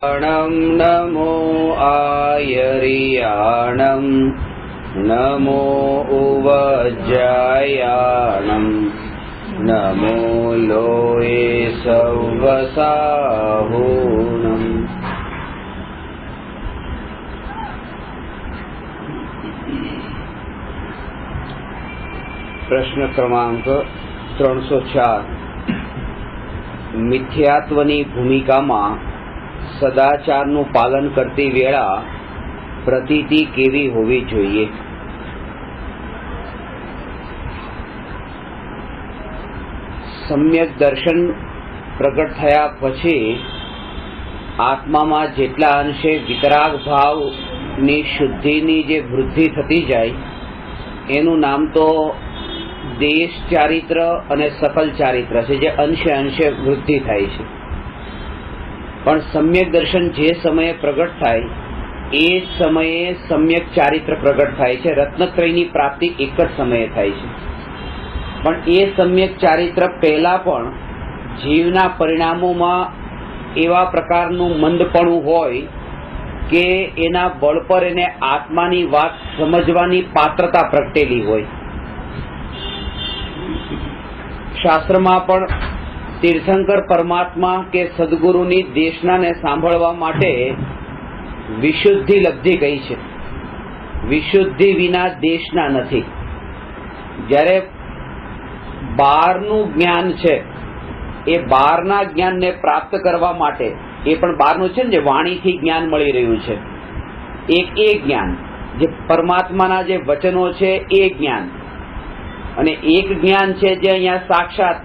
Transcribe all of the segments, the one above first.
नमो आयर्याणं नमो उवज्जायाणं नमो लोये सव्वसाहूणम्। प्रश्न क्रमांक 304 मिथ्यात्वनी भूमिकाમાં સદાચારનું પાલન કરતી વેળા પ્રતીતિ કેવી હોવી જોઈએ? સમ્યક દર્શન પ્રગટ થયા પછી આત્મામાં જેટલા અંશે વિતરાગ ભાવની શુદ્ધિની જે વૃદ્ધિ થતી જાય એનું નામ તો દેશ ચારિત્ર અને સકલ ચારિત્ર છે, જે અંશે અંશે વૃદ્ધિ થાય છે। પણ સમ્યક દર્શન જે સમયે પ્રગટ થાય એ સમયે સમ્યક ચારિત્ર પ્રગટ થાય છે। રત્નત્રયની પ્રાપ્તિ એક જ સમયે થાય છે, પણ એ સમ્યક ચારિત્ર પહેલા પણ જીવના પરિણામોમાં એવા પ્રકારનું મંદપણું હોય કે એના બળ પર એને આત્માની વાત સમજવાની પાત્રતા પ્રગટેલી હોય। શાસ્ત્રમાં પણ તીર્થંકર પરમાત્મા કે સદગુરુની દેશનાને સાંભળવા માટે વિશુદ્ધિ લબ્ધિ કહી છે। વિશુદ્ધિ વિના દેશના નથી। જ્યારે બહારનું જ્ઞાન છે એ બહારના જ્ઞાનને પ્રાપ્ત કરવા માટે એ પણ બહારનું છે ને, જે વાણીથી જ્ઞાન મળી રહ્યું છે, એક એ જ્ઞાન, જે પરમાત્માના જે વચનો છે એ જ્ઞાન, અને એક જ્ઞાન છે જે અહીંયા સાક્ષાત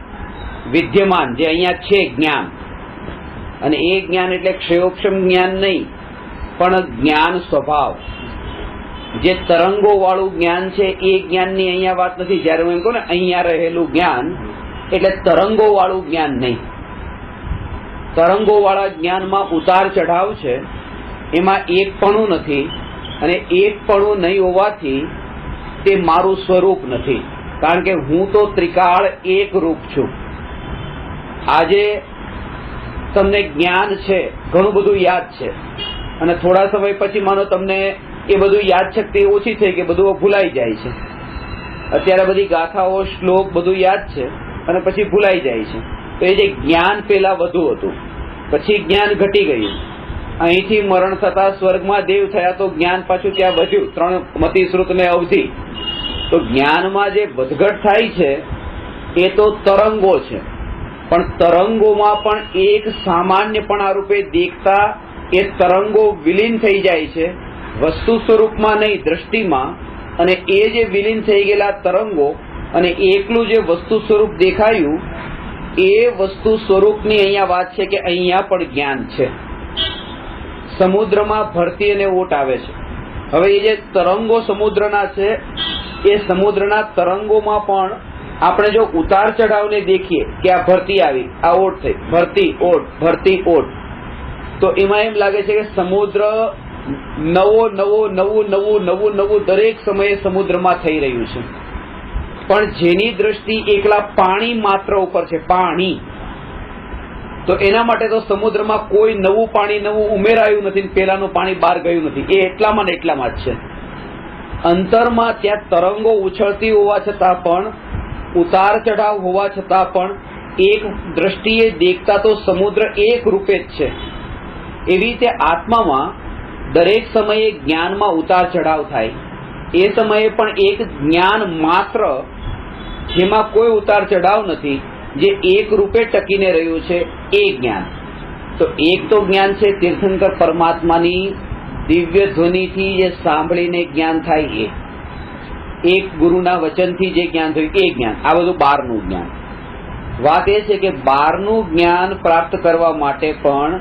વિદ્યમાન, જે અહીંયા છે જ્ઞાન। અને એ જ્ઞાન એટલે ક્ષયોક્ષમ જ્ઞાન નહીં, પણ જ્ઞાન સ્વભાવ, જે તરંગો વાળું જ્ઞાન છે એ જ્ઞાનની અહીંયા વાત નથી। જયારે હું એમ કહું ને અહીંયા રહેલું જ્ઞાન એટલે તરંગો વાળું જ્ઞાન નહીં। તરંગો વાળા જ્ઞાનમાં ઉતાર ચઢાવ છે, એમાં એકપણું નથી, અને એકપણું નહીં હોવાથી તે મારું સ્વરૂપ નથી, કારણ કે હું તો ત્રિકાળ એક રૂપ છું। આજે તમને જ્ઞાન છે, ઘણું બધું યાદ છે, અને થોડા સમય પછી માનો તમને એ બધું યાદ શક્તિ ઓછી થઈ કે બધું ભૂલાઈ જાય છે। અત્યારે બધી ગાથાઓ, શ્લોક બધું યાદ છે અને પછી ભૂલાઈ જાય છે। તો એ જે જ્ઞાન પેલા વધુ હતું, પછી જ્ઞાન ઘટી ગયું, અહીંથી મરણ થતા સ્વર્ગમાં દેવ થયા તો જ્ઞાન પાછું ત્યાં વધ્યું, 3 મતિ શ્રુત ને અવધિ। તો જ્ઞાનમાં જે વધઘટ થાય છે એ તો તરંગો છે, પણ તરંગોમાં પણ એક સામાન્યપણા રૂપે દેખતા એ તરંગો વિલીન થઈ જાય છે, વસ્તુ સ્વરૂપમાં નહીં, દ્રષ્ટિમાં। અને એ જે વિલીન થઈ ગયેલા તરંગો અને એકલું જે વસ્તુ સ્વરૂપ દેખાયું એ વસ્તુ સ્વરૂપની અહીંયા વાત છે કે અહીંયા પણ જ્ઞાન છે। સમુદ્રમાં ભરતી અને ઓટ આવે છે। હવે એ જે તરંગો સમુદ્રના છે એ સમુદ્રના તરંગોમાં પણ આપણે જો ઉતાર ચઢાવને દેખીએ કે આ ભરતી આવી, આ ઓટ થઈ, ભરતી ઓટ, ભરતી ઓટ, તો એમાં એમ લાગે છે કે સમુદ્ર નવું દરેક સમયે સમુદ્રમાં થઈ રહ્યું છે। પણ જેની દ્રષ્ટિ એકલા પાણી માત્ર ઉપર છે, પાણી, તો એના માટે તો સમુદ્રમાં કોઈ નવું પાણી નવું ઉમેરાયું નથી, પેલાનું પાણી બહાર ગયું નથી, એ એટલામાં ને એટલામાં જ છે। અંતરમાં ત્યાં તરંગો ઉછળતી હોવા છતાં પણ, ઉતાર ચઢાવ હોવા છતાં પણ એક દ્રષ્ટિએ દેખતા તો સમુદ્ર એક રૂપે જ છે। એવી રીતે આત્મામાં દરેક સમયે જ્ઞાનમાં ઉતાર ચઢાવ થાય, એ સમયે પણ એક જ્ઞાન માત્ર, જેમાં કોઈ ઉતાર ચઢાવ નથી, જે એક રૂપે ટકીને રહ્યું છે એ જ્ઞાન। તો એક તો જ્ઞાન છે તીર્થંકર પરમાત્માની દિવ્ય ધ્વનિથી જે સાંભળીને જ્ઞાન થાય એ, એક ગુરુના વચનથી જે જ્ઞાન થયું એ જ્ઞાન। આ બધું બહારનું જ્ઞાન। વાત એ છે કે બહારનું જ્ઞાન પ્રાપ્ત કરવા માટે પણ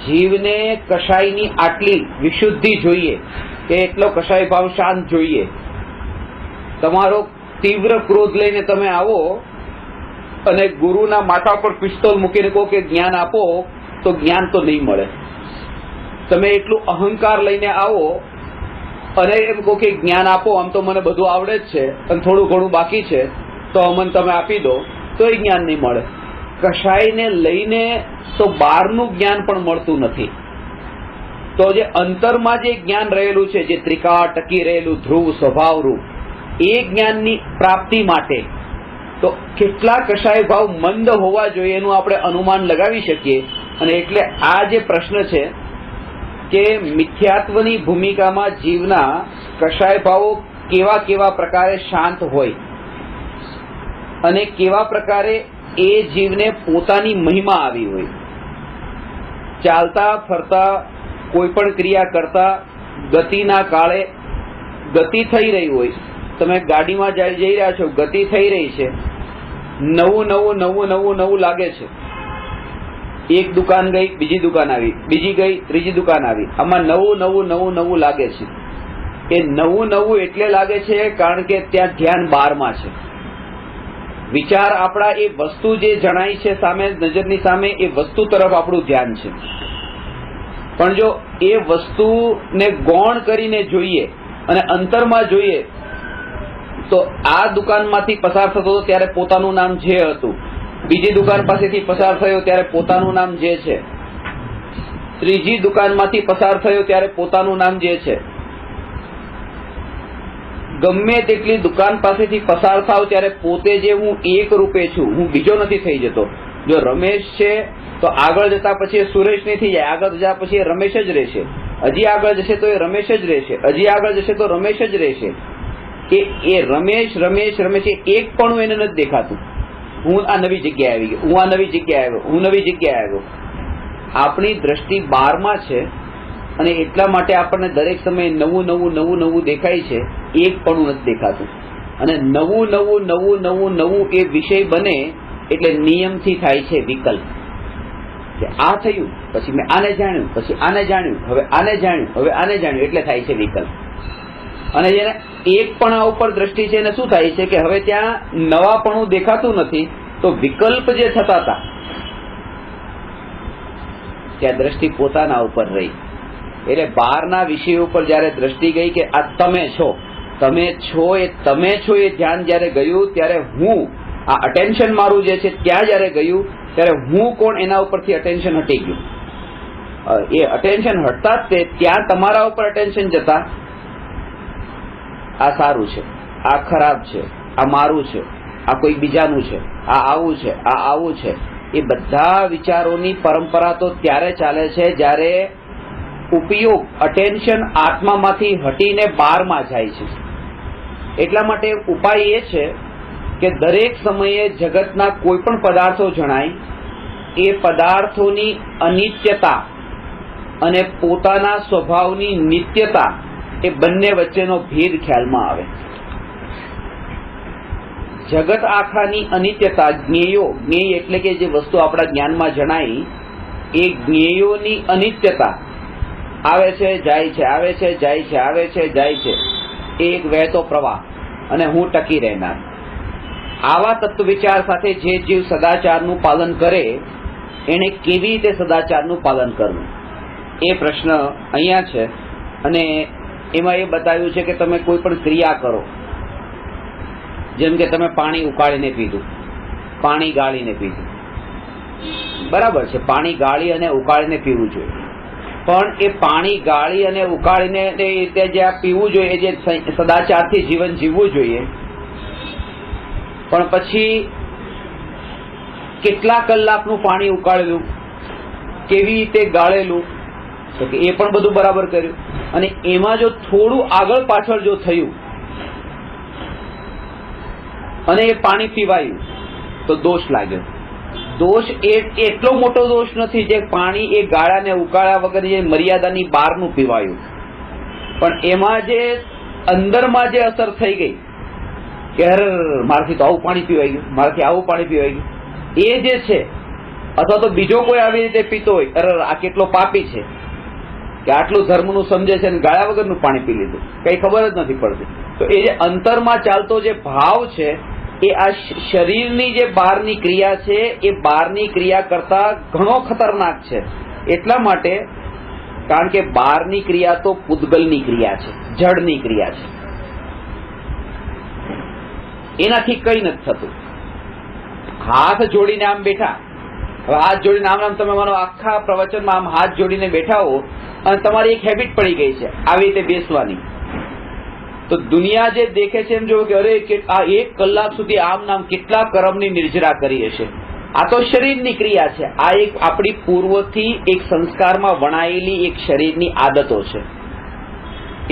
જીવને કશાયની આટલી વિશુદ્ધિ જોઈએ કે એટલો કશાય ભાવ શાંત જોઈએ। તમારો તીવ્ર ક્રોધ લઈને તમે આવો અને ગુરુના માથા પર પિસ્તોલ મૂકીને કહો કે જ્ઞાન આપો, તો જ્ઞાન તો નહીં મળે। તમે એટલું અહંકાર લઈને આવો અને એમ કહો કે જ્ઞાન આપો, આમ તો મને બધું આવડે જ છે અને થોડું ઘણું બાકી છે, તો અમને તમે આપી દો, તો એ જ્ઞાન નહીં મળે। કશાયને લઈને તો બહારનું જ્ઞાન પણ મળતું નથી. તો જે અંતરમાં જે જ્ઞાન રહેલું છે, જે ત્રિકાળ ટકી રહેલું ધ્રુવ સ્વભાવરૂપ, એ જ્ઞાનની પ્રાપ્તિ માટે તો કેટલા કશાય ભાવ મંદ હોવા જોઈએ એનું આપણે અનુમાન લગાવી શકીએ. અને એટલે આ જે પ્રશ્ન છે કે મિથ્યાત્વની ભૂમિકામાં જીવના કશાય ભાવો કેવા કેવા પ્રકારે શાંત હોય અને કેવા પ્રકારે એ જીવને પોતાની મહિમા આવી હોય. ચાલતા ફરતા કોઈ પણ ક્રિયા કરતા ગતિના કાળે ગતિ થઈ રહી હોય, તમે ગાડીમાં જઈ રહ્યા છો, ગતિ થઈ રહી છે, નવું નવું નવું નવું નવું લાગે છે. એક દુકાન ગઈ, બીજી દુકાન આવી, બીજી ગઈ, ત્રીજી દુકાન આવી. આમાં નવું નવું નવું નવું લાગે છે. એ નવું નવું એટલે લાગે છે કારણ કે ત્યાં ધ્યાન બહારમાં છે. વિચાર આપણા એ વસ્તુ જે જણાય છે સામે નજરની સામે, એ વસ્તુ તરફ આપણું ધ્યાન છે. પણ જો એ વસ્તુને ગૌણ કરીને જોઈએ અને અંતરમાં જોઈએ તો આ દુકાનમાંથી પસાર થતો હતો ત્યારે પોતાનું નામ જે હતું, બીજી દુકાન પાસેથી પસાર થયો ત્યારે પોતાનું નામ જે છે, ત્રીજી દુકાનમાંથી પસાર થયો ત્યારે પોતાનું નામ જે છે. ગમે તેટલી દુકાન પાસેથી પસાર થાવ ત્યારે પોતે જે હું એક રૂપે છું, હું બીજો નથી થઈ જતો. જો રમેશ છે તો આગળ જતા પછી સુરેશ નહીં થઈ જાય, આગળ જતા પછી રમેશ જ રહેશે, હજી આગળ જશે તો એ રમેશ જ રહેશે, હજી આગળ જશે તો રમેશ જ રહેશે. એ રમેશ રમેશ રમેશ એક પણ એને નથી દેખાતું. હું આ નવી જગ્યાએ આવી ગયો, હું આ નવી જગ્યાએ આવ્યો, હું નવી જગ્યાએ આવ્યો. આપણી દ્રષ્ટિ બહારમાં છે અને એટલા માટે આપણને દરેક સમયે નવું નવું નવું નવું દેખાય છે, એક પણ નથી દેખાતું. અને નવું નવું નવું નવું નવું એ વિષય બને એટલે નિયમથી થાય છે વિકલ્પ. કે આ થયું, પછી મેં આને જાણ્યું, પછી આને જાણ્યું, હવે આને જાણ્યું, હવે આને જાણ્યું, એટલે થાય છે વિકલ્પ. અને જેને એકપણા ઉપર દ્રષ્ટિ છે એને શું થાય છે કે હવે ત્યાં નવાપણું દેખાતું નથી, તો વિકલ્પ જે થતા હતા ત્યાં દ્રષ્ટિ પોતાના ઉપર રહી. એટલે બહારના વિષય ઉપર જયારે દ્રષ્ટિ ગઈ કે આ તમે છો, તમે છો, એ તમે છો એ ધ્યાન જયારે ગયું ત્યારે હું, આ અટેન્શન મારું જે છે ત્યાં જયારે ગયું ત્યારે હું કોણ એના ઉપરથી અટેન્શન હટી ગયું. એ અટેન્શન હટતા જ તે ત્યાં તમારા ઉપર અટેન્શન જતા, આ સારું છે, આ ખરાબ છે, આ મારું છે, આ કોઈ બીજાનું છે, આ આવું છે, આ આવું છે. એ બધા વિચારોની પરંપરા તો ત્યારે ચાલે છે જ્યારે ઉપયોગ અટેન્શન આત્મામાંથી હટીને બહારમાં જાય છે. એટલા માટે ઉપાય એ છે કે દરેક સમયે જગતના કોઈ પણ પદાર્થો જણાય એ પદાર્થોની અનિત્યતા અને પોતાના સ્વભાવની નિત્યતા, એ બંને વચ્ચેનો ભેદ ખ્યાલમાં આવે. જગત આખાની અનિત્યતા, જ્ઞેયો, જ્ઞેય એટલે કે જે વસ્તુ આપણા જ્ઞાનમાં જણાય, એ જ્ઞેયોની અનિત્યતા આવે છે જાય છે, આવે છે જાય છે, આવે છે જાય છે. એ એક વહેતો પ્રવાહ અને હું ટકી રહેનાર. આવા તત્વ વિચાર સાથે જે જીવ સદાચારનું પાલન કરે એને કેવી રીતે સદાચારનું પાલન કરવું, એ પ્રશ્ન અહીંયા છે. અને એમાં એ બતાવ્યું છે કે તમે કોઈ પણ ક્રિયા કરો, જેમ કે તમે પાણી ઉકાળીને પીધું, પાણી ગાળીને પીધું, બરાબર છે, પાણી ગાળી અને ઉકાળીને પીવું જોઈએ. પણ એ પાણી ગાળી અને ઉકાળીને તે જે પીવું જોઈએ, જે સદાચારથી જીવન જીવવું જોઈએ, પણ પછી કેટલા કલાકનું પાણી ઉકાળેલું, કેવી રીતે ગાળેલું, તો કે એ પણ બધું બરાબર કર્યું. અને એમાં જો થોડું આગળ પાછળ જો થયું અને એ પાણી પીવાયું તો દોષ લાગ્યો. દોષ એટલો મોટો દોષ નથી જે પાણી એ ગાળા ને ઉકાળ્યા વગર જે મર્યાદાની બહારનું પીવાયું, પણ એમાં જે અંદરમાં જે અસર થઈ ગઈ કે મારાથી તો આવું પાણી પીવાઈ ગયું, મારાથી આવું પાણી પીવાઈ ગયું, એ જે છે, અથવા તો બીજો કોઈ આવી રીતે પીતો હોય, આ કેટલો પાપી છે કે આટલું ધર્મનું સમજે છે અને ગાળ્યા વગરનું પાણી પી લીધું, કઈ ખબર જ નથી પડતી. તો એ જે અંતરમાં ચાલતો જે ભાવ છે એ આ શરીરની જે બહારની ક્રિયા છે એ બહારની ક્રિયા કરતા ઘણો ખતરનાક છે. એટલા માટે કારણ કે બહારની ક્રિયા તો પૂતગલની ક્રિયા છે, જડની ક્રિયા છે, એનાથી કઈ નથી થતું. હાથ જોડીને આમ બેઠા હવે હાથ જોડીને આમ તમે માનો આખા પ્રવચનમાં આમ હાથ જોડીને બેઠા હો અને તમારી એક હેબિટ પડી ગઈ છે આવી રીતે બેસવાની, તો દુનિયા જે દેખે છે એમ જોયું કે અરે આ 1 કલાક સુધી આમ નામ કેટલા કર્મની નિર્જરા કરી હશે. આ તો શરીરની ક્રિયા છે, આ એક આપણી પૂર્વથી એક સંસ્કારમાં વણાયેલી એક શરીરની આદતો છે,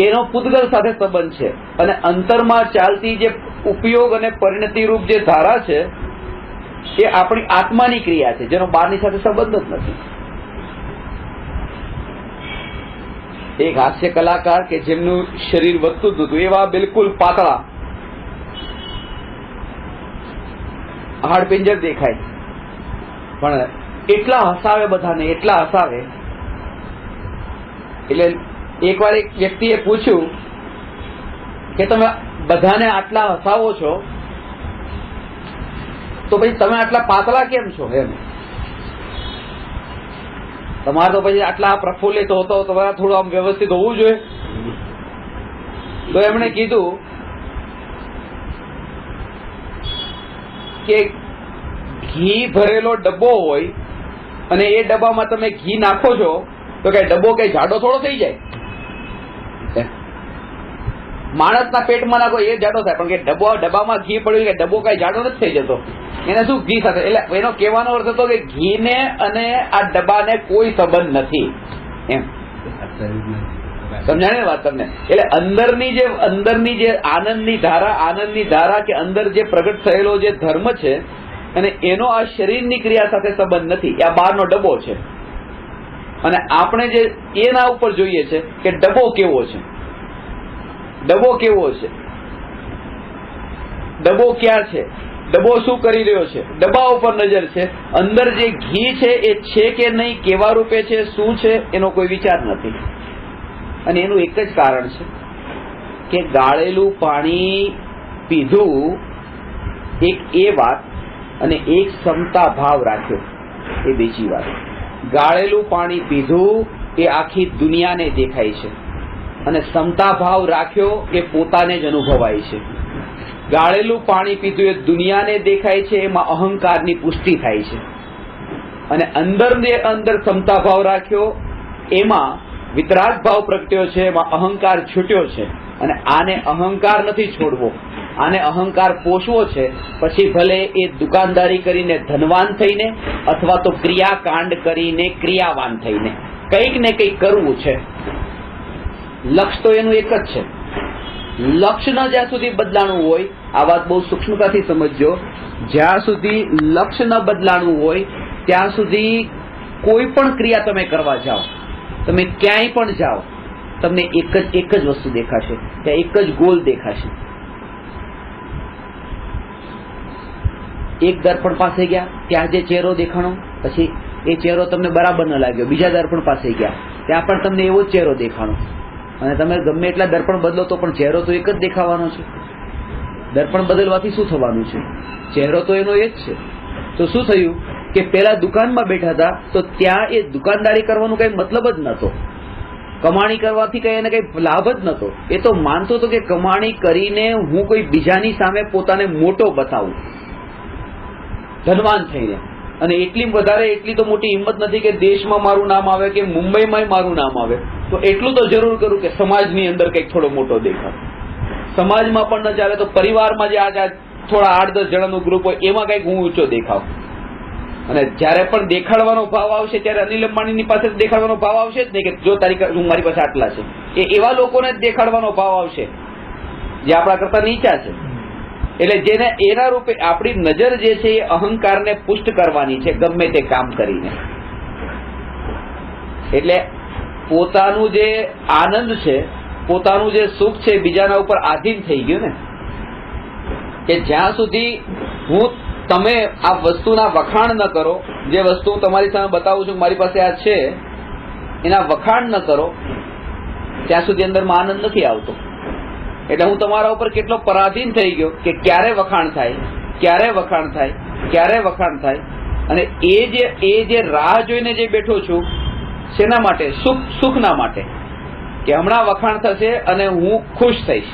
એનો પૂતગલ સાથે સંબંધ છે. અને અંતરમાં ચાલતી જે ઉપયોગ અને પરિણતિ રૂપ જે ધારા છે એ આપણી આત્માની ક્રિયા છે, જેનો બહારની સાથે સંબંધ જ નથી. એક હાસ્ય કલાકાર કે જેમનું શરીર વધતું જ નતું, એવા બિલકુલ પાતળા હાડપિંજર દેખાય, પણ એટલા હસાવે બધાને, એટલા હસાવે. એટલે એકવાર એક વ્યક્તિએ પૂછ્યું કે તમે બધાને આટલા હસાવો છો તો પછી તમે આટલા પાતળા કેમ છો? એમ તમારે તો પછી આટલા પ્રફુલ્લિત હોતો તમારે થોડું આમ વ્યવસ્થિત હોવું જોઈએ. તો એમણે કીધું કે ઘી ભરેલો ડબ્બો હોય અને એ ડબ્બામાં તમે ઘી નાખો છો તો કઈ ડબ્બો કઈ જાડો થોડો થઈ જાય? માણસના પેટમાં નાખો એ જાડો થાય, પણ કે ડબ્બામાં ઘી પડ્યું કે ડબ્બો કઈ જાડો નથી થઈ જતો. એને શું ઘી સાથે, એટલે એનો કહેવાનો અર્થ હતો કે ઘીને અને આ ડબ્બાને કોઈ સંબંધ નથી એમ. સમજાણે વાત તમને? એટલે અંદરની જે આનંદની ધારા કે અંદર જે પ્રગટ થયેલો જે ધર્મ છે અને એનો આ શરીરની ક્રિયા સાથે સંબંધ નથી, આ બહારનો ડબ્બો છે. અને આપણે જે એના ઉપર જોઈએ છે કે ડબ્બો કેવો છે, ડબ્બો કેવો છે, ડબ્બો ક્યાં છે, ડબ્બો શું કરી રહ્યો છે, ડબ્બા ઉપર નજર છે. અંદર જે ઘી છે એ છે કે નહીં, કેવા રૂપે છે, શું છે, એનો કોઈ વિચાર નથી. અને એનું એક જ કારણ છે કે ગાળેલું પાણી પીધું એક એ વાત, અને એક ક્ષમતા ભાવ રાખ્યો એ બીજી વાત. ગાળેલું પાણી પીધું એ આખી દુનિયાને દેખાય છે અને ક્ષમતા ભાવ રાખ્યો એ પોતાને જ અનુભવાય છે. ગાળેલું પાણી પીધું એ દુનિયાને દેખાય છે, એમાં અહંકારની પુષ્ટિ થાય છે. અને અંદર ક્ષમતા ભાવ રાખ્યો એમાં વિતરાગ ભાવ પ્રગટ્યો છે, એમાં અહંકાર છૂટ્યો છે. અને આને અહંકાર નથી છોડવો, આને અહંકાર પોષવો છે. પછી ભલે એ દુકાનદારી કરીને ધનવાન થઈને અથવા તો ક્રિયાકાંડ કરીને ક્રિયાવાન થઈને કંઈક ને કંઈક કરવું છે. લક્ષ્ય તો એનું એક જ છે. લક્ષ્ય ન જ્યાં સુધી બદલાણું હોય, આ વાત બહુ સૂક્ષ્મતાથી સમજજો, જ્યાં સુધી લક્ષ્ય ન બદલાણું હોય ત્યાં સુધી કોઈ પણ ક્રિયા તમે કરવા જાઓ, તમે ક્યાંય પણ જાઓ, તમને એક જ વસ્તુ દેખાશે, ત્યાં એક જ ગોલ દેખાશે. એક દર્પણ પાસે ગયા, ત્યાં જે ચહેરો દેખાણો, પછી એ ચહેરો તમને બરાબર ન લાગ્યો, બીજા દર્પણ પાસે ગયા, ત્યાં પણ તમને એવો જ ચહેરો દેખાણો. અને તમે ગમે એટલા દર્પણ બદલો તો પણ ચહેરો તો એક જ દેખાવાનો છે. દર્પણ બદલવાથી શું થવાનું છે? ચહેરો તો એનો એ જ છે. તો શું થયું કે પેલા દુકાનમાં બેઠા હતા તો ત્યાં એ દુકાનદારી કરવાનો કઈ મતલબ જ નતો, કમાણી કરવાથી કઈ એને કઈ લાભ જ નતો. એ તો માનતો હતો કે કમાણી કરીને હું કોઈ બીજાની સામે પોતાને મોટો બતાવું, ધનવાન થઈને. અને એટલી તો મોટી હિંમત નથી કે દેશમાં મારું નામ આવે કે મુંબઈમાં મારું નામ આવે, તો એટલું તો જરૂર કરું કે સમાજની અંદર કંઈક થોડો મોટો દેખાવ. સમાજમાં પણ ન ચાલે તો પરિવારમાં જે આજે થોડા 8-10 જણાનું ગ્રુપ હોય એમાં કંઈક હું ઊંચો દેખાવ. અને જયારે પણ દેખાડવાનો ભાવ આવશે ત્યારે અનિલ અંબાણીની પાસે દેખાડવાનો ભાવ આવશે જ નહીં કે જો મારી પાસે આટલા છે. એ એવા લોકોને જ દેખાડવાનો ભાવ આવશે જે આપણા કરતા નીચા છે. એટલે જેને એના રૂપે આપણી નજર જે છે એ અહંકારને પુષ્ટ કરવાની છે ગમે તે કામ કરીને. એટલે પોતાનું જે આનંદ છે, પોતાનું જે સુખ છે બીજાના ઉપર આધીન થઈ ગયું ને. કે જ્યાં સુધી તમે આ વસ્તુના વખાણ ન કરો, જે વસ્તુ હું તમારી સામે બતાવું છું મારી પાસે આ છે એના વખાણ ન કરો ત્યાં સુધી અંદરમાં આનંદ નથી આવતો. એટલે હું તમારા ઉપર કેટલો પરાધીન થઈ ગયો કે ક્યારે વખાણ થાય, ક્યારે વખાણ થાય, ક્યારે વખાણ થાય. અને એ જે રાહ જોઈને જે બેઠો છું શેના માટે? સુખના માટે, કે હમણાં વખાણ થશે અને હું ખુશ થઈશ.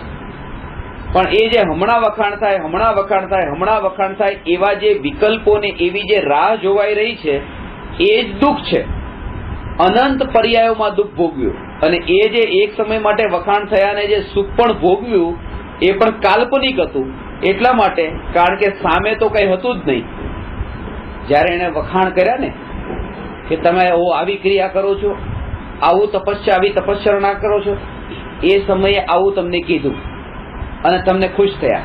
પણ એ જે હમણાં વખાણ થાય, હમણાં વખાણ થાય, હમણાં વખાણ થાય, એવા જે વિકલ્પો ને એવી જે રાહ જોવાઈ રહી છે, એ જ દુઃખ છે. અનંત પર્યાયોમાં દુઃખ ભોગવ્યું, અને એ જે એક સમય માટે વખાણ થયા ને જે સુખ પણ ભોગવ્યું, એ પણ કાલ્પનિક હતું. એટલા માટે કારણ કે સામે તો કઈ હતું જ નહીં. જયારે એને વખાણ કર્યા ને કે તમે આવી ક્રિયા કરો છો, આવું તપસ્યા, આવી તપસ્યા કરો છો, એ સમયે આવું તમને કીધું અને તમને ખુશ થયા.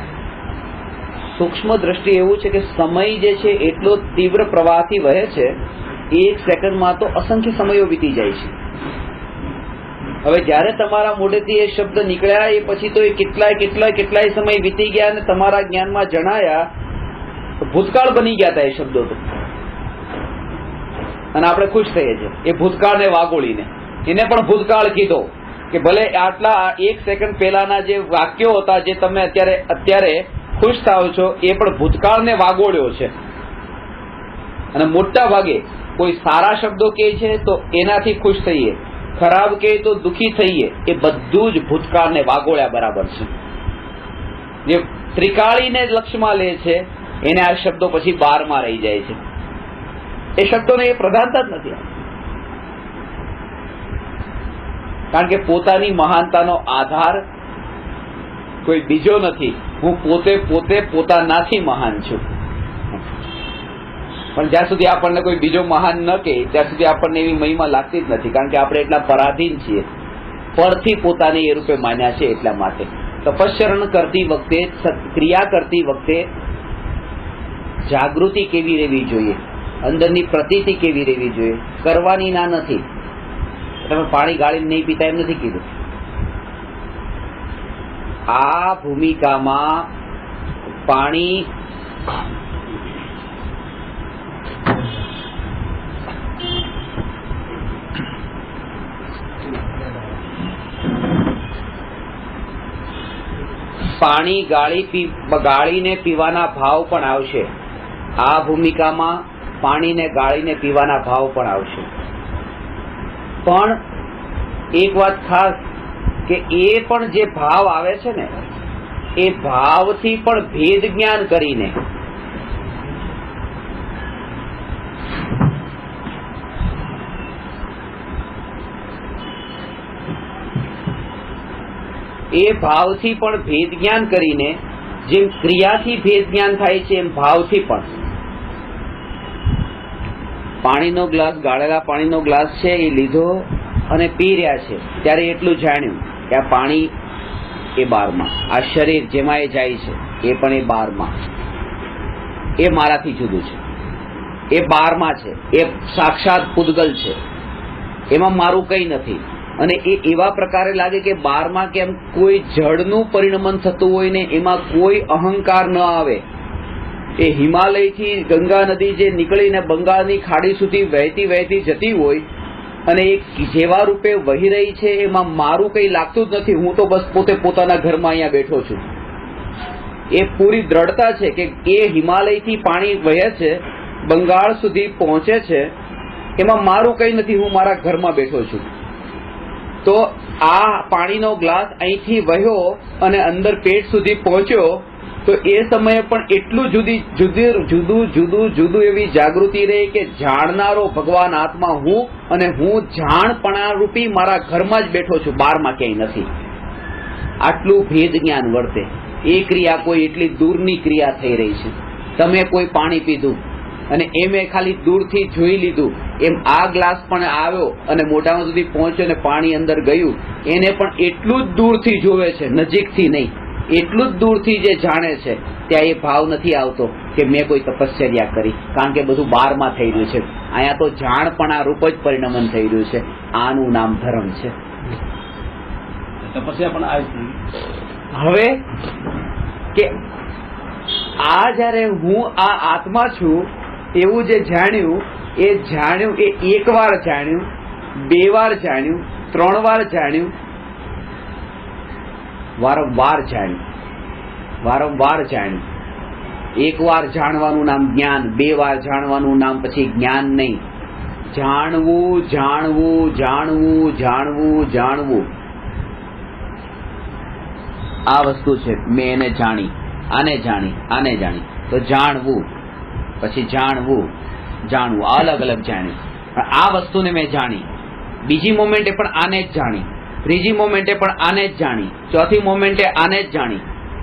સૂક્ષ્મ દ્રષ્ટિ એવું છે કે સમય જે છે એટલો તીવ્ર પ્રવાહથી વહે છે, એક સેકન્ડમાં તો અસંખ્ય સમયો વીતી જાય છે. હવે જયારે તમારા મોઢેથી એ શબ્દ નીકળ્યા એ પછી તો એ કેટલાય સમય વીતી ગયા અને તમારા જ્ઞાનમાં જણાયા, ભૂતકાળ બની ગયા હતા એ શબ્દો તો. અને આપણે ખુશ થઈએ છીએ એ ભૂતકાળને વાગોળીને. એને પણ ભૂતકાળ કીધો કે ભલે આટલા એક સેકન્ડ પહેલાના જે વાક્યો હતા જે તમે અત્યારે ખુશ થાવ છો, એ પણ ભૂતકાળને વાગોળ્યો છે. અને મોટા ભાગે કોઈ સારા શબ્દો કહે છે તો એનાથી ખુશ થઈએ, ખરાબ કહે તો દુઃખી થઈએ, એ બધું જ ભૂતકાળને વાગોળ્યા બરાબર છે. જે ત્રિકાળીને લક્ષ્યમાં લે છે એને આ શબ્દો પછી બારમાં રહી જાય છે. એ શબ્દોને એ પ્રધાનતા જ નથી, કારણ કે પોતાની મહાનતાનો આધાર કોઈ બીજો નથી. હું પોતે પોતાનાથી મહાન છું. પણ જ્યાં સુધી આપણને કોઈ બીજો મહાન ન કહે ત્યાં સુધી આપણને એવી મહિમા લાગતી જ નથી, કારણ કે આપણે એટલા પરાધીન છીએ, પરથી પોતાને એ રૂપે માન્યા છે. એટલા માટે તપશ્ચરણ કરતી વખતે, ક્રિયા કરતી વખતે જાગૃતિ કેવી રહેવી જોઈએ, અંદરની પ્રતીતિ કેવી રહેવી જોઈએ. કરવાની ના નથી. તમે પાણી ગાળીને નહીં પીતા એમ નથી કીધું. આ ભૂમિકામાં પાણી ગાળીને પીવાના ભાવ પણ આવશે. આ ભૂમિકામાં પાણીને ગાળીને પીવાના ભાવ પણ આવશે. પણ એક વાત ખાસ કે એ પણ જે ભાવ આવે છે ને, એ ભાવથી પણ ભેદ જ્ઞાન કરીને જેમ ક્રિયાથી ભેદ જ્ઞાન થાય છે, એમ ભાવથી પણ. પાણીનો ગ્લાસ, ગાળેલા પાણીનો ગ્લાસ છે, એ લીધો અને પી રહ્યા છે, ત્યારે એટલું જાણ્યું કે આ પાણી એ બારમાં, આ શરીર જેમાં એ જાય છે એ પણ એ બારમાં, એ મારાથી જુદું છે, એ બારમાં છે, એ સાક્ષાત પૂદગલ છે, એમાં મારું કંઈ નથી. અને એ એવા પ્રકારે લાગે કે બારમાં કેમ કોઈ જળનું પરિણમન થતું હોય ને એમાં કોઈ અહંકાર ન આવે. એ હિમાલયથી ગંગા નદી જે નીકળીને બંગાળની ખાડી સુધી વહેતી જતી હોય અને એ જેવા રૂપે વહી રહી છે, એમાં મારું કંઈ લાગતું જ નથી. હું તો બસ પોતાના ઘરમાં અહીંયા બેઠો છું. એ પૂરી દ્રઢતા છે કે એ હિમાલયથી પાણી વહે છે, બંગાળ સુધી પહોંચે છે, એમાં મારું કંઈ નથી, હું મારા ઘરમાં બેઠો છું. તો આ પાણીનો ગ્લાસ અહીંથી વહ્યો અને અંદર પેટ સુધી પહોંચ્યો, તો એ સમયે પણ એટલું જુદું એવી જાગૃતિ રહી કે જાણનારો ભગવાન આત્મા હું, અને હું જાણપણા રૂપી મારા ઘરમાં જ બેઠો છું, બહારમાં ક્યાંય નથી. આટલું ભેદ જ્ઞાન વર્તે. એ ક્રિયા કોઈ એટલી દૂરની ક્રિયા થઈ રહી છે. તમે કોઈ પાણી પીધું અને એમે ખાલી દૂરથી જોઈ લીધું, એમ આ ગ્લાસ પણ આવ્યો અને મોઢામાં સુધી પહોંચ્યો અને પાણી અંદર ગયું, એને પણ એટલું જ દૂરથી જોવે છે, નજીકથી નહીં. એટલું જ દૂરથી જે જાણે છે, ત્યાં એ ભાવ નથી આવતો કે મેં કોઈ તપશ્ચર્યા કરી, કારણ કે બધું બહારમાં થઈ રહ્યું છે. અહીંયા તો જાણપણા રૂપ જ પરિણમન થઈ રહ્યું છે. આનું નામ ધર્મ છે. તપસ્યા પણ હવે કે આ જયારે હું આ આત્મા છું એવું જે જાણ્યું, એ એક વાર જાણ્યું, 2 વાર જાણ્યું, 3 વાર જાણ્યું, વારંવાર જાણ્યું. 1 વાર જાણવાનું નામ જ્ઞાન, 2 વાર જાણવાનું નામ પછી જ્ઞાન નહીં. જાણવું. આ વસ્તુ છે, મેં એને જાણી, આને જાણી, આને જાણી. તો જાણવું, પછી જાણવું, જાણવું, અલગ અલગ જાણી. પણ આ વસ્તુને મેં જાણી, બીજી મોમેન્ટે પણ આને જ જાણી, ત્રીજી મોમેન્ટે પણ આને જ જાણી, ચોથી મોમેન્ટે આને જ જાણી.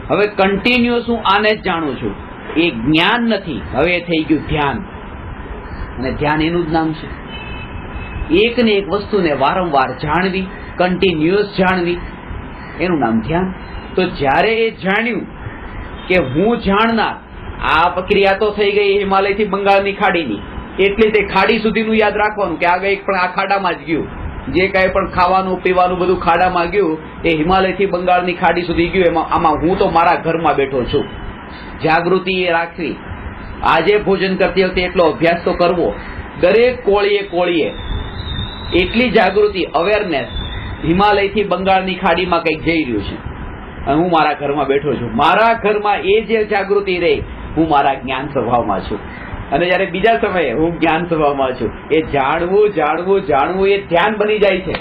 હવે કન્ટિન્યુઅસ હું આને જ જાણું છું. એ જ્ઞાન નથી, હવે એ થઈ ગયું ધ્યાન. અને ધ્યાન એનું જ નામ છે. એક ને એક વસ્તુને વારંવાર જાણવી, કન્ટિન્યુઅસ જાણવી, એનું નામ ધ્યાન. તો જ્યારે એ જાણ્યું કે હું જાણનાર, આ પ્રક્રિયા તો થઈ ગઈ હિમાલયથી બંગાળની ખાડીની, એટલે તે ખાડી સુધીનું યાદ રાખવાનું કે આ ગઈ પણ આ ખાડામાં જ ગયું. જે કાંઈ પણ ખાવાનું પીવાનું બધું ખાડામાં ગયું, એ હિમાલયથી બંગાળની ખાડી સુધી ગયું. આમાં હું તો મારા ઘરમાં બેઠો છું. જાગૃતિ એ રાખવી. આજે ભોજન કરતી વખતે એટલો અભ્યાસ તો કરવો. દરેક કોળીએ એટલી જાગૃતિ, અવેરનેસ, હિમાલયથી બંગાળની ખાડીમાં કંઈક જઈ રહ્યું છે અને હું મારા ઘરમાં બેઠો છું. મારા ઘરમાં એ જે જાગૃતિ રહે, હું મારા જ્ઞાન સ્વભાવમાં છું. અને જયારે બીજા સમયે હું જ્ઞાન સ્વભાવમાં છું, એ જાણવું જાણવું જાણવું એ ધ્યાન બની જાય છે.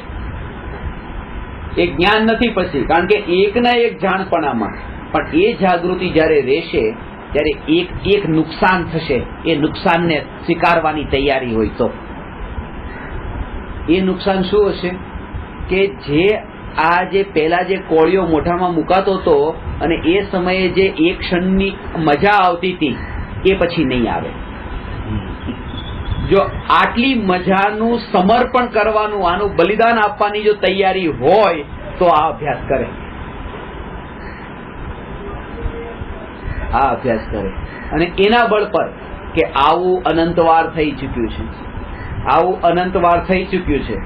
એ જ્ઞાન નથી પછી, કારણ કે એકના એક જાણપણામાં. પણ એ જાગૃતિ જયારે રહેશે, ત્યારે એક નુકસાન થશે. એ નુકસાનને સ્વીકારવાની તૈયારી હોય તો એ નુકસાન શું હશે કે જે પહેલા જે કોળિયો મોઢામાં મુકાતો હતો અને એ સમયે જે એક ક્ષણની મજા આવતી હતી, એ પછી નહીં આવે. જો આટલી મજાનું સમર્પણ કરવાનું, આનું બલિદાન આપવાની જો તૈયારી હોય તો આ અભ્યાસ કરે. અને એના બળ પર કે આવું અનંતવાર થઈ ચૂક્યું છે, આવું અનંતવાર થઈ ચૂક્યું છે.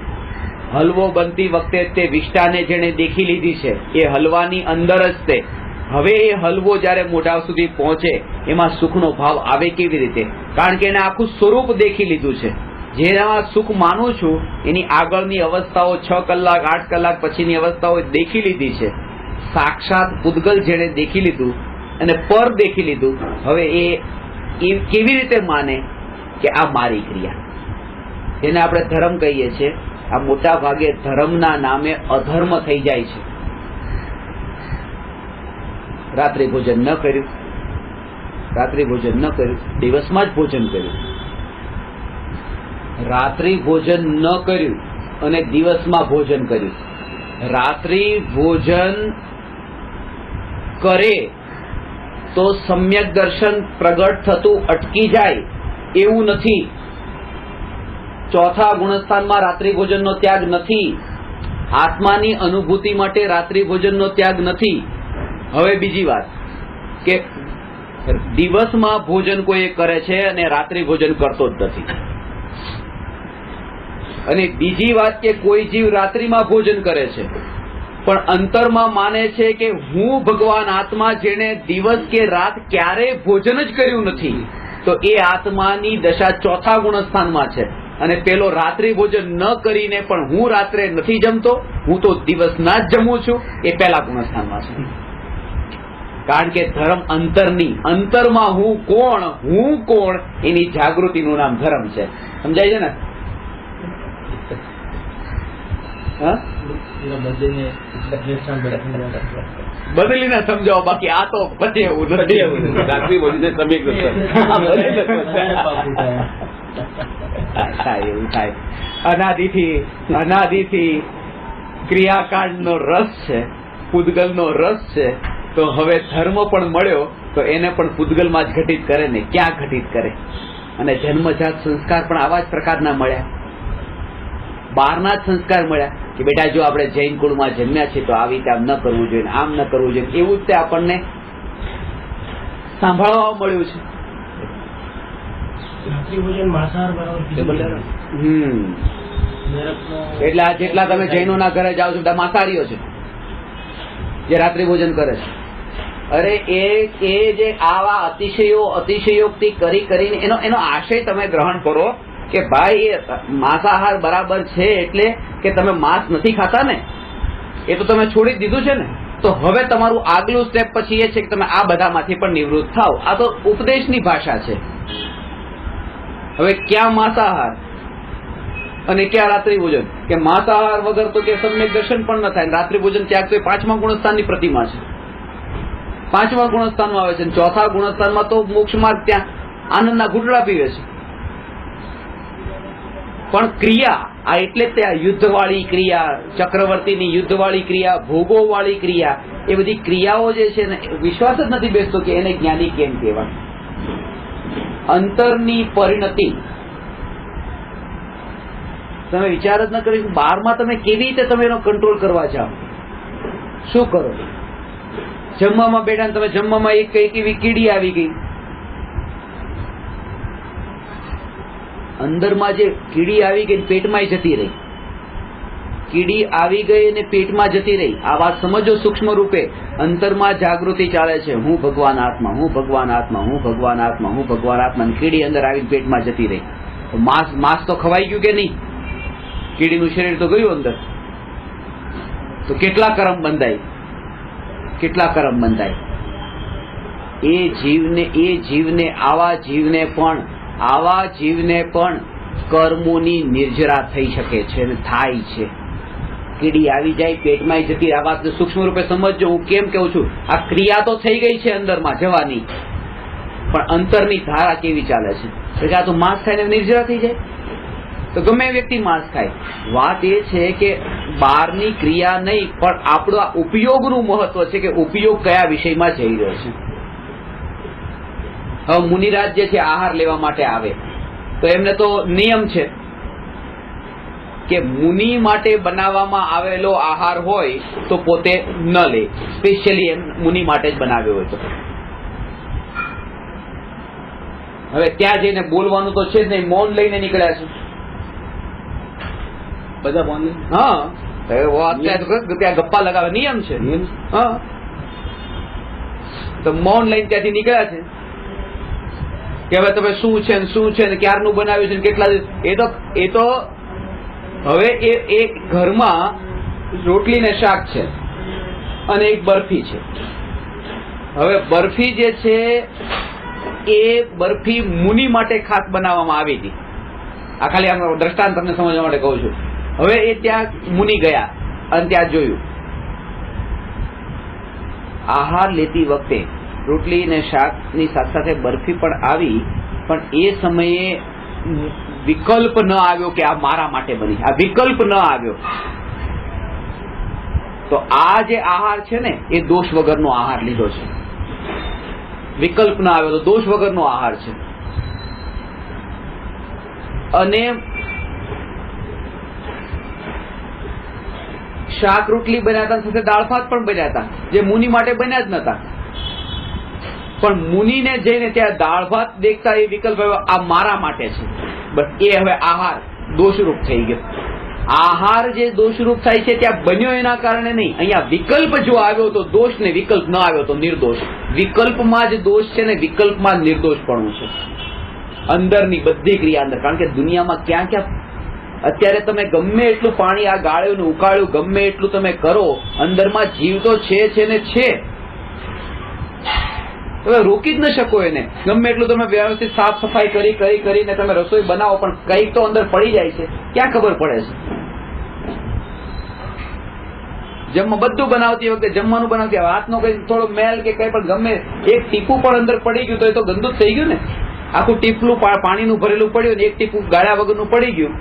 હલવો બનતી વખતે તે વિષ્ટાને જેને દેખી લીધી છે, એ હલવાની અંદર જ તે. હવે એ હલવો જયારે મોઢા સુધી પહોંચે, એમાં સુખનો ભાવ આવે કેવી રીતે? કારણ કે એને આખું સ્વરૂપ દેખી લીધું છે. જેમાં સુખ માનું છું એની આગળની અવસ્થાઓ 6 કલાક 8 કલાક પછીની અવસ્થાઓ દેખી લીધી છે. સાક્ષાત પૂદગલ જેને દેખી લીધું અને પર દેખી લીધું, હવે એ કેવી રીતે માને કે આ મારી ક્રિયા? જેને આપણે ધર્મ કહીએ છીએ, આ મોટા ભાગે ધર્મના નામે અધર્મ થઈ જાય છે. રાત્રિ ભોજન ન કર્યું, દિવસમાં જ ભોજન કર્યું. રાત્રિ ભોજન ન કર્યું અને દિવસમાં ભોજન કર્યું. રાત્રિ ભોજન કરે તો સમ્યક દર્શન પ્રગટ થતું અટકી જાય એવું નથી. ચોથા ગુણસ્થાનમાં રાત્રિ ભોજનનો ત્યાગ નથી. આત્માની અનુભૂતિ માટે રાત્રિ ભોજનનો ત્યાગ નથી. હવે બીજી વાત કે દિવસમાં ભોજન કોઈ કરે છે અને રાત્રિ ભોજન કરતો જ નથી. અને બીજી વાત કે કોઈ જીવ રાત્રિમાં ભોજન કરે છે પણ અંતરમાં માને છે કે હું ભગવાન આત્મા, જેને દિવસ કે રાત ક્યારેય ભોજન જ કર્યું નથી, તો એ આત્માની દશા ચોથા ગુણસ્થાનમાં છે. અને પેલો રાત્રિ ભોજન ન કરીને પણ હું રાત્રે નથી જમતો, હું તો દિવસના જ જમું છું, એ પહેલા ગુણસ્થાનમાં છે. કારણ કે ધર્મ અંતરમાં હું કોણ એની જાગૃતિનું નામ ધર્મ છે. સમજાય છે ને? બદલીને સમજાવો, બાકી આ તો બધે એવું નથી. રાત્રિ ભોજન થાય. અનાદિથી ક્રિયાકાંડનો રસ છે, પૂદગલનો રસ છે. તો હવે ધર્મ પણ મળ્યો તો એને પણ પૂદગલમાં જ ઘટિત કરે ને, ક્યાં ઘટિત કરે? અને જન્મજાત સંસ્કાર પણ આવા જ પ્રકારના મળ્યા, બહારના જ સંસ્કાર મળ્યા કે બેટા જો આપણે જૈન કુળમાં જન્મ્યા છીએ તો આવી રીતે આમ ન કરવું જોઈએ, આમ ન કરવું જોઈએ, એવું જ તે આપણને સાંભળવા મળ્યું છે. એટલે આ જેટલા તમે જૈનોના ઘરે જાઓ છો બધા માંસાહારીઓ છે જે રાત્રિ ભોજન કરે છે. અરે એ જે આવા અતિશયોક્તિ કરીને એનો આશય તમે ગ્રહણ કરો કે ભાઈ એ માંસાહાર બરાબર છે એટલે કે તમે માંસ નથી ખાતા ને, એ તો તમે છોડી દીધું છે ને. તો હવે તમારું આગલું સ્ટેપ પછી એ છે કે તમે આ બધામાંથી પણ નિવૃત્ત થાવ. આ તો ઉપદેશની ભાષા છે. હવે ક્યાં માંસાહાર અને ક્યાં રાત્રિ ભોજન? કે માંસાહાર વગર તો કે સમ્યક દર્શન પણ ન થાય. રાત્રિ ભોજન ત્યાગ તો એ 5મા ગુણસ્થાનની પ્રતિમા છે. 5મા ગુણસ્થાનમાં આવે છે, ચોથા ગુણસ્થાનમાં તો મોક્ષ માર્ગ, ત્યાં આનંદના ઘૂંટડા પીવે છે. પણ ક્રિયા આ એટલે ત્યાં યુદ્ધવાળી ક્રિયા, ચક્રવર્તીની યુદ્ધવાળી ક્રિયા, ભોગોવાળી ક્રિયા, એ બધી ક્રિયાઓ જે છે ને વિશ્વાસ જ નથી બેસતો કે એને જ્ઞાની કેમ કહેવાય. અંતરની પરિણતિ તમે વિચાર જ ન કરી. 12માં તમે કેવી રીતે તમે એનો કંટ્રોલ કરવા જાઓ? શું કરો? જમવામાં બેઠા ને તમે જમવામાં એક કઈક એવી કીડી આવી ગઈ, અંદરમાં જે કીડી આવી ગઈ પેટમાં જતી રહી, કીડી આવી ગઈ અને પેટમાં જતી રહી. આ વાત સમજો સૂક્ષ્મ રૂપે. અંતરમાં જાગૃતિ ચાલે છે, હું ભગવાન આત્મા, હું ભગવાન આત્મા, હું ભગવાન આત્મા, હું ભગવાન આત્મા. કીડી અંદર આવી પેટમાં જતી રહી. માંસ તો ખવાઈ ગયું કે નહીં? કીડીનું શરીર તો ગયું અંદર. તો કેટલા કર્મ બંધાય, કેટલા કર્મ બંધાય. એ જીવને આવા જીવને પણ કર્મોની નિર્જરા થઈ શકે છે અને થાય છે. કીડી આવી જાય પેટમાં જતી. આ વાત સૂક્ષ્મ રૂપે સમજજો. હું કેમ કહું છું? આ ક્રિયા તો થઈ ગઈ છે અંદરમાં જવાની, પણ અંતરની ધારા કેવી ચાલે છે? આ તો માંસ ખાઈને નિર્જરા થઈ જાય તો ગમે એ વ્યક્તિ માંસ ખાય. વાત એ છે કે બહારની ક્રિયા નહીં, પણ આપણું આ ઉપયોગનું મહત્વ છે કે ઉપયોગ કયા વિષયમાં જઈ રહ્યો છે. હવે મુનિરાજ જે છે આહાર લેવા માટે આવે તો એમને તો નિયમ છે કે મુનિ માટે બનાવવામાં આવેલો આહાર હોય તો પોતે ન લે, સ્પેશિયલી એમ મુનિ માટે જ બનાવ્યો હોય તો. હવે ત્યાં જઈને બોલવાનું તો છે જ નહીં, મૌન લઈને નીકળ્યા છે બધા. મૌન, હા, ત્યાં ગપ્પા લગાવે, નિયમ છે. હા, તો મૌન લઈને ત્યાંથી નીકળ્યા છે કે હવે તમે શું છે ને શું છે ને ક્યારનું બનાવ્યું છે ને કેટલા. એ તો હવે એ ઘરમાં રોટલી ને શાક છે અને એક બરફી છે. હવે બરફી જે છે એ બરફી મુનિ માટે ખાસ બનાવવામાં આવી હતી. આ ખાલી આમ દ્રષ્ટાંત તમને સમજવા માટે કહું છું. હવે એ ત્યાં મુનિ ગયા અને ત્યાં જોયું આહાર લેતી વખતે રોટલી ને શાકની સાથે સાથે બરફી પણ આવી, પણ એ સમયે વિકલ્પ ન આવ્યો કે આ મારા માટે બની. આ વિકલ્પ ન આવ્યો તો આ જે આહાર છે ને એ દોષ વગરનો આહાર લીધો છે. વિકલ્પ ન આવ્યો તો દોષ વગરનો આહાર છે. અને શાક રોટલી બન્યા હતા, સાથે દાળ ભાત પણ બન્યા હતા જે મુનિ માટે બન્યા જ નતા. પણ મુનિને જઈને ત્યાં દાળ ભાત દેખતા એ વિકલ્પ આવ્યો આ મારા માટે છે. બસ એ હવે આહાર દોષરૂપ થઈ ગયો. આહાર જે દોષરૂપ થાય છે ત્યાં બન્યો એના કારણે નહીં. અહીંયા વિકલ્પ જો આવ્યો તો દોષ ને વિકલ્પ ન આવ્યો તો નિર્દોષ. વિકલ્પમાં જ દોષ છે ને વિકલ્પમાં નિર્દોષપણું છે અંદરની બધી ક્રિયા અંદર. કારણ કે દુનિયામાં ક્યાં ક્યાં અત્યારે તમે ગમે એટલું પાણી આ ગાળ્યું ને ઉકાળ્યું ગમે એટલું તમે કરો, અંદરમાં જીવ તો છે ને છે. તમે રોકી જ ન શકો એને. ગમે એટલું તમે વ્યવસ્થિત સાફ સફાઈ કરીને તમે રસોઈ બનાવો પણ કંઈક તો અંદર પડી જાય છે. ક્યાં ખબર પડે છે? બધું બનાવતી વખતે જમવાનું બનાવતી હાથનો કઈ થોડો મેલ કે કઈ પણ ગમે એક ટીપું પણ અંદર પડી ગયું તો એ તો ગંદુ જ થઈ ગયું ને. આખું ટીપલું પાણીનું ભરેલું પડ્યું ને એક ટીપું ગાળ્યા વગરનું પડી ગયું,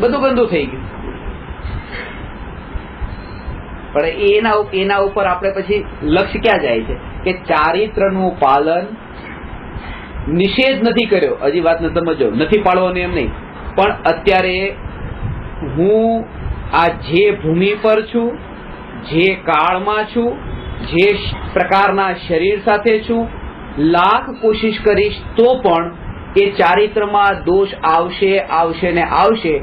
બધું ગંદુ થઈ ગયું. પણ એના ઉપર આપણે પછી લક્ષ્ય ક્યાં જાય છે કે ચારિત્રનું પાલન. નિષેધ નથી કર્યો, હજી વાતને સમજો, નથી પાળવાનું એમ નહીં, પણ અત્યારે હું આ જે ભૂમિ પર છું, જે કાળમાં છું, જે પ્રકારના શરીર સાથે છું, લાખ કોશિશ કરીશ તો પણ એ ચારિત્રમાં દોષ આવશે ને આવશે.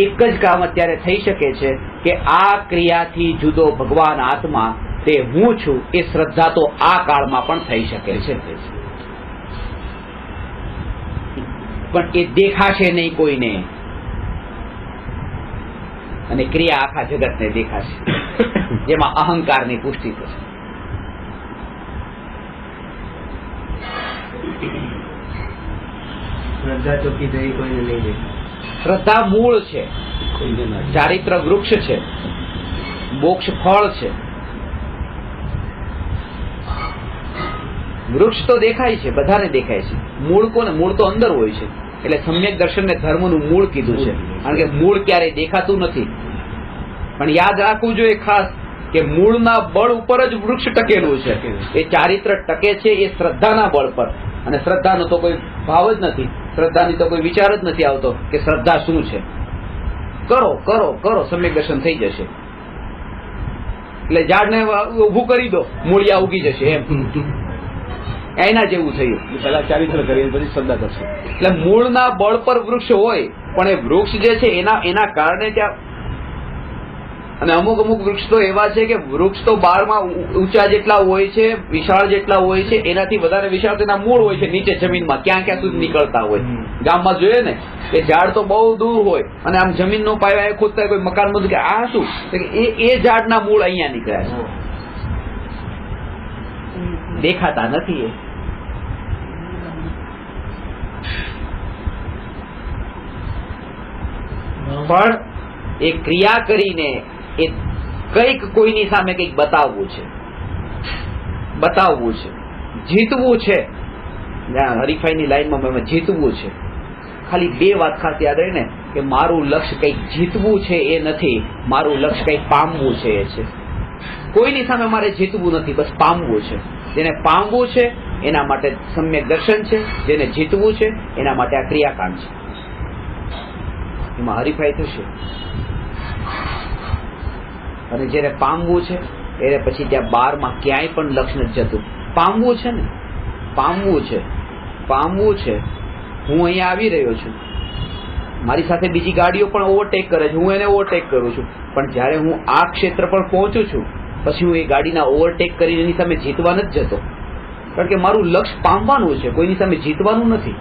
એક જ કામ અત્યારે થઈ શકે છે કે આ ક્રિયાથી જુદો ભગવાન આત્મા તે હું છું એ શ્રદ્ધા તો આ કાળમાં પણ થઈ શકે છે. પણ એ દેખાશે નહીં કોઈને, અને ક્રિયા આખા જગતને દેખાશે જેમાં અહંકારની પુષ્ટિ થશે. શ્રદ્ધા ચોકી થઈ કોઈને નહીં દેખાય. શ્રદ્ધા મૂળ છે, ચારિત્ર વૃક્ષ છે, મોક્ષ ફળ છે. વૃક્ષ તો દેખાય છે, બધાને દેખાય છે. મૂળ કોને? મૂળ તો અંદર હોય છે. એટલે સમ્યક દર્શનને ધર્મનું મૂળ કીધું છે, કારણ કે મૂળ ક્યારેય દેખાતું નથી. પણ યાદ રાખવું જોઈએ ખાસ કે મૂળના બળ ઉપર જ વૃક્ષ ટકેલું છે. એ ચારિત્ર ટકે છે એ શ્રદ્ધાના બળ પર, અને શ્રદ્ધાનો તો કોઈ ભાવ જ નથી, શ્રદ્ધાની તો કોઈ વિચાર જ નથી આવતો કે શ્રદ્ધા શું છે. કરો કરો કરો, સમ્યક દર્શન થઈ જશે. એટલે ઝાડને ઊભું કરી દો, મૂળિયા ઉગી જશે એમ. એના જેવું થયું. પેલા ચારિત્ર કરીને પછી શ્રદ્ધા કરશે. એટલે મૂળના બળ પર વૃક્ષ હોય, પણ એ વૃક્ષ જે છે એના કારણે ત્યાં, અને અમુક વૃક્ષ તો એવા છે કે વૃક્ષ તો બારમાં ઊંચા જેટલા હોય છે, વિશાળ જેટલા હોય છે, એનાથી વધારે વિશાળ તેના મૂળ હોય છે નીચે જમીનમાં, ક્યાં ક્યાં સુધી નીકળતા હોય. ગામમાં જોઈએ ને કે ઝાડ તો બહુ દૂર હોય અને આમ જમીનનો પાયો ખોદતા કોઈ મકાન બધું કે આ શું, એ ઝાડના મૂળ અહીંયા નીકળ્યા છે, દેખાતા નથી. એ પણ એ ક્રિયા કરીને એ કંઈક કોઈની સામે કંઈક બતાવવું છે, જીતવું છે. હરીફાઈની લાઈનમાં જીતવું છે. ખાલી બે વાત ખાસ યાદ રહે ને કે મારું લક્ષ્ય કંઈક જીતવું છે એ નથી, મારું લક્ષ્ય કંઈક પામવું છે એ છે. કોઈની સામે મારે જીતવું નથી, બસ પામવું છે. જેને પામવું છે એના માટે સમ્યક દર્શન છે, જેને જીતવું છે એના માટે આ ક્રિયાકાંડ છે. એમાં હરીફાઈ થશે. અને જેને પામવું છે એને પછી ત્યાં બારમાં ક્યાંય પણ લક્ષ્ય નથી જતું. પામવું છે ને, પામવું છે. હું અહીંયા આવી રહ્યો છું, મારી સાથે બીજી ગાડીઓ પણ ઓવરટેક કરે છે, હું એને ઓવરટેક કરું છું, પણ જ્યારે હું આ ક્ષેત્ર પર પહોંચું છું પછી હું એ ગાડીના ઓવરટેક કરીને એની સામે જીતવા નથી જતો, કારણ કે મારું લક્ષ્ય પામવાનું છે, કોઈની સામે જીતવાનું નથી.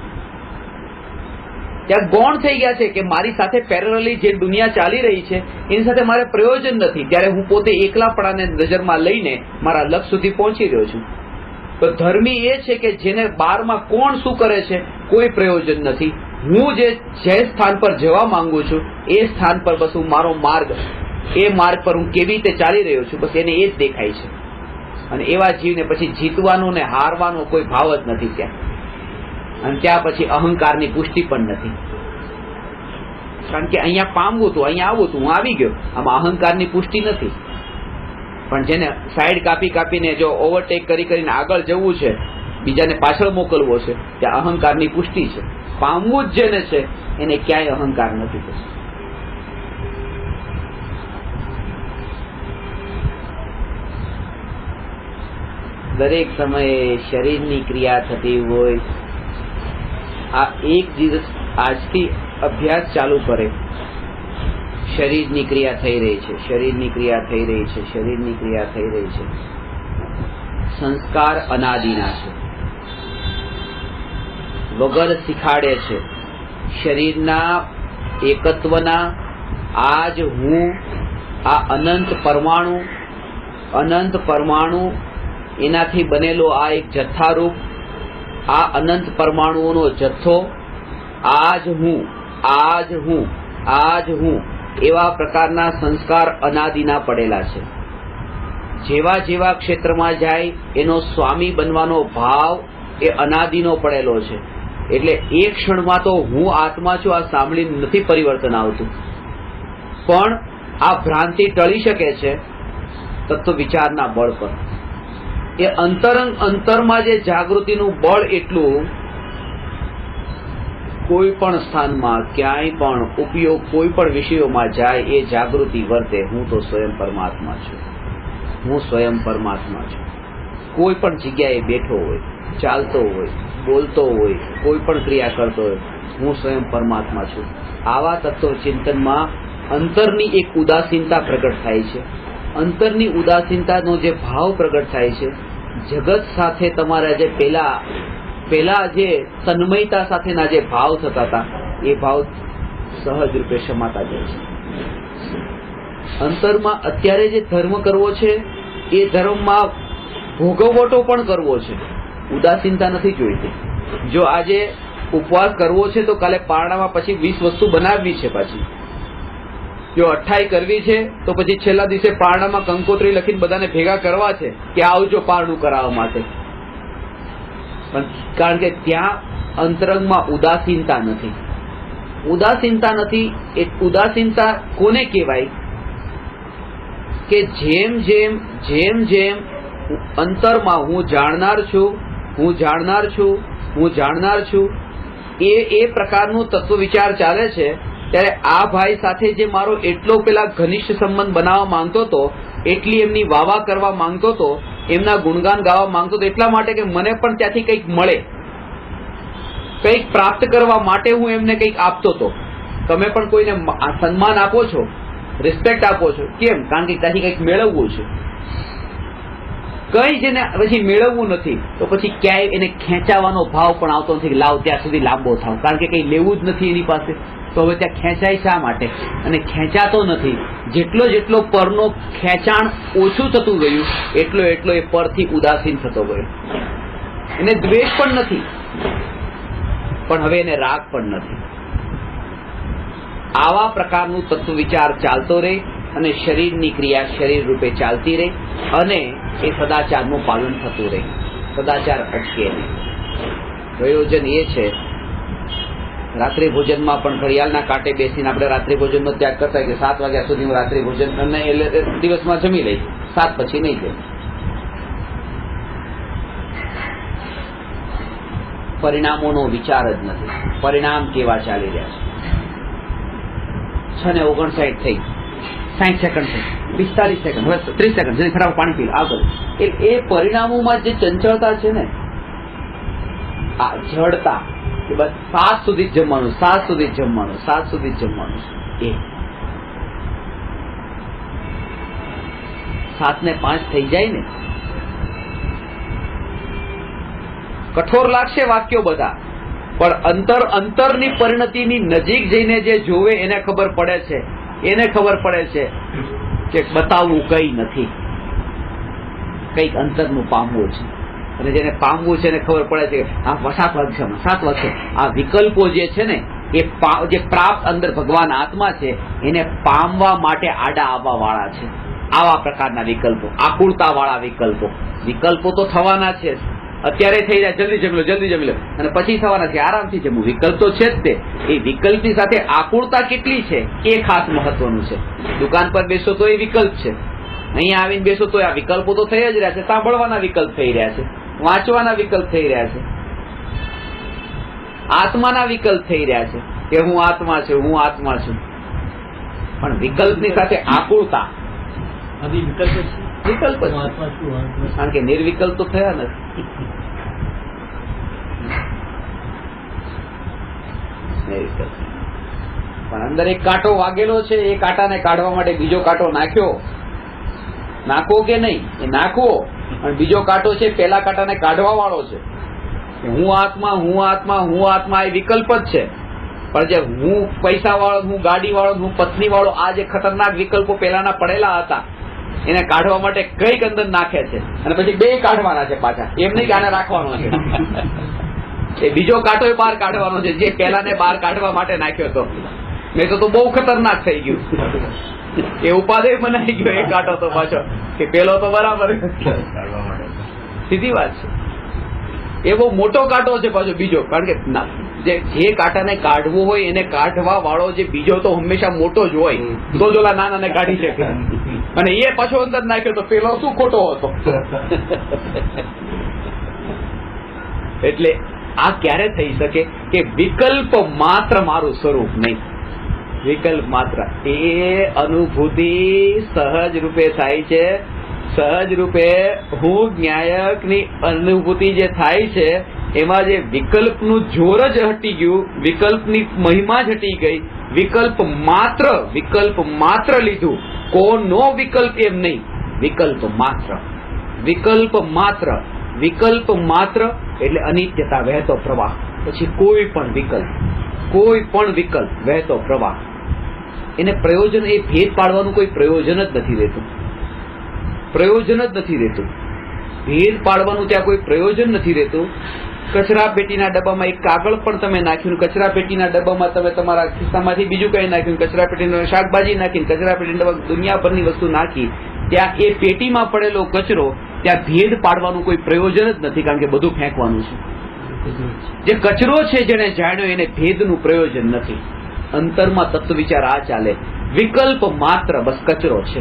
ત્યાં ગૌણ થઈ ગયા છે કે મારી સાથે પેરેલલી જે દુનિયા ચાલી રહી છે એની સાથે મારે પ્રયોજન નથી, ત્યારે હું પોતે એકલાપણાને નજરમાં લઈને મારા લક્ષ્ય સુધી પહોંચી રહ્યો છું. તો ધર્મી એ છે કે જેને બારમાં કોણ શું કરે છે કોઈ પ્રયોજન નથી. હું જે સ્થાન પર જવા માંગુ છું એ સ્થાન પર બસ હું મારો માર્ગ, એ માર્ગ પર હું કેવી રીતે ચાલી રહ્યો છું, બસ એને એ જ દેખાય છે. અને એવા જીવને પછી જીતવાનો ને હારવાનો કોઈ ભાવ જ નથી ત્યાં. અને ત્યાં પછી અહંકારની પુષ્ટિ પણ નથી, કારણ કે અહીંયા પામવું હતું, અહીંયા આવવું હતું, હું આવી ગયો. આમાં અહંકારની પુષ્ટિ નથી. પણ જેને સાઈડ કાપીને જો ઓવરટેક કરીને આગળ જવું છે, બીજાને પાછળ મોકલવો છે, ત્યાં અહંકારની પુષ્ટિ છે. પામવું જ જેને છે એને ક્યાંય અહંકાર નથી થતો. દરેક સમયે શરીરની ક્રિયા થતી હોય. આ એક દિવસ આજથી અભ્યાસ ચાલુ કરે, શરીરની ક્રિયા થઈ રહી છે, શરીરની ક્રિયા થઈ રહી છે, શરીરની ક્રિયા થઈ રહી છે. સંસ્કાર અનાદિના છે, વગર શીખાડે છે. શરીરના એકત્વના આજ હું, આ અનંત પરમાણુ એનાથી બનેલો આ એક જથ્થારૂપ, આ અનંત પરમાણુઓનો જથ્થો, આજ હું એવા પ્રકારના સંસ્કાર અનાદિના પડેલા છે. જેવા જેવા ક્ષેત્રમાં જાય એનો સ્વામી બનવાનો ભાવ એ અનાદિનો પડેલો છે. એટલે એક ક્ષણમાં તો હું આત્મા છું આ સાંભળીને નથી પરિવર્તન આવતું, પણ આ ભ્રાંતિ ટળી શકે છે તત્વ વિચારના બળ પર. એ અંતરમાં જે જાગૃતિનું બળ એટલું કોઈ પણ સ્થાનમાં ક્યાંય પણ ઉપયોગ કોઈ પણ વિષયોમાં જાય એ જાગૃતિ વર્તે. હું તો સ્વયં પરમાત્મા છું, હું સ્વયં પરમાત્મા છું. કોઈ પણ જગ્યાએ બેઠો હોય, ચાલતો હોય, બોલતો હોય, કોઈ પણ ક્રિયા કરતો હોય, હું સ્વયં પરમાત્મા છું. આવા તત્વ ચિંતનમાં અંતરની એક ઉદાસીનતા પ્રગટ થાય છે. અંતરની ઉદાસીનતાનો જે ભાવ પ્રગટ થાય છે, જગત સાથે તમારા જે પેલા જે તન્મયતા સાથેના જે ભાવ થતા હતા એ ભાવ સહજ રૂપે સમાતા જાય છે. અંતરમાં અત્યારે જે ધર્મ કરવો છે એ ધર્મમાં ભોગવટો પણ કરવો છે, ઉદાસીનતા નથી જોઈતી. જો આજે ઉપવાસ કરવો છે તો કાલે પારણામાં પછી 20 વસ્તુ બનાવવી છે. પાછી જો 28 કરવી છે તો પછી છેલ્લા દિવસે પારણામાં કંકોત્રી લખીને બધાને ભેગા કરવા છે કે આવજો પારણું કરાવવા માટે. પણ કારણ કે ત્યાં અંતરંગમાં ઉદાસીનતા નથી. ઉદાસીનતા નથી. એ ઉદાસીનતા કોને કહેવાય? કે જેમ જેમ જેમ જેમ અંતરમાં હું જાણનાર છું, હું જાણનાર છું, હું જાણનાર છું, એ પ્રકારનું તત્વ વિચાર ચાલે છે, ત્યારે આ ભાઈ સાથે જે મારો એટલો પેલા ઘનિષ્ઠ સંબંધ બનાવવા માંગતો હતો, એટલી એમની વાવા કરવા માંગતો હતો, એમના ગુણગાન ગાવા માંગતો હતો, એટલા માટે કે મને પણ ત્યાંથી કંઈક મળે, કંઈક પ્રાપ્ત કરવા માટે હું એમને કંઈક આપતો હતો. તમે પણ કોઈને સન્માન આપો છો, રિસ્પેક્ટ આપો છો, કેમ? કારણ કે ત્યાંથી કંઈક મેળવવું છે. કઈ જેને પછી મેળવવું નથી તો પછી ક્યાંય એને ખેંચાવાનો ભાવ પણ આવતો નથી કે લાવ ત્યાં સુધી લાંબો થાવ, કારણ કે કંઈ લેવું જ નથી એની પાસે. તો હવે ત્યાં ખેંચાય શા માટે? અને ખેંચાતો નથી. જેટલો જેટલો પરનો ખેંચાણ ઓછું થતું ગયું એટલો એટલો એ પરથી ઉદાસીન થતો ગયો. એને દ્વેષ પણ નથી, પણ હવે એને રાગ પણ નથી. આવા પ્રકારનું તત્વ વિચાર ચાલતો રહે અને શરીરની ક્રિયા શરીર રૂપે ચાલતી રહે અને એ સદાચારનું પાલન થતું રહે. સદાચાર અટકે નહીં. પ્રયોજન એ છે, રાત્રિ ભોજનમાં પણ ઘડિયાળના કાંટે બેસીને આપણે રાત્રિ ભોજનનો ત્યાગ કરતા કે 7 વાગ્યા સુધી હું રાત્રિ ભોજન દિવસમાં જમી લઈશ, 7 પછી નહીં જાય. પરિણામોનો વિચાર જ નથી. પરિણામ કેવા ચાલી રહ્યા છે? 6:59 થઈ, 60 સેકન્ડ થઈ, 45 સેકન્ડ, હવે 30 સેકન્ડ, જલ્દી ફટાફટ પાણી પી લો, આગળ. એ પરિણામોમાં જે ચંચળતા છે ને, આ જડતા, કે બસ 7 સુધી જ જમવાનું, 7 સુધી જ જમવાનું, 7 સુધી જ જમવાનું, એ 7:05 થઈ જાય ને, કઠોર લાગશે વાક્યો બધા, પણ અંતરની પરિણતિની નજીક જઈને જે જોવે એને ખબર પડે છે, એને ખબર પડે છે કે બતાવવું કઈ નથી, કઈક અંતરનું પામવું છે. અને જેને પામવું છે એને ખબર પડે છે કે આ 7 વાગશે. આ વિકલ્પો જે છે ને, એ જે પ્રાપ્ત અંદર ભગવાન આત્મા છે એને પામવા માટે આડા આવવા વાળા છે. આવા પ્રકારના વિકલ્પો, આકુળતા વાળા વિકલ્પો તો થવાના છે. અત્યારે થઈ જાય, જલ્દી જમી લો, જલ્દી જમી લો, અને પછી થવાના છે આરામથી જમવું. વિકલ્પ તો છે જ તે. એ વિકલ્પની સાથે આકુળતા કેટલી છે એ ખાસ મહત્વનું છે. દુકાન પર બેસો તો એ વિકલ્પ છે, અહીંયા આવીને બેસો તો આ વિકલ્પો તો થઈ જ રહ્યા છે. સાંભળવાના વિકલ્પ થઈ રહ્યા છે, વાંચવાના વિકલ્પ થઈ રહ્યા છે, આત્માના વિકલ્પ થઈ રહ્યા છે કે હું આત્મા છું, હું આત્મા છું. પણ વિકલ્પની સાથે આકુળતા વિકલ્પ છે, કારણ કે નિર્વિકલ્પ તો થયા નથી. પણ અંદર એક કાંટો વાગેલો છે, એ કાંટાને કાઢવા માટે બીજો કાંટો નાખવો કે નહીં? એ નાખવો. અને બીજો કાંટો છે પેલા કાંટાને કાઢવા વાળો છે. હું આત્મા, હું આત્મા, હું આત્મા, એ વિકલ્પ જ છે. પણ જે હું પૈસા વાળો, હું ગાડી વાળો, હું પત્ની વાળો, આ જે ખતરનાક વિકલ્પો પેલાના પડેલા હતા એને કાઢવા માટે કઈક અંદર નાખે છે, અને પછી 2 કાઢવાના છે પાછા. એમ નહીં કે આને રાખવાનો છે. એ બીજો કાંટો બહાર કાઢવાનો છે જે પેલાને બહાર કાઢવા માટે નાખ્યો હતો. નહીં તો બહુ ખતરનાક થઈ ગયું. એ ઉપાદેય બનાવી ગયો એ કાંટો તો પાછો, કે પેલો તો બરાબર. સીધી વાત છે. એ બહુ મોટો કાંટો છે પાછો બીજો, કારણ કે જે કાંટાને કાઢવો હોય એને કાઢવા વાળો જે બીજો તો હંમેશા મોટો જ હોય, તો જ ઓલા નાનાને કાઢી શકે. અને એ પાછો અંદર નાખ્યો તો પેલો શું ખોટો હતો. એટલે આ ક્યારે થઈ શકે કે વિકલ્પ માત્ર મારું સ્વરૂપ નહીં. વિકલ્પ માત્ર એ અનુભૂતિ સહજ રૂપે થાય છે. સહજ રૂપે હું જ્ઞાયકની અનુભૂતિ જે થાય છે એમાં જે વિકલ્પનું જોર જ હટી ગયું, વિકલ્પની મહિમા જ હટી ગઈ. વિકલ્પ માત્ર લીધું. કોનો વિકલ્પ એમ નહીં, વિકલ્પ માત્ર એટલે અનિત્યતા, વહેતો પ્રવાહ. પછી કોઈ પણ વિકલ્પ વહેતો પ્રવાહ. એને પ્રયોજન, એ ભેદ પાડવાનું કોઈ પ્રયોજન જ નથી રહેતું. ભેદ પાડવાનું ત્યાં કોઈ પ્રયોજન નથી રહેતું. કચરા પેટીના ડબ્બામાં એક કાગળ પણ તમે નાખ્યું, કચરા પેટીના ડબ્બામાં તમે તમારા ખિસ્સામાંથી બીજું કઈ નાખ્યું, કચરા પેટીનો શાકભાજી નાખીને કચરા પેટીના ડબ્બા દુનિયાભરની વસ્તુ નાખી, ત્યાં એ પેટીમાં પડેલો કચરો ત્યાં ભેદ પાડવાનું કોઈ પ્રયોજન જ નથી, કારણ કે બધું ફેંકવાનું છે. જે કચરો છે જેને જાણ્યો એને ભેદનું પ્રયોજન નથી. અંતરમાં તત્વ વિચાર આ ચાલે, વિકલ્પ માત્ર બસ કચરો છે.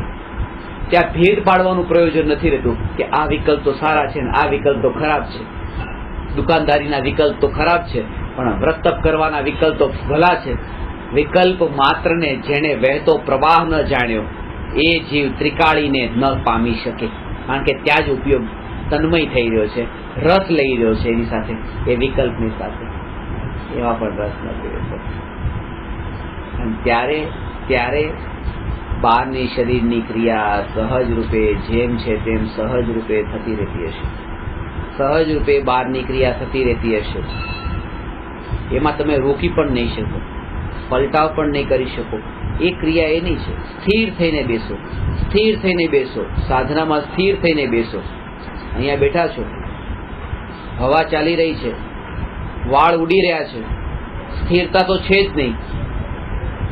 ત્યાં ભેદ પાડવાનું પ્રયોજન નથી રહેતું કે આ વિકલ્પ તો સારા છે ને આ વિકલ્પ તો ખરાબ છે. દુકાનદારીના વિકલ્પ તો ખરાબ છે, પણ વ્રત તપ કરવાના વિકલ્પ તો ભલા છે. વિકલ્પ માત્રને જેને વહેતો પ્રવાહ ન જાણ્યો એ જીવ ત્રિકાળીને ન પામી શકે, કારણ કે ત્યાં જ ઉપયોગ તન્મય થઈ રહ્યો છે, રસ લઈ રહ્યો છે એની સાથે, એ વિકલ્પની સાથે. એવા પણ રસ નથી રહેતો. અને ત્યારે બહારની શરીરની ક્રિયા સહજ રૂપે જેમ છે તેમ સહજ રૂપે થતી રહેતી હશે. સહજ રૂપે બહારની ક્રિયા થતી રહેતી હશે. એમાં તમે રોકી પણ નહીં શકો, પલટાવ પણ નહીં કરી શકો. એ ક્રિયા એની છે. સ્થિર થઈને બેસો, સ્થિર થઈને બેસો, સાધનામાં સ્થિર થઈને બેસો. અહીંયા બેઠા છો, હવા ચાલી રહી છે, વાળ ઉડી રહ્યા છે, સ્થિરતા તો છે જ નહીં.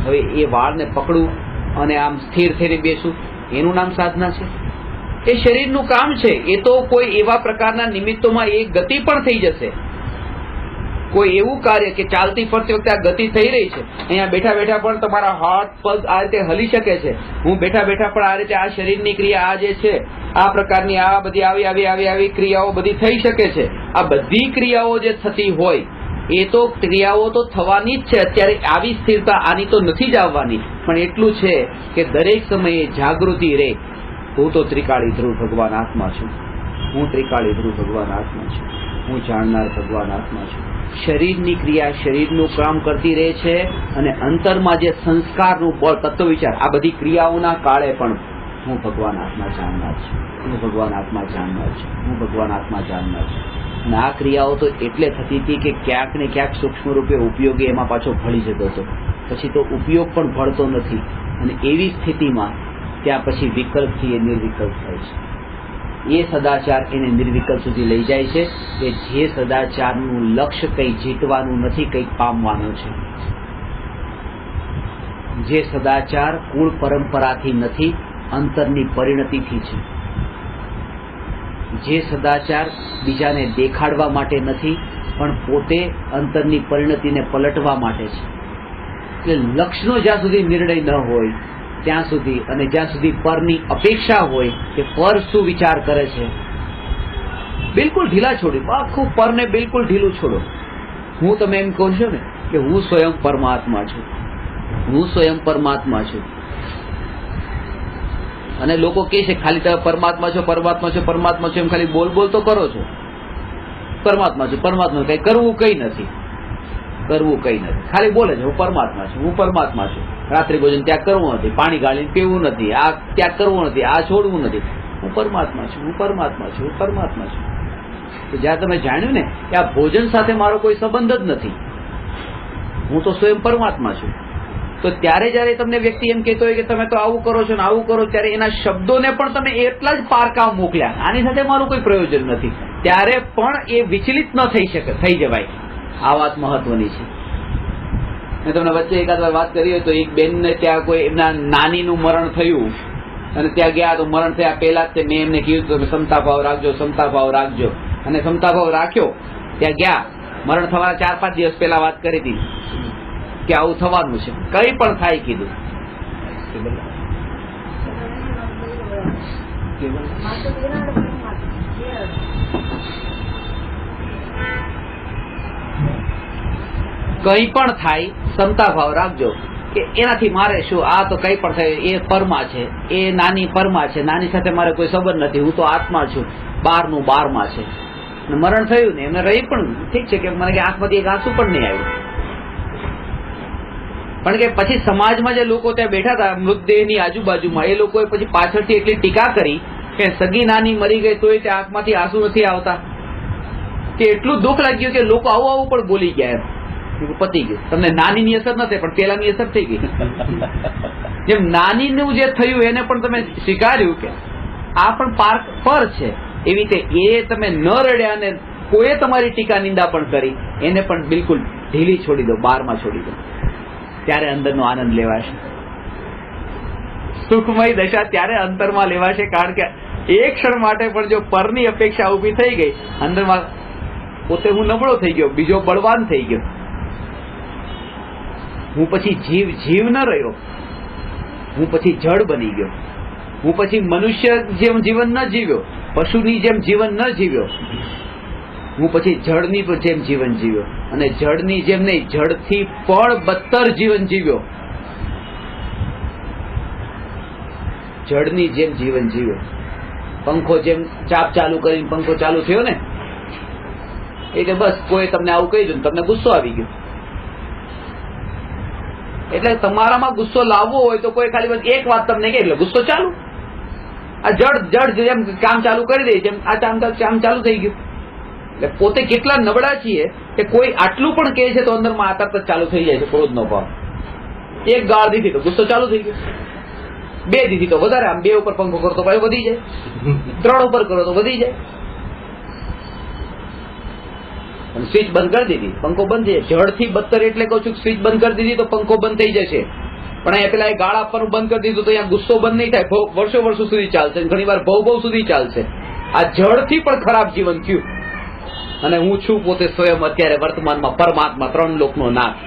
હવે એ વાળને પકડું અને આમ સ્થિર થઈને બેસું, એનું નામ સાધના છે? એ શરીરનું કામ છે. એ તો કોઈ એવા પ્રકારના નિમિત્તોમાં એ ગતિ પણ થઈ જશે. કોઈ એવું કાર્ય કે ચાલતી ફરતી વખતે આ ગતિ થઈ રહી છે, અહીંયા બેઠા બેઠા પણ તમારા હાથ પગ આ રીતે હલી શકે છે. હું બેઠા બેઠા પણ આ રીતે આ શરીરની ક્રિયા આ જે છે આ પ્રકારની આ બધી આવી ક્રિયાઓ બધી થઈ શકે છે. આ બધી ક્રિયાઓ જે થતી હોય એ તો ક્રિયાઓ તો થવાની જ છે. અત્યારે આવી સ્થિરતા આની તો નથી જ આવવાની, પણ એટલું છે કે દરેક સમયે જાગૃતિ રહે. હું તો ત્રિકાળી ધ્રુવ ભગવાન આત્મા છું, હું ત્રિકાળી ધ્રુવ ભગવાન આત્મા છું, હું જાણનાર ભગવાન આત્મા છું. શરીરની ક્રિયા શરીરનું કામ કરતી રહે છે, અને અંતરમાં જે સંસ્કારનું બળ, તત્વ વિચાર, આ બધી ક્રિયાઓના કાળે પણ હું ભગવાન આત્મા જાણનાર છું, હું ભગવાન આત્મા જાણનાર છું, હું ભગવાન આત્મા જાણનાર છું. અને આ ક્રિયાઓ તો એટલે થતી હતી કે ક્યાંક ને ક્યાંક સૂક્ષ્મ રૂપે ઉપયોગી એમાં પાછો ભળી જતો હતો. પછી તો ઉપયોગ પણ ભળતો નથી, અને એવી સ્થિતિમાં ત્યાં પછી વિકલ્પથી એ નિર્વિકલ્પ થાય છે. એ સદાચાર એને નિર્વિકલ્પ સુધી લઈ જાય છે કે જે સદાચારનું લક્ષ્ય કંઈ જીતવાનું નથી, કંઈક પામવાનું છે. જે સદાચાર કુળ પરંપરાથી નથી, અંતરની પરિણતિથી છે. જે સદાચાર બીજાને દેખાડવા માટે નથી, પણ પોતે અંતરની પરિણતિને પલટવા માટે છે. એટલે લક્ષ્યનો જ્યાં સુધી નિર્ણય ન હોય ત્યાં સુધી, અને જ્યાં સુધી પરની અપેક્ષા હોય કે પર શું વિચાર કરે છે, બિલકુલ ઢીલા છોડી, આખું પરને બિલકુલ ઢીલું છોડો. હું તમે એમ કહો છો ને કે હું સ્વયં પરમાત્મા છું, હું સ્વયં પરમાત્મા છું. અને લોકો કહે છે ખાલી તમે પરમાત્મા છો, પરમાત્મા છો, પરમાત્મા છો, એમ ખાલી બોલ બોલ તો કરો છો. પરમાત્મા છું, પરમાત્મા, કઈ કરવું કઈ નથી, કરવું કઈ નથી, ખાલી બોલે છે હું પરમાત્મા છું, હું પરમાત્મા છું. રાત્રિ ભોજન ત્યાગ કરવું નથી, પાણી ગાળીને પીવું નથી, આ ત્યાગ કરવું નથી, આ છોડવું નથી. હું પરમાત્મા છું, હું પરમાત્મા છું, હું પરમાત્મા છું. તો જ્યાં તમે જાણ્યું ને કે આ ભોજન સાથે મારો કોઈ સંબંધ જ નથી, હું તો સ્વયં પરમાત્મા છું, તો ત્યારે જયારે તમને વ્યક્તિ એમ કહેતો હોય કે તમે તો આવું કરો છો ને આવું કરો, ત્યારે એના શબ્દોને પણ તમે એટલા જ પારકા મોકલ્યા, આની સાથે મારું કોઈ પ્રયોજન નથી, ત્યારે પણ એ વિચલિત ન થઈ શકે, થઈ જવાય. આ વાત મહત્વની છે. મેં તમને વચ્ચે એકાદ વાર વાત કરી હોય તો એક બેનને ત્યાં કોઈ એમના નાનીનું મરણ થયું, અને ત્યાં ગયા તો મરણ થયા પહેલા જ મેં એમને કીધું તમે ક્ષમતા ભાવ રાખજો, ક્ષમતા ભાવ રાખજો, અને ક્ષમતા ભાવ રાખ્યો. ત્યાં ગયા, મરણ થવાના 4-5 દિવસ પહેલા વાત કરી હતી કે આવું થવાનું છે, કઈ પણ થાય કીધું. કઈ પણ થાય ક્ષમતા ભાવ રાખજો કે એનાથી મારે શું, આ તો કઈ પણ થાય, એ પરમા છે, એ નાની પરમા છે, નાની સાથે મારે કોઈ સંબંધ નથી, હું તો આત્મા છું, બારનું બારમાં છે. મરણ થયું ને એમને રહી પણ ઠીક છે કે મને કે આંખમાંથી એક આંસુ પણ નહીં આવ્યું, પણ કે પછી સમાજમાં જે લોકો ત્યાં બેઠા હતા મૃતદેહની આજુબાજુમાં, એ લોકોએ પછી પાછળથી એટલી ટીકા કરી કે સગી નાની મરી ગઈ તોય ત્યાં આંખમાંથી આંસુ નથી આવતા. તે એટલું દુઃખ લાગ્યું કે લોકો આવું આવું પણ બોલી ગયા, એમ પતી ગયું. તમને નાનીની અસર નથી પણ પેલાની અસર થઈ ગઈ. જેમ નાનીનું જે થયું એને પણ તમે સ્વીકાર્યું કે આ પણ પર છે, એવી રીતે એ તમે ન રડ્યા અને કોઈએ તમારી ટીકા નિંદા પણ કરી, એને પણ બિલકુલ ઢીલી છોડી દો, બારમાં છોડી દો, ત્યારે અંદરનો આનંદ લેવાશે. સુખમય દશા ત્યારે અંતરમાં લેવાશે, કારણ કે એક ક્ષણ માટે પણ જો પરની અપેક્ષા ઊભી થઈ ગઈ, અંદરમાં પોતે હું નબળો થઈ ગયો, બીજો બળવાન થઈ ગયો. હું પછી જીવ ન રહ્યો, હું પછી જડ બની ગયો. હું પછી મનુષ્ય જેમ જીવન ન જીવ્યો, પશુની જેમ જીવન ન જીવ્યો, હું પછી જળની જેમ જીવન જીવ્યો. અને જળની જેમ નહીં, જળથી પણ બદતર જીવન જીવ્યો. જળની જેમ જીવન જીવ્યો. પંખો જેમ ચાપ ચાલુ કરીને પંખો ચાલુ થયો ને, એટલે બસ કોઈ તમને આવું કહી દઉં, તમને ગુસ્સો આવી ગયો. એટલે તમારામાં ગુસ્સો લાવવો હોય તો કોઈ ખાલી બસ એક વાત તમને કહે એટલે ગુસ્સો ચાલુ. આ જડ જેમ કામ ચાલુ કરી દે, જેમ આ કામ ચાલુ થઈ ગયું. એટલે પોતે કેટલા નબળા છીએ કે કોઈ આટલું પણ કહે છે તો અંદરમાં આતરત જ ચાલુ થઈ જાય છે, ક્રોધનો ભાવ. એક ગાળ દીધી તો ગુસ્સો ચાલુ થઈ ગયો, બે દીધી તો વધારે, આમ બે ઉપર પંખો કરો તો પાછો વધી જાય, ત્રણ ઉપર કરો તો વધી જાય. સ્વિચ બંધ કરી દીધી, પંખો બંધ થઈ જાય. જળથી બદતર એટલે કહું છું, સ્વિચ બંધ કરી દીધી તો પંખો બંધ થઈ જશે. પણ અહીંયા પેલા એ ગાળ આપવાનું બંધ કરી દીધું તો અહીંયા ગુસ્સો બંધ નહીં થાય, વર્ષો સુધી ચાલશે, ઘણી વાર બહુ સુધી ચાલશે. આ જળથી પણ ખરાબ જીવન થયું. અને હું છું પોતે સ્વયં અત્યારે વર્તમાનમાં પરમાત્મા, ત્રણ લોકનો નાથ.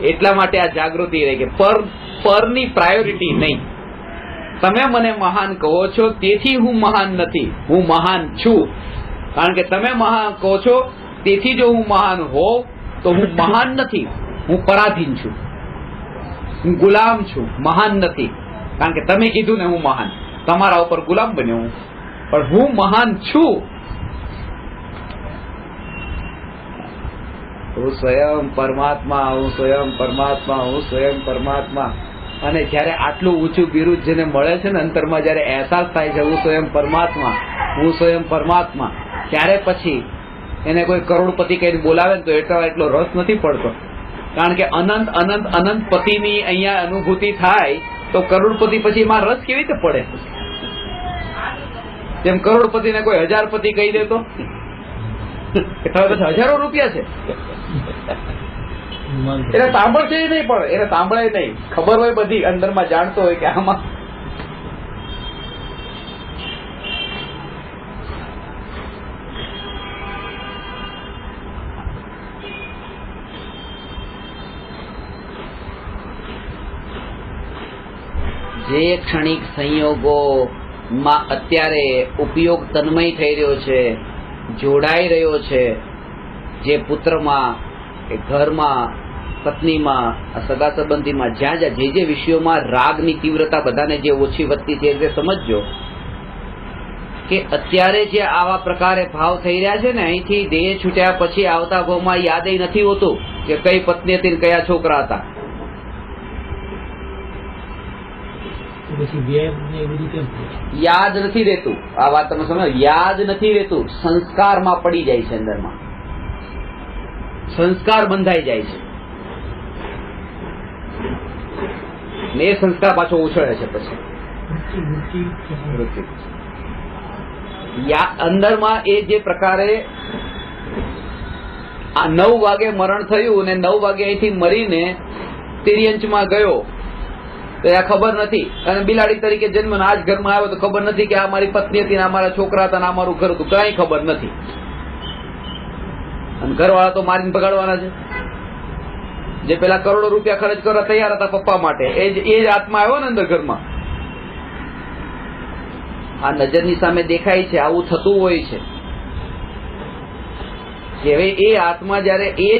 એટલા માટે આ જાગૃતિ રહી કે પરની પ્રાયોરિટી નહીં. તમે મને મહાન કહો છો તેથી હું મહાન નથી, હું મહાન છું. કારણ કે તમે મહાન કહો છો તેથી જો હું મહાન હોઉં તો હું મહાન નથી, હું પરાધીન છું, હું ગુલામ છું, મહાન નથી. કારણ કે તમે કીધું ને હું મહાન, તમારા ઉપર ગુલામ બન્યો હું, પણ હું મહાન છું. હું સ્વયં પરમાત્મા, હું સ્વયં પરમાત્મા, હું સ્વયં પરમાત્મા. અને જયારે આટલું ઊંચું બિરુદ જેને મળે છે ને અંતરમાં, જયારે અહેસાસ થાય છે હું સ્વયં પરમાત્મા, હું સ્વયં પરમાત્મા, ત્યારે પછી એને કોઈ કરોડપતિ કઈ બોલાવે ને તો એટલો રસ નથી પડતો. કારણ કે અનંત અનંત અનંત પતિની અહીંયા અનુભૂતિ થાય તો કરોડપતિ પછી એમાં રસ કેવી રીતે પડે? જેમ કરોડપતિને કોઈ હજારપતિ કહી દે તો હજારો રૂપિયા છે, એને સાંભળશે નહીં, પણ એને સાંભળે નહીં, ખબર હોય બધી, અંદરમાં જાણતો હોય કે આમાં જે ક્ષણિક સંયોગોમાં અત્યારે ઉપયોગ તન્મય થઈ રહ્યો છે, જોડાઈ રહ્યો છે, જે પુત્રમાં, ઘરમાં, પત્નીમાં, સગા સંબંધીમાં, જ્યાં જે વિષયોમાં રાગની તીવ્રતા બધાને જે ઓછી વધતી છે તે સમજજો કે અત્યારે જે આવા પ્રકારે ભાવ થઈ રહ્યા છે ને, અહીંથી દેહ છૂટ્યા પછી આવતા ભાવમાં યાદ નથી હોતું કે કઈ પત્ની હતી ને કયા છોકરા હતા. યાદ નથી રહેતું. આ વાત તમે સમજો, યાદ નથી રહેતું, સંસ્કારમાં પડી જાય છે, અંદરમાં સંસ્કાર બંધાઈ જાય છે ને એ સંસ્કાર પાછો ઉછળે છે પછી અંદરમાં. એ જે પ્રકારે આ 9 વાગે મરણ થયું ને 9 વાગે અહીંથી મરીને તિર્યંચમાં ગયો તો આ ખબર નથી, અને બિલાડી તરીકે જન્મ આજ ઘરમાં આવ્યો તો ખબર નથી કે આ મારી પત્ની હતી, આ મારા છોકરા હતા, આ મારું ઘર હતું, કઈ ખબર નથી. અને ઘરવાળા તો મારીને ભગાડવાના છે. જે પેલા કરોડો રૂપિયા ખર્ચ કરવા તૈયાર હતા પપ્પા માટે, એ જ આત્મા આવ્યો ને અંદર ઘરમાં. આ નજરની સામે દેખાય છે, આવું થતું હોય છે કે હવે એ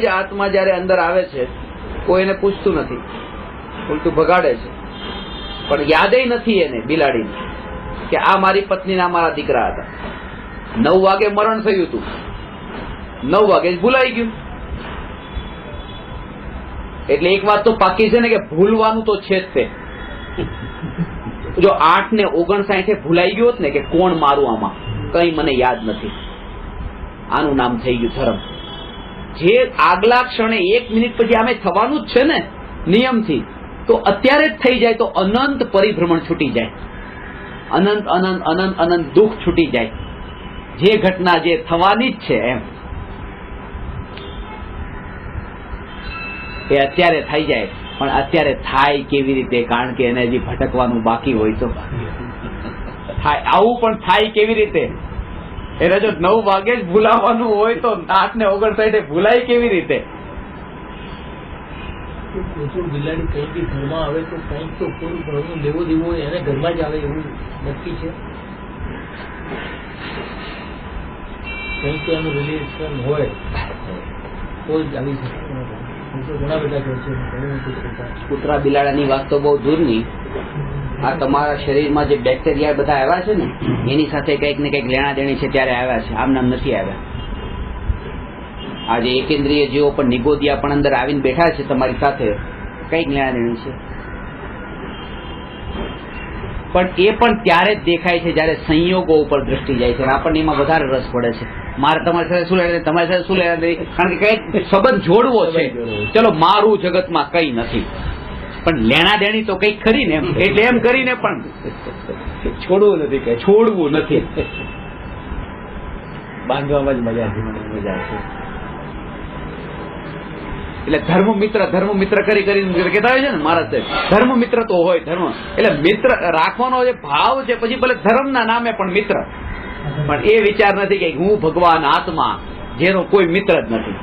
જ આત્મા જયારે અંદર આવે છે, કોઈ એને પૂછતું નથી, ઉલટું ભગાડે છે. પણ યાદય નથી એને બિલાડીને કે આ મારી પત્ની ના મારા દીકરા હતા. 9 વાગે મરણ થયું હતું, 9 વાગે જ ભૂલાઈ ગયું. એટલે એક વાત તો પાકી છે ને કે ભૂલવાનું તો છે જ તે. જો 8 ને 59 ભૂલાઈ ગયો હોત ને કે કોણ મારું આમાં, કઈ મને યાદ નથી, આનું નામ થઈ ગયું ધર્મ. જે આગલા ક્ષણે 1 મિનિટ પછી આમે થવાનું જ છે ને નિયમથી, તો અત્યારે જ થઈ જાય તો અનંત પરિભ્રમણ છૂટી જાય, અનંત અનંત અનંત અનંત દુઃખ છૂટી જાય. જે ઘટના જે થવાની જ છે એમ એ અત્યારે થઈ જાય. પણ અત્યારે થાય કેવી રીતે? કારણ કે એને હજી ભટકવાનું બાકી હોય તો થાય. આવું પણ થાય કેવી રીતે? એને જો 9 વાગે જ ભૂલાવાનું હોય તો 8:59 ભૂલાય કેવી રીતે? કુકુર બિલાડી કંઈ બી ઘરમાં આવે તો કંઈક તો પૂરું ઘરનું લેવો દેવો હોય એને ઘરમાં જ આવે એવું નક્કી છે. કંઈક તો એનું રિલેશન હોય તો જ આવી શકે. ઘણા બધા ઘર છે, ઘણી મોટી સંખ્યા. કૂતરા બિલાડાની વાત તો બહુ દૂરની. આ તમારા શરીરમાં જે બેક્ટેરિયા બધા આવ્યા છે ને એની સાથે કંઈક ને કંઈક લેણા દેણી છે ત્યારે આવ્યા છે, આમ નામ નથી આવ્યા. આ જે એકેન્દ્રિય જીવો પણ નિગોદિયા પણ અંદર આવીને બેઠા છે તમારી સાથે, કંઈક લેણા દેણી છે. પણ એ પણ ત્યારે જ દેખાય છે જ્યારે સંયોગો ઉપર દ્રષ્ટિ જાય છે. આપણને એમાં વધારે રસ પડે છે. મારે તમારી સાથે શું લેવા, તમારી સાથે શું લેવા દેવી, કારણ કે કંઈક સંબંધ જોડવો છે. ચલો મારું જગતમાં કઈ નથી પણ લેણા દેણી તો કંઈક ખરી ને, એટલે એમ કરીને પણ છોડવું નથી, કઈ છોડવું નથી. બાંધવામાં જ મજા છે, મને મજા છે. એટલે ધર્મ મિત્ર કરીને કહેતા હોય છે ને મહારાજ સાહેબ, ધર્મ મિત્ર તો હોય ધર્મ, એટલે મિત્ર રાખવાનો જે ભાવ છે, પછી ભલે ધર્મના નામે પણ મિત્ર, પણ એ વિચાર નથી કે હું ભગવાન આત્મા જેનો કોઈ મિત્ર જ નથી.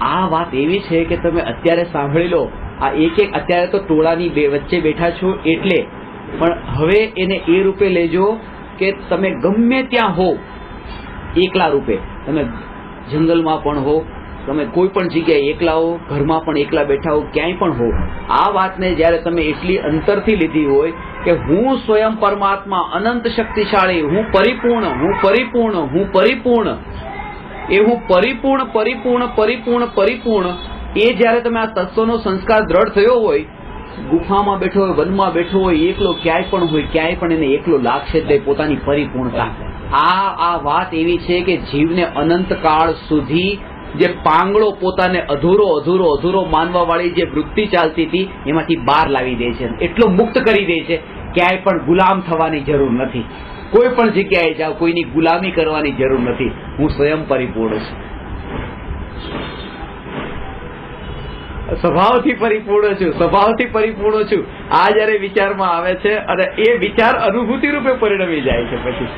આ વાત એવી છે કે તમે અત્યારે સાંભળી લો. આ એક અત્યારે તો ટોળાની વચ્ચે બેઠા છો એટલે, પણ હવે એને એ રૂપે લેજો કે તમે ગમે ત્યાં હો, એકલા રૂપે, તમે જંગલમાં પણ હો, તમે કોઈ પણ જગ્યાએ એકલા હો, ઘરમાં પણ એકલા બેઠા હો, ક્યાંય પણ હો, આ વાતને જ્યારે તમે એટલી અંતરથી લીધી હોય કે હું સ્વયં પરમાત્મા અનંત શક્તિશાળી, હું પરિપૂર્ણ, હું પરિપૂર્ણ, હું પરિપૂર્ણ, એ હું પરિપૂર્ણ પરિપૂર્ણ પરિપૂર્ણ પરિપૂર્ણ, એ જ્યારે તમે આ તત્વનો સંસ્કાર દ્રઢ થયો હોય, ગુફામાં બેઠો હોય, વનમાં બેઠો હોય, એકલો ક્યાંય પણ હોય, ક્યાંય પણ એને એકલો લાગશે તે પોતાની પરિપૂર્ણતા. આ વાત એવી છે કે જીવને અનંત કાળ સુધી જે પાંગળો પોતાને અધૂરો અધૂરો અધૂરો માનવા વાળી જે વૃત્તિ ચાલતી હતી એમાંથી બહાર લાવી દે છે, એટલો મુક્ત કરી દે છે. ક્યાંય પણ ગુલામ થવાની જરૂર નથી. કોઈ પણ જગ્યાએ જાઓ, કોઈની ગુલામી કરવાની જરૂર નથી. હું સ્વયં પરિપૂર્ણ છું, સ્વભાવથી પરિપૂર્ણ છું, સ્વભાવથી પરિપૂર્ણ છું. આ જયારે વિચારમાં આવે છે અને એ વિચાર અનુભૂતિ રૂપે પરિણમી જાય છે પછી.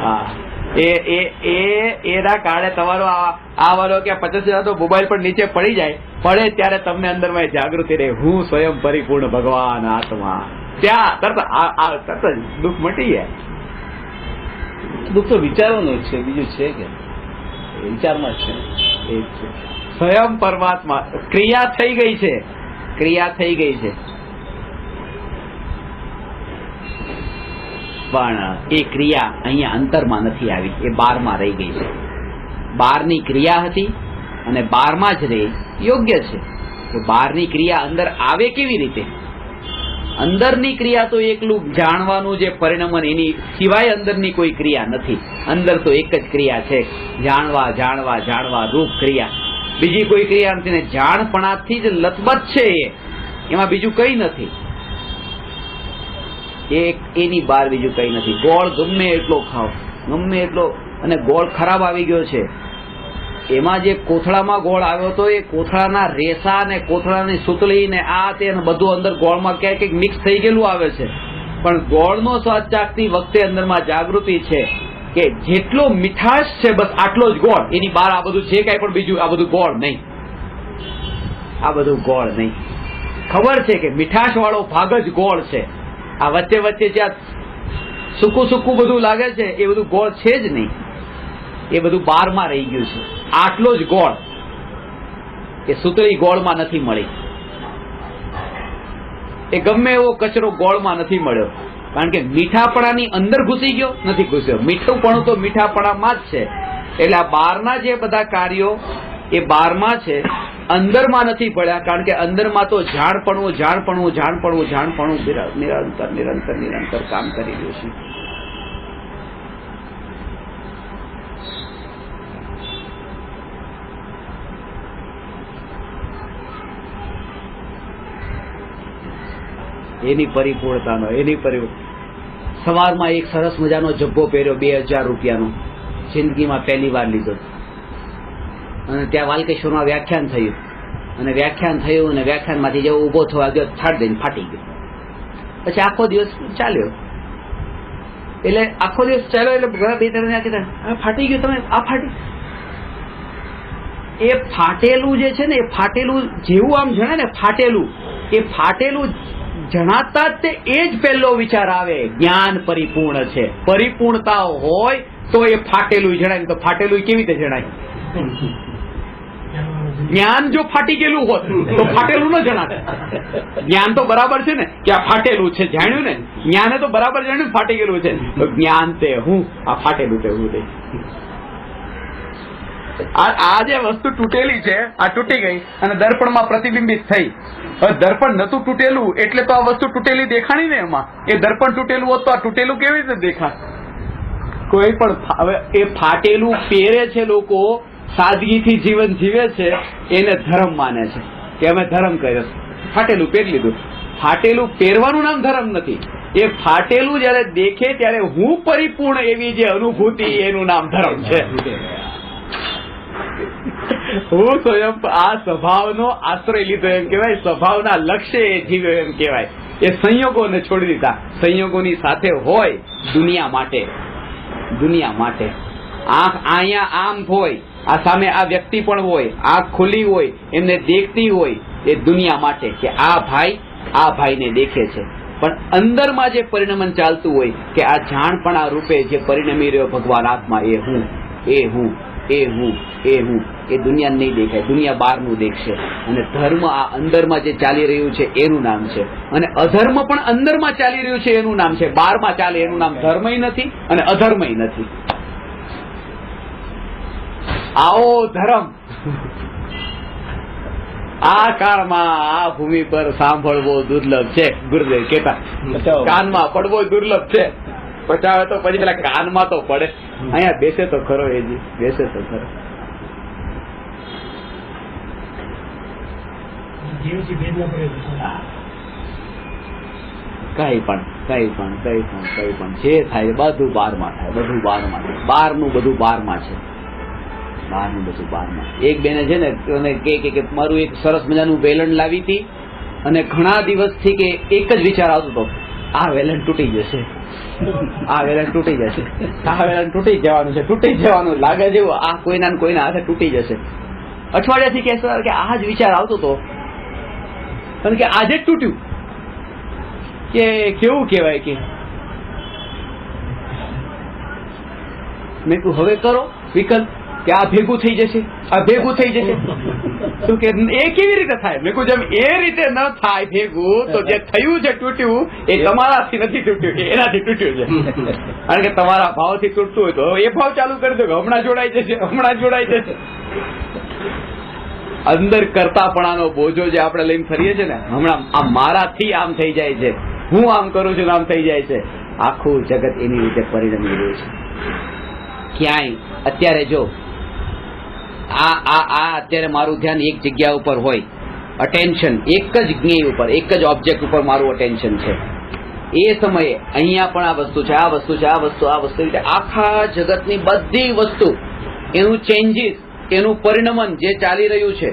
હા, એના કારણે તમારો આ વાળો કે 50,000 તો મોબાઈલ પર નીચે પડી જાય, પડે ત્યારે તમને અંદરમાં જાગૃતિ રહે, હું સ્વયં પરિપૂર્ણ ભગવાન આત્મા. ત્યાં તરત જ દુઃખ મટી જાય. દુઃખ તો વિચારવાનું જ છે, બીજું છે કે વિચારમાં જ છે. એ જ છે સ્વયં પરમાત્મા. ક્રિયા થઈ ગઈ છે, ક્રિયા થઈ ગઈ છે, પણ એ ક્રિયા અહીંયા અંતરમાં નથી આવી, એ બહારમાં રહી ગઈ છે. બહારની ક્રિયા હતી અને બહારમાં જ રહી. યોગ્ય છે કે બહારની ક્રિયા અંદર આવે કેવી રીતે? અંદરની ક્રિયા તો એકલું જાણવાનું જે પરિણમન, એની સિવાય અંદરની કોઈ ક્રિયા નથી. અંદર તો એક જ ક્રિયા છે, જાણવા જાણવા જાણવા રૂપ ક્રિયા. બીજી કોઈ ક્રિયા નથી ને. જાણપણાથી જ લથબથ છે એમાં બીજું કઈ નથી. એની બહાર બીજું કઈ નથી. ગોળ ગમે એટલો ખાઓ, ગમે એટલો, અને ગોળ ખરાબ આવી ગયો છે. એમાં જે કોથળામાં ગોળ આવ્યો હતો એ કોથળાના રેસા ને કોથળાની સુતળી ને આ તે બધું અંદર ગોળમાં ક્યાંક કંઈક મિક્સ થઈ ગયેલું આવે છે. પણ ગોળનો સ્વાદ ચાખતી વખતે અંદરમાં જાગૃતિ છે કે જેટલો મીઠાશ છે બસ આટલો જ ગોળ, એની બહાર આ બધું છે કાંઈ પણ બીજું, આ બધું ગોળ નહીં, આ બધું ગોળ નહીં. ખબર છે કે મીઠાશ વાળો ભાગ જ ગોળ છે. આ વચ્ચે વચ્ચે જ્યાં સૂકું સૂકું બધું લાગે છે એ બધું ગોળ છે જ નહીં, એ બધું બહારમાં રહી ગયું છે. આટલો જ ગોળ, એ સૂતળી ગોળમાં નથી મળી. એ ગમે એવો કચરો ગોળમાં નથી મળ્યો, કારણ કે મીઠાપણાની અંદર ઘૂસી ગયો નથી ઘૂસ્યો. મીઠુંપણું તો મીઠાપણામાં જ છે. એટલે આ બહારના જે બધા કાર્યો એ બહારમાં છે, અંદરમાં નથી પડ્યા, કારણ કે અંદરમાં તો જાણપણું જાણપણું જાણપણું જાણપણું નિરંતર નિરંતર નિરંતર કામ કરી રહ્યું છે. એની પરિપૂર્ણતાનો, એની સવારમાં એક સરસ મજાનો જબ્બો પહેર્યો 2000 રૂપિયાનો, જિંદગીમાં પહેલી વાર લીધો, અને ત્યાં વાલકેશ્વરમાં વ્યાખ્યાન થયું. અને વ્યાખ્યાન થયું અને વ્યાખ્યાનમાંથી જેવો ઊભો થવા ગયો થાળ દઈને ફાટી ગયો. પછી આખો દિવસ ચાલ્યો. એટલે આખો દિવસ ચાલ્યો એટલે ઘણા બે ત્રણ કીધા ફાટી ગયું, તમે આ ફાટી. એ ફાટેલું જે છે ને, એ ફાટેલું જેવું આમ જણાય ને ફાટેલું, એ ફાટેલું જણાતા જ તે એ જ પહેલો વિચાર આવે જ્ઞાન પરિપૂર્ણ છે. પરિપૂર્ણતા હોય તો એ ફાટેલું જણાય. તો ફાટેલું કેવી રીતે જણાય? જ્ઞાન જો ફાટી ગયેલું હોત તો ફાટેલું ન જણાત. જ્ઞાન તો બરાબર છે ને કે આ ફાટેલું છે, જાણ્યું ને? જ્ઞાને તો બરાબર જાણ્યું ફાટી ગયેલું છે. તો જ્ઞાન તે હું, આ ફાટેલું તે હું નહીં. આ જે વસ્તુ તૂટેલી છે, આ તૂટી ગઈ અને દર્પણમાં પ્રતિબિંબિત થઈ. હવે દર્પણ નતું તૂટેલું એટલે તો આ વસ્તુ તૂટેલી દેખાણી ને એમાં. એ દર્પણ તૂટેલું હોત તો આ તૂટેલું કેવી રીતે દેખાય? કોઈ પણ હવે એ ફાટેલું પહેરે છે લોકો, સાદગીથી જીવન જીવે છે, એને ધર્મ માને છે કે અમે ધર્મ કર્યો, ફાટેલું પહેરી લીધું. ફાટેલું પહેરવાનું નામ ધર્મ નથી. એ ફાટેલું જયારે દેખે ત્યારે હું પરિપૂર્ણ એવી જે અનુભૂતિ, એનું નામ ધર્મ છે. હું સ્વયં આ સ્વભાવનો આશ્રય લીધો એમ કહેવાય, સ્વભાવના લક્ષ્ય એ જીવ્યો એમ કહેવાય. એ સંયોગોને છોડી દીધા. સંયોગોની સાથે હોય દુનિયા માટે, દુનિયા માટે. આંખ અહીંયા આમ હોય, આ સામે આ વ્યક્તિ પણ હોય, આંખ ખુલ્લી હોય, એમને દેખતી હોય, એ દુનિયા માટે કે આ ભાઈને દેખે છે. પણ અંદરમાં જે પરિણમન ચાલતું હોય કે આ જાણપણા રૂપે જે પરિણમી રહ્યો ભગવાન આત્મા, એ હું, એ હું, એ હું, એ હું, એ દુનિયા નહીં દેખાય. દુનિયા બહારનું દેખશે. અને ધર્મ આ અંદરમાં જે ચાલી રહ્યું છે એનું નામ છે. અને અધર્મ પણ અંદરમાં ચાલી રહ્યું છે એનું નામ છે. બહારમાં ચાલે એનું નામ ધર્મય નથી અને અધર્મય નથી. આવો ધર્મ આ કાળમાં આ ભૂમિ પર સાંભળવો દુર્લભ છે. ગુરુદેવ કહેતા કાનમાં પડવો દુર્લભ છે. પચાવે તો પછી પેલા કાનમાં તો પડે. અહીંયા બેસે તો ખરો, એ જી બેસે તો ખરો. કઈ પણ જે થાય બધું બારમાં થાય. બધું બારમાં થાય. બહારનું બધું બારમાં છે. બહારનું બધું બારમાં. એક બેને છે ને કે મારું એક સરસ મજાનું વેલણ લાવી હતી અને ઘણા દિવસથી કે એક જ વિચાર આવતો હતો, આ વેલણ તૂટી જશે, આ વેલણ તૂટી જશે, આ વેલણ તૂટી જવાનું છે, તૂટી જવાનું લાગે જેવું, આ કોઈના હાથે તૂટી જશે. અઠવાડિયાથી કે આ જ વિચાર આવતો હતો અને કે આજે જ તૂટ્યું. કે કેવું કહેવાય કે મેં કહ્યું હવે કરો વિકલ્પ કે આ ભેગું થઈ જશે, આ ભેગું થઈ જશે. શું કે એ કેવી રીતે થાય? મેં કહ્યું જેમ એ રીતે ન થાય ભેગું, તો જે થયું છે તૂટ્યું એ તમારાથી નથી તૂટ્યું, એ એનાથી તૂટ્યું છે. કારણ કે તમારા ભાવથી તૂટતું હોય તો એ ભાવ ચાલુ કરી દો કે હમણાં જોડાઈ જશે, હમણાં જોડાઈ જશે. અંદર કરતાપણાનો બોજો જે આપણે લઈને ફરીએ છીએ ને, હમણાં આ મારાથી આમ થઈ જાય છે, હું આમ કરું છું આમ થઈ જાય છે. આખું જગત એની રીતે પરિણમી રહ્યું છે. ક્યાંય અત્યારે જો અત્યારે મારું ધ્યાન એક જગ્યા ઉપર હોય, અટેન્શન એક જ જ્ઞેય ઉપર, એક જ ઓબ્જેક્ટ ઉપર મારું અટેન્શન છે. એ સમયે અહીંયા પણ આ વસ્તુ છે, આ વસ્તુ છે, આ વસ્તુ, આ વસ્તુ, આખા જગતની બધી વસ્તુ, એનું ચેન્જીસ, એનું પરિણમન જે ચાલી રહ્યું છે,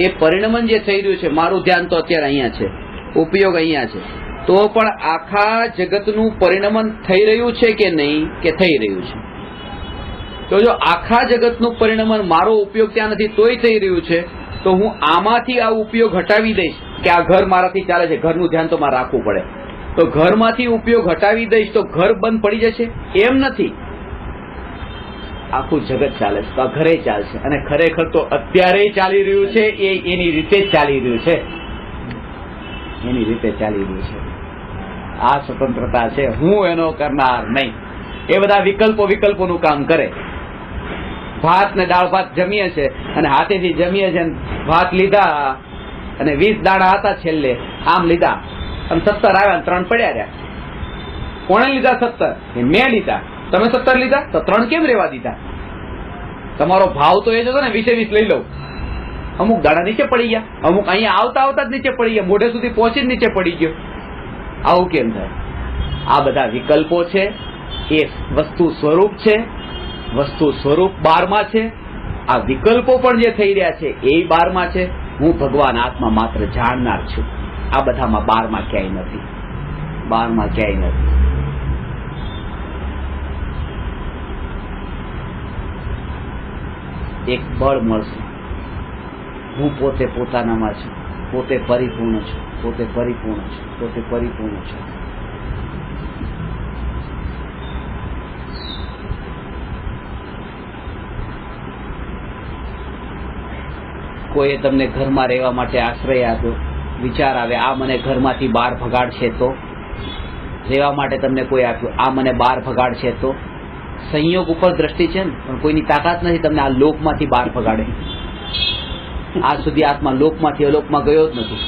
એ પરિણમન જે થઈ રહ્યું છે, મારું ધ્યાન તો અત્યારે અહીંયા છે, ઉપયોગ અહીંયા છે. તો પણ આખા જગતનું પરિણમન થઈ રહ્યું છે કે નહીં, કે થઈ રહ્યું છે? તો જો આખા જગતનું પરિણમન મારો ઉપયોગ ત્યાં નથી તોય થઈ રહ્યું છે, તો હું આમાંથી આ ઉપયોગ હટાવી દઈશ કે આ ઘર મારાથી ચાલે છે, ઘરનું ધ્યાન તો મારે રાખવું પડે, તો ઘરમાંથી ઉપયોગ હટાવી દઈશ તો ઘર બંધ પડી જશે? એમ નથી. આખું જગત ચાલે છે તો આ ઘરે ચાલશે. અને ખરેખર તો અત્યારે ચાલી રહ્યું છે એ એની રીતે જ ચાલી રહ્યું છે, એની રીતે ચાલી રહ્યું છે. આ સ્વતંત્રતા છે, હું એનો કરનાર નહીં. એ બધા વિકલ્પોનું કામ કરે. ભાત ને દાળ ભાત જમીએ છે અને હાથેથી જમીએ છે, ભાત લીધા અને 20 દાણા હતા છેલ્લે, આમ લીધા અને 17 આવ્યા, 3 પડ્યા રહ્યા. કોણે લીધા 17? મેં લીધા. તમે 17 લીધા તો 3 કેમ રેવા દીધા? તમારો ભાવ તો એ જ હતો ને 20 લઈ લઉં. અમુક દાણા નીચે પડી ગયા, અમુક અહીંયા આવતા આવતા જ નીચે પડી ગયા, મોઢે સુધી પહોંચી જ નીચે પડી ગયો. આવું કેમ થાય? આ બધા વિકલ્પો છે. એ વસ્તુ સ્વરૂપ છે, વસ્તુ સ્વરૂપ બારમાં છે આ વિકલ્પો પણ જે થઈ રહ્યા છે એ 12માં છે. હું ભગવાન આત્મા માત્ર જાણનાર છું. આ બધામાં 12માં ક્યાંય નથી. 12માં ક્યાંય નથી. એક બળ મળશે. હું પોતે પોતાનામાં છું, પોતે પરિપૂર્ણ છું, પોતે પરિપૂર્ણ છું, પોતે પરિપૂર્ણ છું. કોઈએ તમને ઘરમાં રહેવા માટે આશ્રય આપ્યો, વિચાર આવે આ મને ઘરમાંથી બહાર ભગાડશે તો, રહેવા માટે તમને કોઈ આપ્યું, આ મને બહાર ભગાડશે તો. સંયોગ ઉપર દ્રષ્ટિ છે ને, પણ કોઈની તાકાત નથી તમને આ લોકમાંથી બહાર ભગાડે. આજ સુધી આત્મા લોકમાંથી અલોકમાં ગયો જ નથી,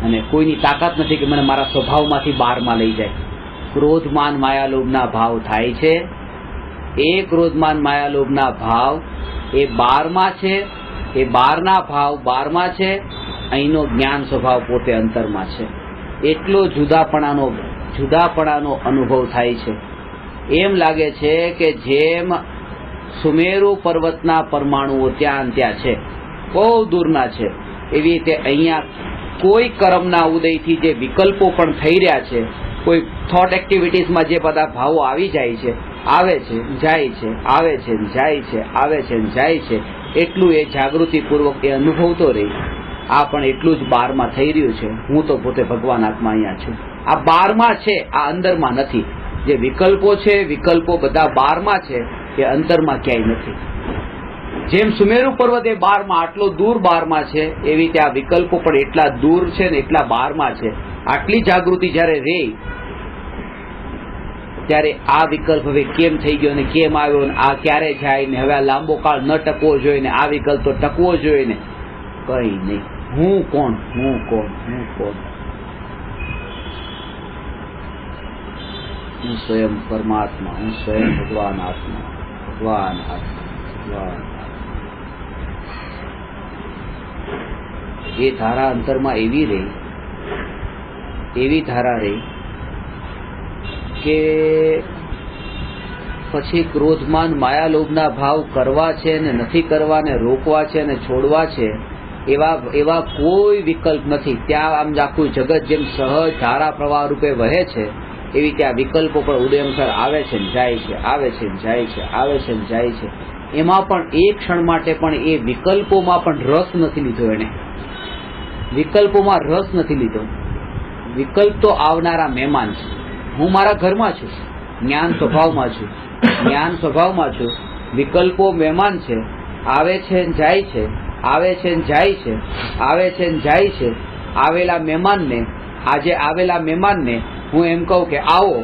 અને કોઈની તાકાત નથી કે મને મારા સ્વભાવમાંથી બહારમાં લઈ જાય. ક્રોધમાન માયાલોભના ભાવ થાય છે. એ ક્રોધમાન માયાલોભના ભાવ એ 12માં છે. એ 12ના ભાવ 12માં છે. અહીંનો જ્ઞાન સ્વભાવ પોતે અંતરમાં છે. એટલો જુદાપણાનો અનુભવ થાય છે. એમ લાગે છે કે જેમ સુમેરુ પર્વતના પરમાણુઓ ત્યાં છે, બહુ દૂરના છે, એવી રીતે અહીંયા કોઈ કર્મના ઉદયથી જે વિકલ્પો પણ થઈ રહ્યા છે, કોઈ થોટ એક્ટિવિટીઝમાં જે બધા ભાવો આવી જાય છે, આવે છે જાય છે, આવે છે જાય છે, આવે છે જાય છે, એટલું એ જાગૃતિપૂર્વક એ અનુભવતો રહી. આ પણ એટલું જ 12માં થઈ રહ્યું છે. હું તો પોતે ભગવાન આત્મા અહીંયા છું. આ 12માં છે, આ અંદરમાં નથી. જે વિકલ્પો છે, વિકલ્પો બધા 12માં છે, એ અંતરમાં ક્યાંય નથી. જેમ સુમેરુ પર્વત એ 12માં આટલો દૂર 12માં છે, એવી રીતે આ વિકલ્પો પણ એટલા દૂર છે ને એટલા 12માં છે. આટલી જાગૃતિ જ્યારે રે ત્યારે આ વિકલ્પ હવે કેમ થઈ ગયો ને કેમ આવ્યો ને આ ક્યારે જાય ને હવે આ લાંબો કાળ ન ટકવો જોઈએ ને આ વિકલ્પ તો ટકવો જોઈએ ને, કઈ નહીં. હું કોણ, હું કોણ, હું કોણ? હું સ્વયં પરમાત્મા, હું સ્વયં ભગવાન આત્મા, ભગવાન આત્મા, ભગવાન આત્મા. એ ધારા અંતરમાં એવી રહી, એવી ધારા રહી કે પછી ક્રોધમાન માયાલોભના ભાવ કરવા છે ને નથી કરવા ને રોકવા છે ને છોડવા છે, એવા કોઈ વિકલ્પ નથી. ત્યાં આમ આખું જગત જેમ સહજ ધારા પ્રવાહ રૂપે વહે છે, એવી ત્યાં વિકલ્પો પણ ઉદય અનુસાર આવે છે ને જાય છે, આવે છે ને જાય છે, આવે છે ને જાય છે. એમાં પણ એક ક્ષણ માટે પણ એ વિકલ્પોમાં પણ રસ નથી લીધો. એને વિકલ્પોમાં રસ નથી લીધો. વિકલ્પ તો આવનારા મહેમાન છે. હું મારા ઘરમાં છું, જ્ઞાન સ્વભાવમાં છું, જ્ઞાન સ્વભાવમાં છું. વિકલ્પો મહેમાન છે, આવે છે ને જાય છે, આવે છે ને જાય છે, આવે છે ને જાય છે. આવેલા મહેમાનને, આજે આવેલા મહેમાનને હું એમ કહું કે આવો,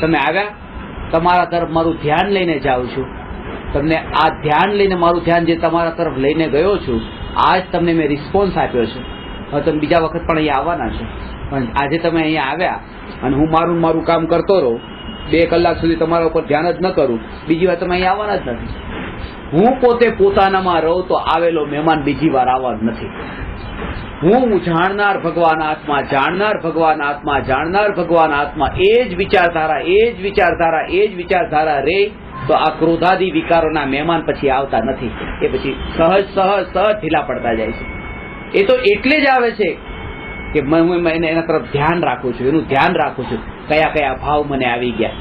તમે આવ્યા, તમારા તરફ મારું ધ્યાન લઈને જાઉં છું. તમને આ ધ્યાન લઈને, મારું ધ્યાન જે તમારા તરફ લઈને ગયો છું, આજ તમને મેં રિસ્પોન્સ આપ્યો છે. હવે તમે બીજા વખત પણ અહીંયા આવવાના છો, પણ આજે તમે અહીંયા આવ્યા અને હું મારું કામ કરતો રહું, 2 કલાક સુધી તમારા ઉપર ધ્યાન જ ન કરું, બીજી વાર તમે અહીંયા આવવાના જ નથી. હું પોતે પોતાનામાં રહું તો આવેલો મહેમાન બીજી વાર આવવા જ નથી. હું જાણનાર ભગવાન આત્મા, જાણનાર ભગવાન આત્મા, જાણનાર ભગવાન આત્મા, એ જ વિચારધારા, એ જ વિચારધારા, એ જ વિચારધારા રે તો આ ક્રોધાદી વિકારોના મહેમાન પછી આવતા નથી. એ પછી સહજ ઢીલા પડતા જાય છે. એ તો એટલે જ આવે છે કે હું એના તરફ ધ્યાન રાખું છું, એનું ધ્યાન રાખું છું. કયા કયા ભાવ મને આવી ગયા,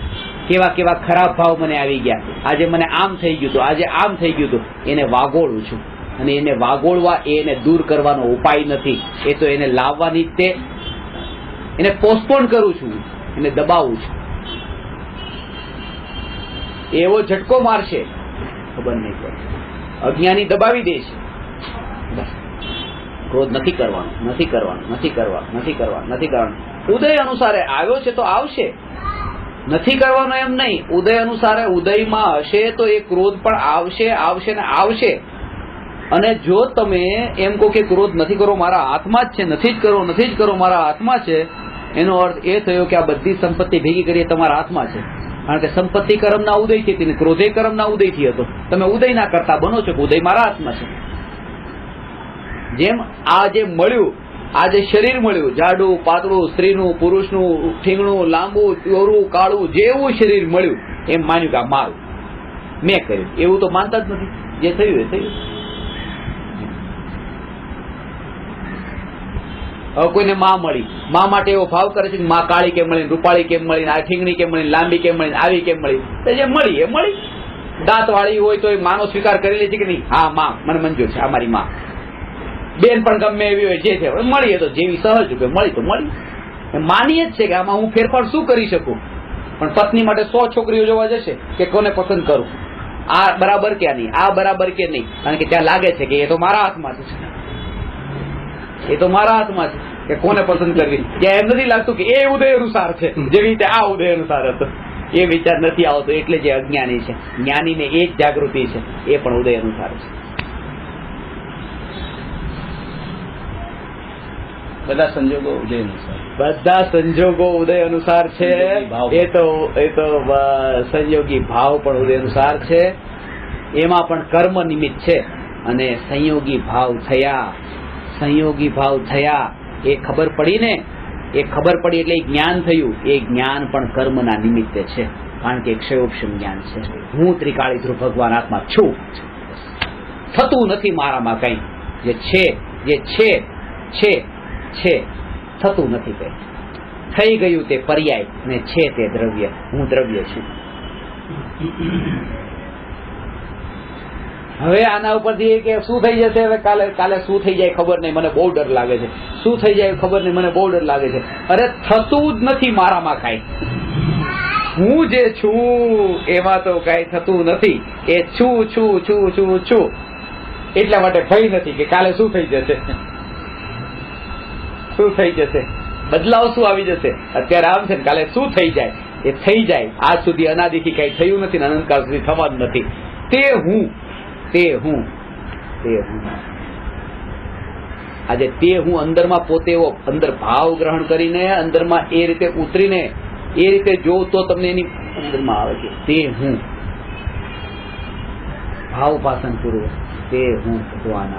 કેવા કેવા ખરાબ ભાવ મને આવી ગયા, આજે મને આમ થઈ ગયું હતું, આજે આમ થઈ ગયું હતું, એને વાગોળું છું. અને એને વાગોળવા એ એને દૂર કરવાનો ઉપાય નથી. એ તો એને લાવવાની તે એને પોસ્ટપોન કરું છું, એને દબાવું છું. એવો ઝટકો મારશે ખબર નહીં પડે. અજ્ઞાની દબાવી દે છે. બસ ક્રોધ નથી કરવાનો, નથી કરવાનો, નથી કરવાનો, નથી કરવાનો, નથી કરવાનો. ઉદય અનુસારે આવ્યો છે તો આવશે. નથી કરવાનો એમ નહીં. ઉદય અનુસારે ઉદયમાં હશે તો એ ક્રોધ પણ આવશે, આવશે ને આવશે. અને જો તમે એમ કહો કે ક્રોધ નથી કરો, મારા હાથમાં જ છે, નથી જ કરો, નથી જ કરો, મારા હાથમાં છે, એનો અર્થ એ થયો કે આ બધી સંપત્તિ ભેગી કરી તમારા હાથમાં છે. કારણ કે સંપત્તિ કર્મના ઉદયથી હતી ને ક્રોધે કર્મના ઉદયથી હતો. તમે ઉદયના કરતા બનો છો કે ઉદય મારા હાથમાં છે. જેમ આ જે મળ્યું, આ જે શરીર મળ્યું, જાડું પાતળું, સ્ત્રીનું પુરુષનું, ઠીંગણું લાંબુ, ચોરું કાળું, જેવું શરીર મળ્યું એમ માન્યું કે આ મારું. મેં કર્યું, એવું તો માનતા જ નથી. જે થયું એ થયું. હવે કોઈને માં મળી, માં માટે એવો ભાવ કરે છે કે માં કાળી કેમ મળી, રૂપાળી કેમ મળી, આ ઠીંગણી કેમ મળી, લાંબી કેમ મળી, આવી કેમ મળી. તો જે મળી એ મળી. દાંત વાળી હોય તો એ માનો સ્વીકાર કરી લે છે કે નહીં, હા માં મને મંજૂર છે, આ મારી માં. બેન પણ ગમે એવી હોય, જે છે મળી, તો જેવી સહજ કે મળી તો મળી. માનીએ જ છે કે આમાં હું ફેરફાર શું કરી શકું. પણ પત્ની માટે 100 છોકરીઓ જોવા જશે કે કોને પસંદ કરું, આ બરાબર કે નહીં, આ બરાબર કે નહીં, કારણ કે ત્યાં લાગે છે કે એ તો મારા હાથમાં છે, એ તો મારા હાથમાં છે કે કોને પસંદ કરવી. ત્યાં એમ નથી લાગતું કે એ ઉદય અનુસાર છે જેવી રીતે આ ઉદય અનુસાર હતો. એ વિચાર નથી આવતો, એટલે જે અજ્ઞાની છે. જ્ઞાનીને એ જ જાગૃતિ છે, એ પણ ઉદય અનુસાર છે. બધા સંજોગો ઉદય અનુસાર, બધા સંજોગો ઉદય અનુસાર છે. એ તો સંયોગી ભાવ પણ ઉદય અનુસાર છે. એમાં પણ કર્મ નિમિત્ત છે. અને સંયોગી ભાવ થયા એ ખબર પડી ને, એ ખબર પડી એટલે જ્ઞાન થયું. એ જ્ઞાન પણ કર્મના નિમિત્તે છે, કારણ કે ક્ષયોપશમ જ્ઞાન છે. હું ત્રિકાળી ધ્રુવ ભગવાન આત્મા છું, થતું નથી મારામાં કઈ. જે છે થતું નથી કઈ. થઈ ગયું તે પર્યાય ને છે તે દ્રવ્ય. હું દ્રવ્ય છું. હવે આના ઉપરથી કે શું થઈ જશે, હવે કાલે શું થઈ જાય ખબર નહીં, મને બહુ ડર લાગે છે. શું થઈ જાય ખબર નહીં, મને બહુ ડર લાગે છે. અરે થતું જ નથી મારામાં કાંઈ. હું જે છું એમાં તો કાંઈ થતું નથી. એ છું એટલા માટે ભય નથી કે કાલે શું થઈ જશે, શું થઈ જશે, બદલાવ શું આવી જશે. અત્યારે આમ છે ને, કાલે શું થઈ જાય એ થઈ જાય. આજ સુધી અનાદિથી કઈ થયું નથી ને અનંતકાળ સુધી થવાનું નથી. તે હું આજે તે હું અંદરમાં પોતે એવો અંદર ભાવ ગ્રહણ કરીને અંદરમાં એ રીતે ઉતરીને એ રીતે જોઉં તો તમને એની અંદરમાં આવે કે તે હું ભાવ ભાષણ પૂર્વક તે હું ભગવાન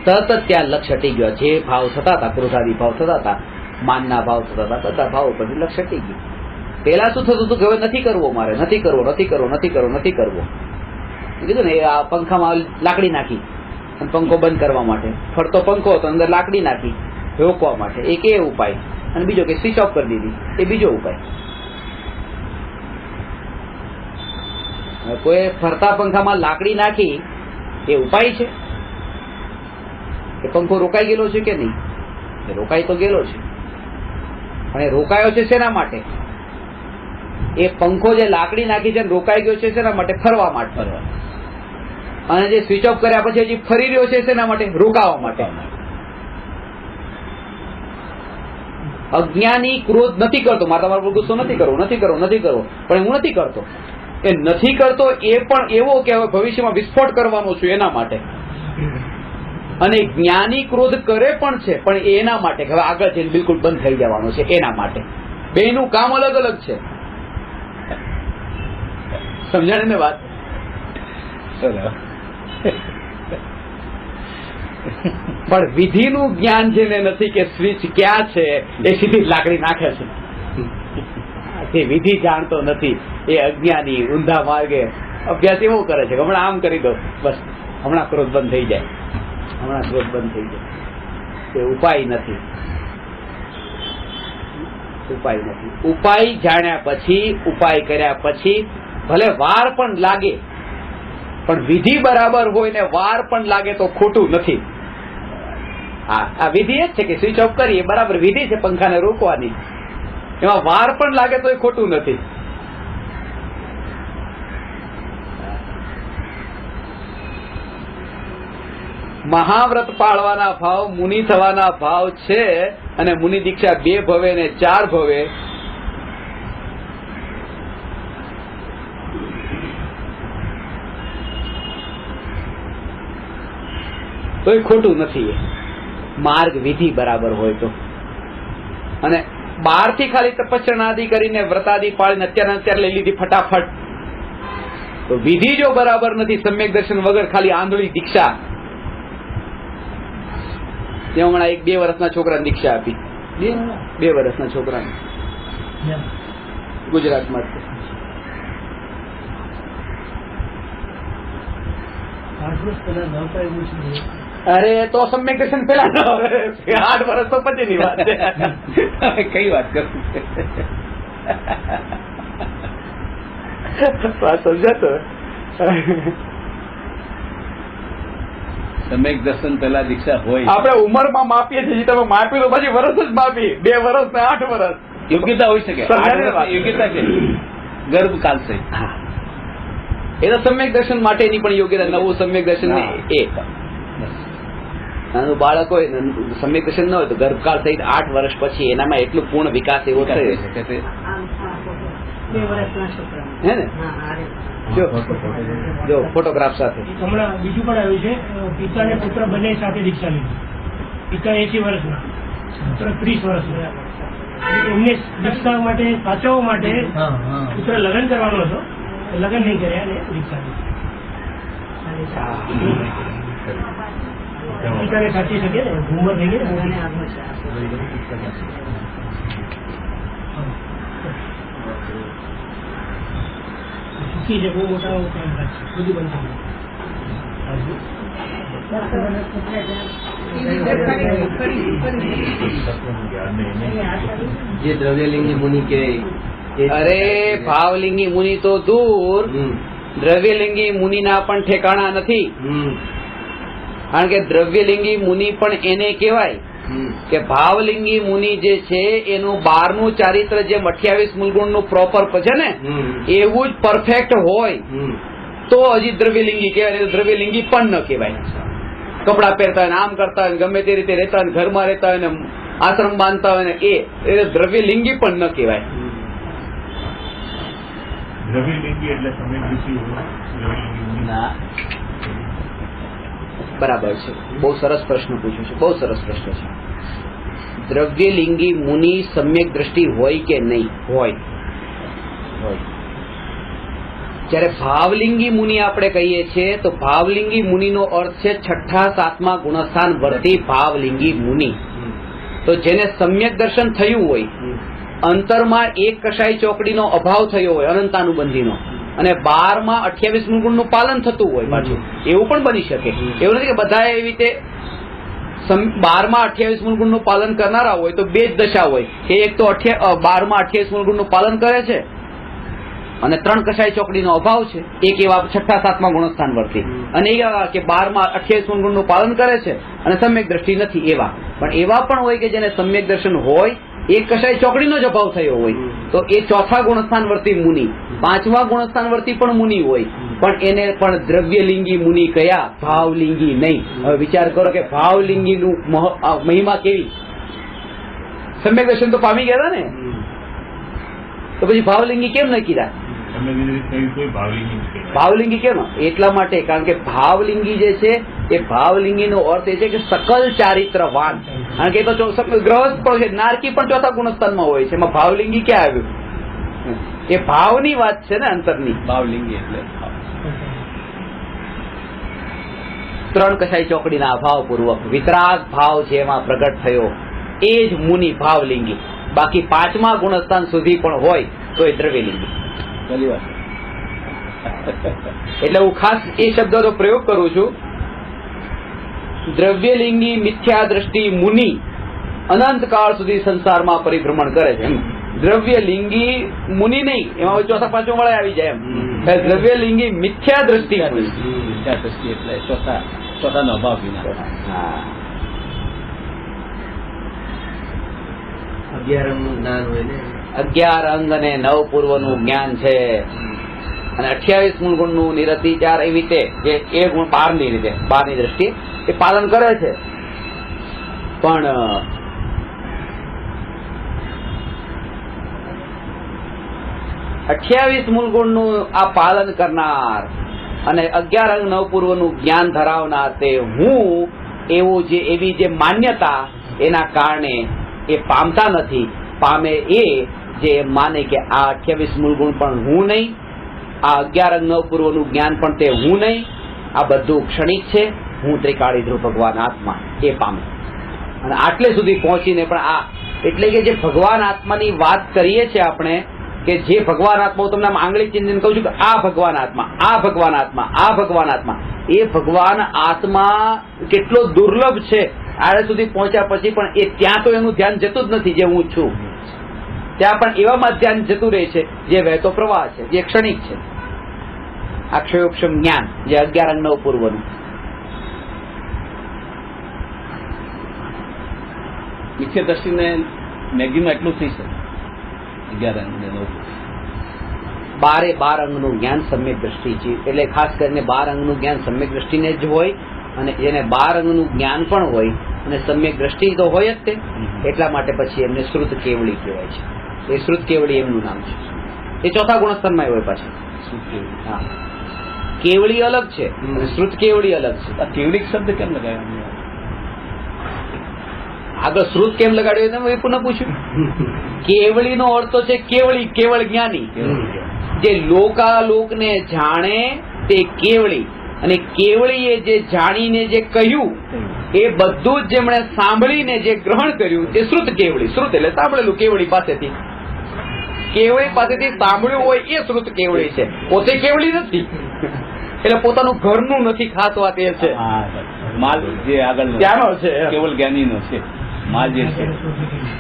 તરત જ ત્યાં લક્ષ્ય હટી ગયો. જે ભાવ થતા હતા, ક્રોધાદી ભાવ થતા હતા, માનના ભાવ થતા હતા, બધા ભાવ પરથી લક્ષ્ય હટી ગયું. પેલા શું થતું હતું કે હવે નથી કરવો, મારે નથી કરવો. કીધું ને, આ પંખામાં લાકડી નાખી અને પંખો બંધ કરવા માટે, ફરતો પંખો હતો અંદર લાકડી નાખી રોકવા માટે, એક એ ઉપાય. અને બીજો કે સ્વિચ ઓફ કરી દીધી, એ બીજો ઉપાય. કોઈ ફરતા પંખામાં લાકડી નાખી એ ઉપાય છે? એ પંખો રોકાઈ ગયેલો છે કે નહીં? રોકાઈ તો ગયેલો છે, પણ એ રોકાયો છે શેના માટે? એ પંખો જે લાકડી નાખી છે રોકાઈ ગયો છે શેના માટે? ફરવા માટે. અને જે સ્વિચ ઓફ કર્યા પછી હજી ફરી રહ્યો છે શેના માટે? રોકાવા માટે. અજ્ઞાની ક્રોધ નથી કરતો, મારે તમારો ગુસ્સો નથી કરવો, પણ હું નથી કરતો. એ નથી કરતો એ પણ એવો કે હવે ભવિષ્યમાં વિસ્ફોટ કરવાનો છું એના માટે. અને જ્ઞાની ક્રોધ કરે પણ છે, પણ એના માટે કે હવે આગળ જઈને બિલકુલ બંધ થઈ જવાનો છે એના માટે. બેનું કામ અલગ અલગ છે. સમજાણે ને વાત? પણ વિધિનું જ્ઞાન જેને નથી કે સ્વિચ ક્યાં છે, એ સીધી લાકડી નાખે છે. તે વિધિ જાણતો નથી એ અજ્ઞાની ઊંધા માર્ગે અભ્યાસ એવો કરે છે કે હમણાં આમ કરી દો, બસ હમણાં ક્રોધ બંધ થઈ જાય. એ ઉપાય નથી. ઉપાય જાણ્યા પછી, ઉપાય કર્યા પછી ભલે વાર પણ લાગે, પણ વિધિ બરાબર હોય ને વાર પણ લાગે તો ખોટું નથી. આ વિધિ એ જ છે કે સ્વિચ ઓફ કરી, એ બરાબર વિધિ છે પંખાને રોકવાની. એમાં વાર પણ લાગે તો એ ખોટું નથી. મહાવ્રત પાળવાના ભાવ, મુનિ થવાના ભાવ છે. અને મુનિ દીક્ષા 2 ભવે ને 4 ભવે. તો એ ખોટું નથી. માર્ગ વિધિ બરાબર હોય તો. અને બહારથી ખાલી તપસ્યા કરીને વ્રતાદિ પાળીને અત્યારે લઈ લીધી ફટાફટ, તો વિધિ જો બરાબર નથી, સમ્યક દર્શન વગર ખાલી આંધળી દીક્ષા. ત્યાં હમણાં એક 2 વર્ષના છોકરાને દીક્ષા આપી, 2 વર્ષના છોકરાને ગુજરાતમાં. 8 વર્ષ પહેલા ન હતા એવું છે. અરે તો સમ્યક દર્શન પેલા ન હવે 8 વર્ષ તો પછીની વાત છે. તમે કઈ વાત કરો વાત સમજાતો. સમ્યક દર્શન પહેલા દીક્ષા હોય આપણે ઉંમરમાં માપીએ છીએ, તમે માપી લો પછી વર્ષ જ માપી, 2 વર્ષ ને 8 વર્ષ યોગ્યતા હોઈ શકે. સરકારી વાત. યોગ્યતા છે ગર્ભકાલ છે. એ તો સમ્યક દર્શન માટેની પણ યોગ્યતા, નવું સમ્યક દર્શન એક નાનું બાળક હોય સમ્યક દર્શન ન હોય તો ગર્ભકાળ સહિત 8 વર્ષ પછી એનામાં એટલું પૂર્ણ વિકાસ એવો થયો છે હે ને. જો ફોટોગ્રાફ સાથે હમણાં બીજું પણ આવ્યું છે, પિતા અને પુત્ર બંને સાથે દીક્ષા લીધી. પિતા 80 વર્ષના, પુત્ર 30 વર્ષના. એમને દીક્ષા માટે સાચવવા માટે પુત્ર લગ્ન કરવાનો હતો, લગ્ન નહીં કર્યા અને દીક્ષા લીધી. પિતાને સાચી શકે ને, ઉંમર થઈ ગઈ ને. સુખી છે, બહુ મોટા બધું બનશે. જે દ્રવ્યલિંગી મુનિ કે અરે ભાવલિંગી મુનિ તો દૂર, દ્રવ્યલિંગી મુનિના પણ ઠેકાણા નથી. કારણ કે દ્રવ્યલિંગી મુનિ પણ એને કહેવાય કે ભાવલિંગી મુનિ જે છે એનું 12નું ચારિત્ર જેમ 28 મૂલગુણનું પ્રોપર છે ને એવું જ પરફેક્ટ હોય તો હજી દ્રવ્યલિંગી કહેવાય, દ્રવ્યલિંગી પણ ન કહેવાય. કપડા પહેરતા હોય, આમ કરતા હોય, ગમે તે રીતે રહેતા હોય, ઘરમાં રહેતા હોય ને આશ્રમ બાંધતા હોય ને એ દ્રવ્યલિંગી પણ ન કહેવાય. દ્રવ્યલિંગી એટલે સમ્યક દૃષ્ટિ ના બરાબર છે. બહુ સરસ પ્રશ્ન પૂછ્યો છે, બહુ સરસ પ્રશ્ન છે. દ્રવ્યલિંગી મુનિ સમ્યક દ્રષ્ટિ હોય કે નહીં? હોય. જ્યારે ભાવલિંગી મુનિ આપણે કહીએ છીએ તો ભાવલિંગી મુનિનો અર્થ છે 6ઠા 7મા ગુણસ્થાન વર્તી ભાવલિંગી મુનિ. તો જેને સમ્યક દર્શન થયું હોય, અંતરમાં એક કશાય ચોકડીનો અભાવ થયો હોય અનંતાનુબંધીનો, અને 12માં 28 મૂળગુણનું પાલન થતું હોય પાછું, એવું પણ બની શકે. એવું નથી કે બધા એવી રીતે 12માં 28 મૂળગુણનું પાલન કરનારા હોય તો 2 જ દશા હોય કે એક તો 12માં 28 મૂળગુણનું પાલન કરે છે અને 3 કશાય ચોકડીનો અભાવ છે, એક એવા 6ઠા 7મા ગુણસ્થાન વર્તી, અને એવા કે 12માં 28 મૂળગુણનું પાલન કરે છે અને સમ્યક દ્રષ્ટિ નથી. એવા પણ એવા પણ હોય કે જેને સમ્યક દર્શન હોય, એક કશાય ચોકડીનો જ અભાવ થયો હોય તો એ 4થા ગુણસ્થાન વર્તી મુનિ, 5મા ગુણસ્થાન વર્તી પણ મુનિ હોય, પણ એને પણ દ્રવ્યલિંગી મુનિ કયા, ભાવલિંગી નહીં. હવે વિચાર કરો કે ભાવલિંગી નું મહિમા કેવી. સમ્યક દર્શન તો પામી ગયા ને, તો પછી ભાવલિંગી કેમ ન કીધા? ભાવલિંગી કેમ? એટલા માટે કારણ કે ભાવલિંગી જે છે એ ભાવલિંગી નો અર્થ એ છે કે સકલ ચારિત્રવાન. કારણ કે એ તો ગ્રહસ્થ પણ છે, નારકી પણ 4થા ગુણસ્થાનમાં હોય છે, એમાં ભાવલિંગી ક્યાં આવ્યું? એ ભાવની વાત છે ને, અંતરની. ભાવલિંગી એટલે 3 કશાય ચોકડીના અભાવ પૂર્વક વિતરાગ ભાવ જેમાં પ્રગટ થયો એ જ મુનિ ભાવલિંગી. બાકી 5મા ગુણસ્થાન સુધી પણ હોય તો એ દ્રવ્યલિંગી. પહેલી વાત. એટલે હું ખાસ એ શબ્દનો પ્રયોગ કરું છું. દ્રવ્યલિંગી મિથ્યા દ્રષ્ટિ મુનિ અનંત કાળ સુધી સંસારમાં પરિભ્રમણ કરે છે. દ્રવ્યલિંગી મુનિ નહીં, એમાં 4થા 5મા વાળા આવી જાય એમ. દ્રવ્યલિંગી મિથ્યા દ્રષ્ટિ મુનિ. મિથ્યા દ્રષ્ટિ એટલે ચોથાનો અભાવ વિના. 11 અંગનું જ્ઞાન હોય ને, 11 અંગ અને 9 પૂર્વનું જ્ઞાન છે, અને 28 મૂળગુણનું નિરતિચાર એવી રીતે જે એ ગુણ 12ની રીતે 12ની દ્રષ્ટિએ એ પાલન કરે છે. પણ 28 મૂળગુણનું આ પાલન કરનાર અને 11 અંગ 9 પૂર્વનું જ્ઞાન ધરાવનાર તે હું એવું જે એવી જે માન્યતા એના કારણે એ પામતા નથી. પામે એ જે માને કે આ 28 મૂળગુણ પણ હું નહીં, આ 11 અંગ 9 પૂર્વનું જ્ઞાન પણ તે હું નહીં, આ બધું ક્ષણિક છે, હું ત્રિકાળી ધ્રુવ ભગવાન આત્મા, એ પામે. અને આટલે સુધી પહોંચીને પણ આ એટલે કે જે ભગવાન આત્માની વાત કરીએ છીએ આપણે, કે જે ભગવાન આત્મા, હું તમને આમ આંગળી ચીંધીને કહું છું કે આ ભગવાન આત્મા, આ ભગવાન આત્મા, આ ભગવાન આત્મા, એ ભગવાન આત્મા કેટલો દુર્લભ છે. આડે સુધી પહોંચ્યા પછી પણ એ ત્યાં તો એનું ધ્યાન જતું જ નથી જે હું છું. ત્યાં પણ એવામાં ધ્યાન જતું રહે છે જે વહેતો પ્રવાહ છે, જે ક્ષણિક છે. અક્ષયોક્ષમ જ્ઞાન જે 11 અંગનો પૂર્વનું. મુખ્ય દ્રષ્ટિને મેગઝીનમાં એટલું થઈ શકે 11 અંગને 12 અંગનું જ્ઞાન સમ્યક દ્રષ્ટિ છે. એટલે ખાસ કરીને 12 અંગનું જ્ઞાન સમ્યક દ્રષ્ટિને જ હોય, અને જેને 12 અંગનું જ્ઞાન પણ હોય અને સમ્યક દ્રષ્ટિ તો હોય જ તે, એટલા માટે પછી એમને શ્રુત કેવળી કહેવાય છે. એ શ્રુત કેવળી એમનું નામ છે. એ ચોથા ગુણસ્થાનમાં હોય પાછું. હા, કેવળી અલગ છે અને શ્રુત કેવળી અલગ છે. આ કેવળી શબ્દ કેમ લગાવ્યો? આગળ શ્રુત કેમ લગાડ્યો તમે એ પુનઃ પૂછ્યું. કેવળીનો અર્થ તો છે કેવળી, કેવળ જ્ઞાની, જે લોકાલોકને જાણે તે કેવળી. અને કેવળીએ જે જાણીને જે કહ્યું એ બધું જ જેમણે સાંભળીને જે ગ્રહણ કર્યું તે શ્રુત કેવળી. શ્રુત એટલે સાંભળેલું, કેવળી પાસેથી, કેવળી પાસેથી સાંભળ્યું હોય એ શ્રુત કેવળી છે. પોતે કેવળી નથી, એટલે પોતાનું ઘરનું નથી. ખાસ વાત એ છે, માલ જે આગળ ત્યાંનો છે, કેવળ જ્ઞાનીનો છે માલ જે છે.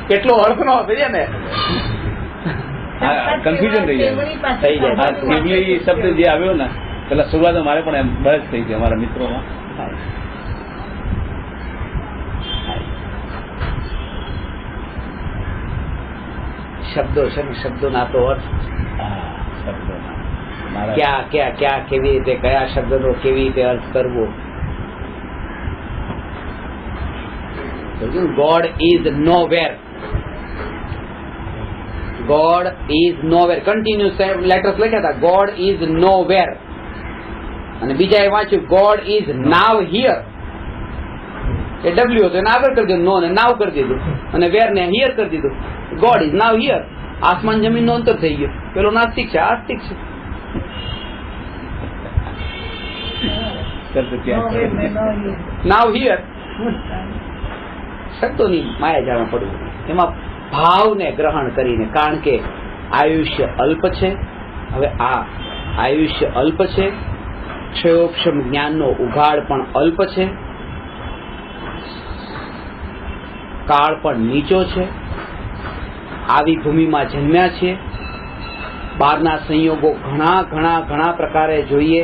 કેટલો અર્થનો હશે ને, કન્ફ્યુઝન થઈ જાય. કેવળી શબ્દ જે આવ્યો ને પેલા શરૂઆત મારે પણ એમ બહસ થઈ છે અમારા મિત્રોમાં. શબ્દો છે ને, શબ્દોના તો અર્થ શબ્દોના ક્યાં ક્યાં ક્યાં કેવી રીતે, કયા શબ્દનો કેવી રીતે અર્થ કરવો. God is nowhere. God is nowhere. Continuous letters લખ્યા હતા, ગોડ ઇઝ નોવેર. અને બીજા એ વાંચ્યું God is now here. A W હતો એને આગળ કરી દીધું, નો ને નાવ કરી દીધું, અને વેર ને હિયર કરી દીધું. God is now here. આસમાન જમીન નો અંતર થઈ ગયો. પેલો નાસ્તિક છે, આસ્તિક છે. નાવ હિયર. શબ્દોની માયાજાળમાં પડવું, એમાં ભાવને ગ્રહણ કરીને. કારણ કે આયુષ્ય અલ્પ છે. હવે આ આયુષ્ય અલ્પ છે, ક્ષયોક્ષમ જ્ઞાનનો ઉઘાડ પણ અલ્પ છે, કાળ પણ નીચો છે. આવી ભૂમિમાં જન્મ્યા છે. બહારના સંયોગો ઘણા ઘણા ઘણા પ્રકારે જોઈએ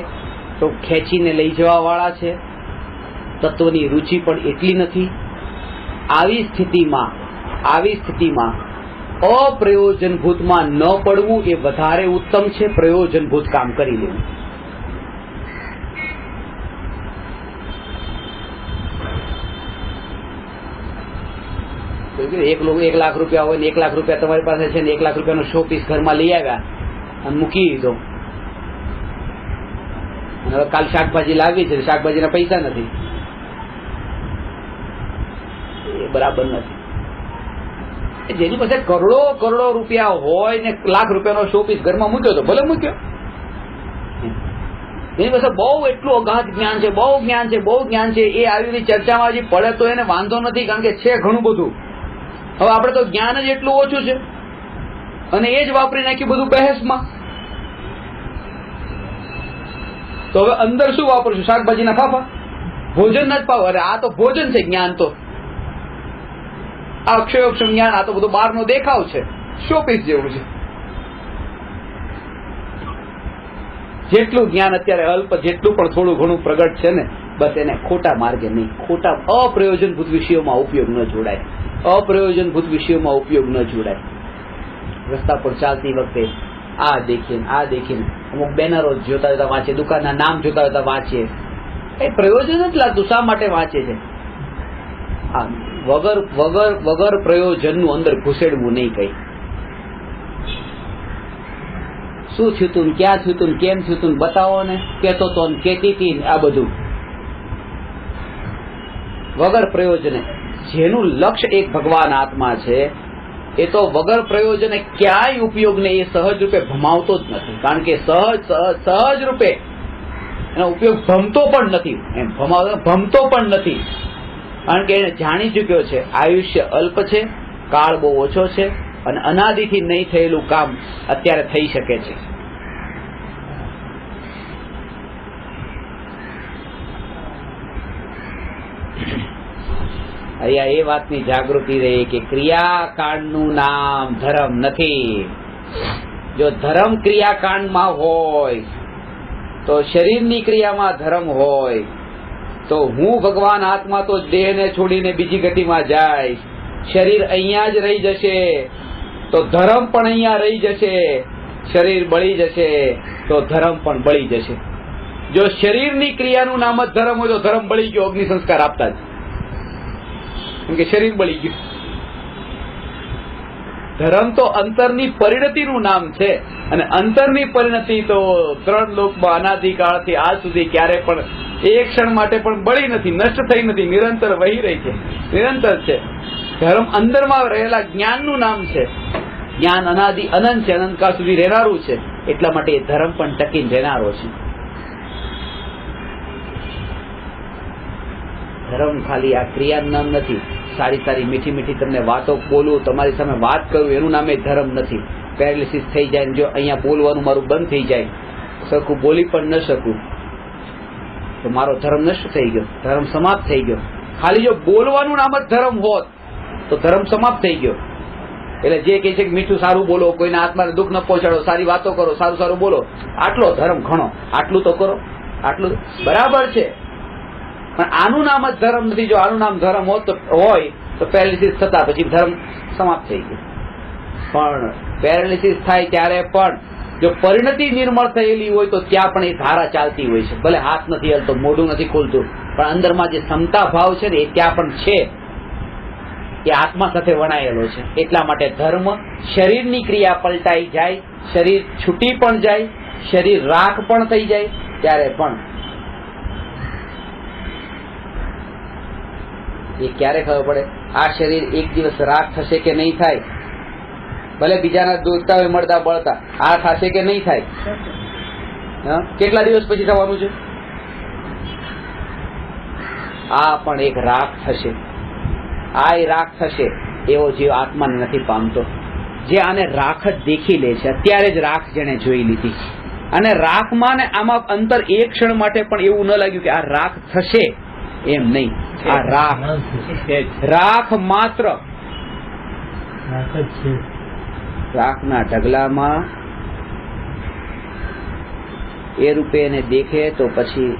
તો ખેંચીને લઈ જવા વાળા છે. તત્વની રુચિ પણ એટલી નથી. આવી સ્થિતિમાં અપ્રયોજનભૂતમાં ન પડવું એ વધારે ઉત્તમ છે, પ્રયોજનભૂત કામ કરી લેવું. એક લોકો 1 લાખ રૂપિયા હોય ને 1 લાખ રૂપિયા તમારી પાસે છે ને 1 લાખ રૂપિયાનો શો પીસ ઘરમાં લઈ આવ્યા અને મૂકી દીધો, અને હવે કાલ શાકભાજી લાવી છે, શાકભાજીના પૈસા નથી. એ બરાબર નથી. જેની પાસે કરોડો રૂપિયા હોય ને 1 લાખ રૂપિયાનો શો પીસ ઘરમાં મૂક્યો તો ભલે મૂક્યો. એની પાસે બહુ એટલું અગાધ જ્ઞાન છે, બહુ જ્ઞાન છે. એ આવી ચર્ચામાં હજી પડે તો એને વાંધો નથી, કારણ કે છે ઘણું બધું. હવે આપણે તો જ્ઞાન જ એટલું ઓછું છે અને એ જ વાપરી નાખ્યું બધું બહેસમાં. તો હવે અંદર શું વાપરશું? શાકભાજીના ફાફા, ભોજન જ પાવ. અરે આ તો ભોજન છે જ્ઞાન. તો આ અક્ષયોક્ષમ જ્ઞાન, આ તો બધું બહારનો દેખાવ છે, શોપીસ જેવું છે. જેટલું જ્ઞાન અત્યારે અલ્પ, જેટલું પણ થોડું ઘણું પ્રગટ છે ને, બસ એને ખોટા માર્ગે નહીં, ખોટા અપ્રયોજનભૂત વિષયોમાં ઉપયોગ ન જોડાય. અપ્રયોજનભૂત વિષયોમાં ઉપયોગ ન જોડાય. રસ્તા પર ચાલતી વખતે આ દેખીને અમુક બેનરો જોતા વાંચે, દુકાનના નામ જોતા વાંચીએ, એ પ્રયોજન જ લાગતું. શા માટે વાંચે છે? આ વગર પ્રયોજનનું અંદર ઘુસેડવું નહીં. કઈ શું થયું તું, ક્યાં થયું તું, કેમ થયું તું, બતાવો ને. કેતો તો કેતી હતી, આ બધું વગર પ્રયોજને. જેનું લક્ષ્ય એક ભગવાન આત્મા છે એ તો વગર પ્રયોજને ક્યાંય ઉપયોગને એ સહજ રૂપે ભમાવતો જ નથી. કારણ કે સહજ રૂપે એનો ઉપયોગ ભમતો પણ નથી, એમ ભમતો પણ નથી. કારણ કે એને જાણી ચૂક્યો છે આયુષ્ય અલ્પ છે, કાળ બહુ ઓછો છે, અને અનાદિથી નહીં થયેલું કામ અત્યારે થઈ શકે છે. અહીંયા એ વાતની જાગૃતિ રહી કે ક્રિયાકાંડનું નામ ધર્મ નથી. જો ધર્મ ક્રિયાકાંડમાં હોય તો શરીરની ક્રિયામાં ધર્મ હોય તો હું ભગવાન આત્મા તો દેહને છોડીને બીજી ગતિમાં જાય, શરીર અહીંયા જ રહી જશે તો ધર્મ પણ અહીંયા રહી જશે, શરીર બળી જશે તો ધર્મ પણ બળી જશે. જો શરીરની ક્રિયાનું નામ જ ધર્મ હોય તો ધર્મ બળી ગયો અગ્નિ સંસ્કાર આપતા જ, કેમ કે શરીર બળી ગયું. ધર્મ તો અંતરની પરિણતિનું નામ છે, અને અંતરની પરિણતિ તો 3 લોકમાં અનાદિકાળથી આજ સુધી ક્યારે પણ એક ક્ષણ માટે પણ બળી નથી, નષ્ટ થઈ નથી, નિરંતર વહી રહી છે, નિરંતર છે. ધર્મ અંદરમાં રહેલા જ્ઞાનનું નામ છે. જ્ઞાન અનાદિ અનંત છે, અનંતકાળ સુધી રહેનારું છે, એટલા માટે એ ધર્મ પણ ટકીને રહેનારો છે. ધર્મ ખાલી આ ક્રિયાનું નામ નથી. સારી સારી મીઠી મીઠી તમને વાતો બોલું, તમારી સામે વાત કરું, એનું નામ એ ધર્મ નથી. પેરાલિસિસ થઈ જાય, જો અહીંયા બોલવાનું મારું બંધ થઈ જાય, સરખું બોલી પણ ન શકું, તો મારો ધર્મ નષ્ટ થઈ ગયો, ધર્મ સમાપ્ત થઈ ગયો. ખાલી જો બોલવાનું નામ જ ધર્મ હોત તો ધર્મ સમાપ્ત થઈ ગયો. એટલે જે કહે છે કે મીઠું સારું બોલો, કોઈના આત્માને દુઃખ ન પહોંચાડો, સારી વાતો કરો, સારું સારું બોલો, આટલો ધર્મ ઘણો, આટલું તો કરો, આટલું બરાબર છે. પણ આનું નામ જ ધર્મ નથી. જો આનું નામ ધર્મ હોય તો પેરાલિસિસ થતા પછી ધર્મ સમાપ્ત થઈ ગયો. પણ પેરાલિસિસ થાય ત્યારે પણ જો પરિણતિ નિર્મળ થયેલી હોય તો ત્યાં પણ એ ધારા ચાલતી હોય છે. ભલે હાથ નથી હલતો, મોઢું નથી ખુલતું, પણ અંદરમાં જે ક્ષમતા ભાવ છે ને એ ત્યાં પણ છે, એ આત્મા સાથે વણાયેલો છે. એટલા માટે ધર્મ શરીરની ક્રિયા પલટાઈ જાય, શરીર છૂટી પણ જાય, શરીર રાખ પણ થઈ જાય, ત્યારે પણ એ ક્યારે ખબર પડે આ શરીર એક દિવસ રાખ થશે કે નહીં થાય? ભલે બીજાના દોડતા હોય મળતા બળતા, આ થશે કે નહીં થાય? કેટલા દિવસ પછી થવાનું છે? આ પણ એક રાખ થશે. આ એ રાખ થશે. એવો જીવ આત્માને નથી પામતો. જે આને રાખ જ દેખી લે છે, અત્યારે જ રાખ જેને જોઈ લીધી, અને રાખમાં ને આમાં અંતર એક ક્ષણ માટે પણ એવું ન લાગ્યું કે આ રાખ થશે, એમ નહીં. આ રાખ માત્ર રાખના ઢગલામાં એ રૂપે એને દેખે તો પછી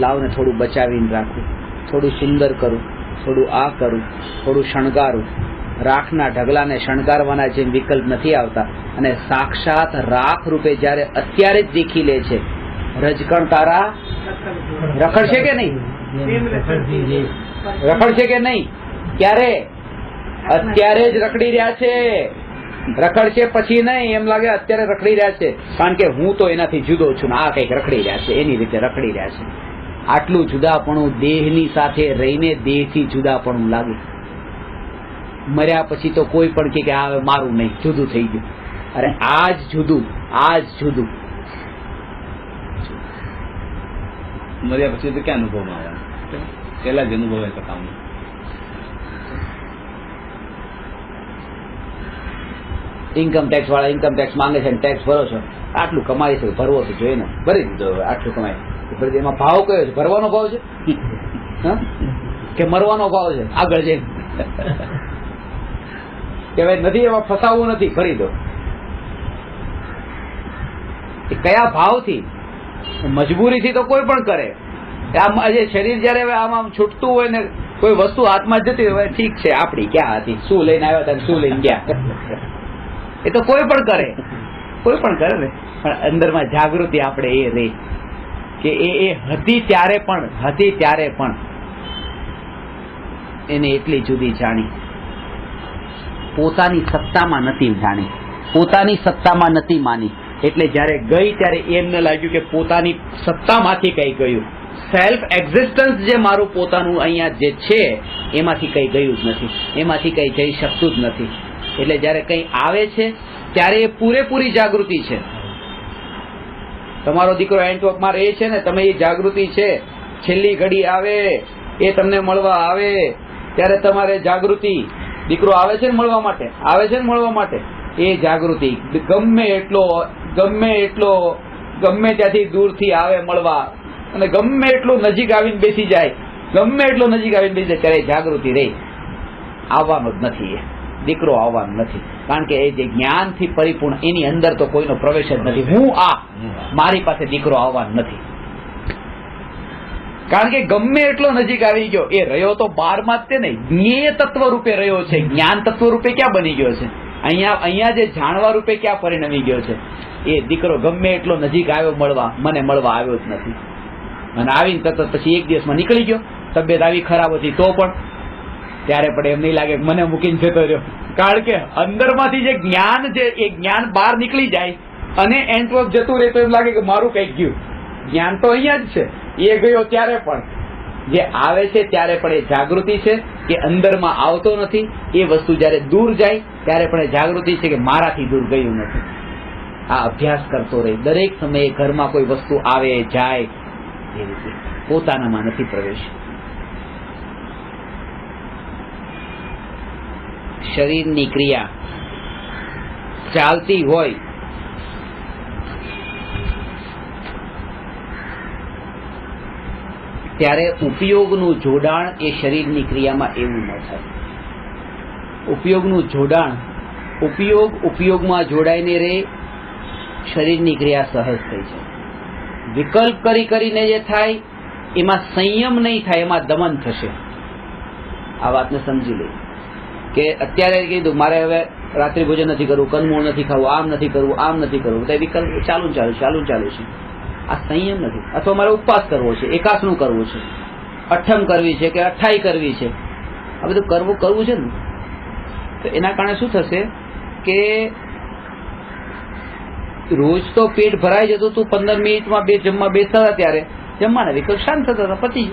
લાવને થોડું બચાવીને રાખું, થોડું સુંદર કરું, થોડું આ કરું, થોડું શણગારું. રાખના ઢગલાને શણગારવાના જેમ વિકલ્પ નથી આવતા. અને સાક્ષાત રાખ રૂપે જયારે અત્યારે જ દેખી લે છે, રજકણ તારા રખડશે કે નહીં? રખડશે કે નહીં? ક્યારે? અત્યારે જ રખડી રહ્યા છે. રખડશે પછી નહીં. એમ લાગે અત્યારે રખડી રહ્યા છે, કારણ કે હું તો એનાથી જુદો છું ને આ કઈક રખડી રહ્યા છે, એની રીતે રખડી રહ્યા છે. આટલું જુદાપણું દેહની સાથે રહીને દેહથી જુદાપણું લાગે. મર્યા પછી તો કોઈ પણ કે આ મારું નહીં, જુદું થઈ ગયું. અરે આ જ જુદું, આ જ જુદું. મર્યા પછી તો ક્યાં અનુભવમાં આવે? પેલા જ અનુભવે તો કામ. ઇન્કમ ટેક્સ વાળા ઇન્કમ ટેક્સ માંગે છે, ટેક્સ ભરો છો, આટલું કમાઈ છે, ભરવો તો જોઈએ ને, ભરી દીધો. આટલું કમાય, એમાં ભાવ કયો છે? ભરવાનો ભાવ છે કે મરવાનો ભાવ છે? આગળ જઈને કે ભાઈ નથી, એમાં ફસાવવું નથી, ભરી દો. કયા ભાવથી? મજબૂરીથી તો કોઈ પણ કરે. આમ જે શરીર જયારે આમ આમ છૂટતું હોય ને, કોઈ વસ્તુ હાથમાં જતી હોય, ઠીક છે, આપડી ક્યાં હતી, શું લઈને આવ્યા હતા, શું લઈને ગયા, એ તો કોઈ પણ કરે, કોઈ પણ કરે ને. પણ અંદરમાં જાગૃતિ આપણે એ રહી કે એ હતી ત્યારે પણ એને એટલી જુદી જાણી, પોતાની સત્તામાં નથી જાણી, પોતાની સત્તામાં નથી માની. એટલે જયારે ગઈ ત્યારે એમ ન લાગ્યું કે પોતાની સત્તામાંથી કઈ ગયું. સેલ્ફ એક્ઝિસ્ટન્સ જે મારું પોતાનું અહીંયા જે છે એમાંથી કઈ ગયું જ નથી, એમાંથી કઈ જઈ શકતું જ નથી. એટલે જયારે કઈ આવે છે ત્યારે એ પૂરેપૂરી જાગૃતિ છે. તમારો દીકરો એન્ટવર્કમાં રહે છે ને, તમે એ જાગૃતિ છે. છેલ્લી ઘડી આવે, એ તમને મળવા આવે ત્યારે તમારે જાગૃતિ દીકરો આવે છે ને મળવા માટે, આવે છે ને મળવા માટે, એ જાગૃતિ. ગમે ત્યાંથી દૂરથી આવે મળવા, અને ગમે એટલું નજીક આવીને બેસી જાય, ત્યારે જાગૃતિ રહી. આવવાનો જ નથી, એ દીકરો આવવાનો નથી. કારણ કે એ જે જ્ઞાનથી પરિપૂર્ણ, એની અંદર તો કોઈનો પ્રવેશ જ નથી. હું મારી પાસે દીકરો આવવાનો નથી. કારણ કે ગમે એટલો નજીક આવી ગયો, એ રહ્યો તો 12માં જ તે નહીં, જ્ઞેય તત્વ રૂપે રહ્યો છે. જ્ઞાન તત્વ રૂપે ક્યાં બની ગયો છે? અહીંયા જે જાણવા રૂપે ક્યાં પરિણમી ગયો છે? એ દીકરો ગમે એટલો નજીક આવ્યો મળવા, મને મળવા આવ્યો જ નથી. અને આવીને તરત પછી એક દિવસમાં નીકળી ગયો. તબિયત આવી ખરાબ હતી તો પણ, ત્યારે પણ એમ નહીં લાગે મને મૂકીને જતો રહ્યો. કારણ કે અંદરમાંથી જે જ્ઞાન છે, એ જ્ઞાન બહાર નીકળી જાય અને એન્ડ ઓફ જતું રહે તો એમ લાગે કે મારું કંઈક ગયું. જ્ઞાન તો અહીંયા જ છે. એ ગયો ત્યારે પણ, જે આવે છે ત્યારે પણ એ જાગૃતિ છે કે અંદરમાં આવતો નથી. એ વસ્તુ જયારે દૂર જાય ત્યારે પણ એ જાગૃતિ છે કે મારાથી દૂર ગયું નથી. આ અભ્યાસ કરતો રહે. દરેક સમયે ઘરમાં કોઈ વસ્તુ આવે જાય, એ રીતે પોતાનામાં નથી પ્રવેશ. શરીરની ક્રિયા ચાલતી હોય ત્યારે ઉપયોગનું જોડાણ એ શરીરની ક્રિયામાં એવું ન થાય. ઉપયોગનું જોડાણ, ઉપયોગમાં જોડાઈને રહે, શરીરની ક્રિયા સહજ થઈ જાય. વિકલ્પ કરીને જે થાય એમાં સંયમ નહીં થાય, એમાં દમન થશે. આ વાતને સમજી લે કે અત્યારે કીધું મારે હવે રાત્રિ ભોજન નથી કરવું, કંદમૂળ નથી ખાવું, આમ નથી કરવું, આમ નથી કરવું, તો વિકલ્પ ચાલુ છે. આ સંયમ નથી. અથવા મારે ઉપવાસ કરવો છે, એકાસનું કરવું છે, અઠમ કરવી છે કે અઠ્ઠાઈ કરવી છે, આ બધું કરવું છે ને. તો એના કારણે શું થશે કે રોજ તો પેટ ભરાઈ જતું હતું, 15 મિનિટમાં જમવા બેસતા હતા ત્યારે જમવાના વિકલ્પ શાંત થતા હતા, પતી.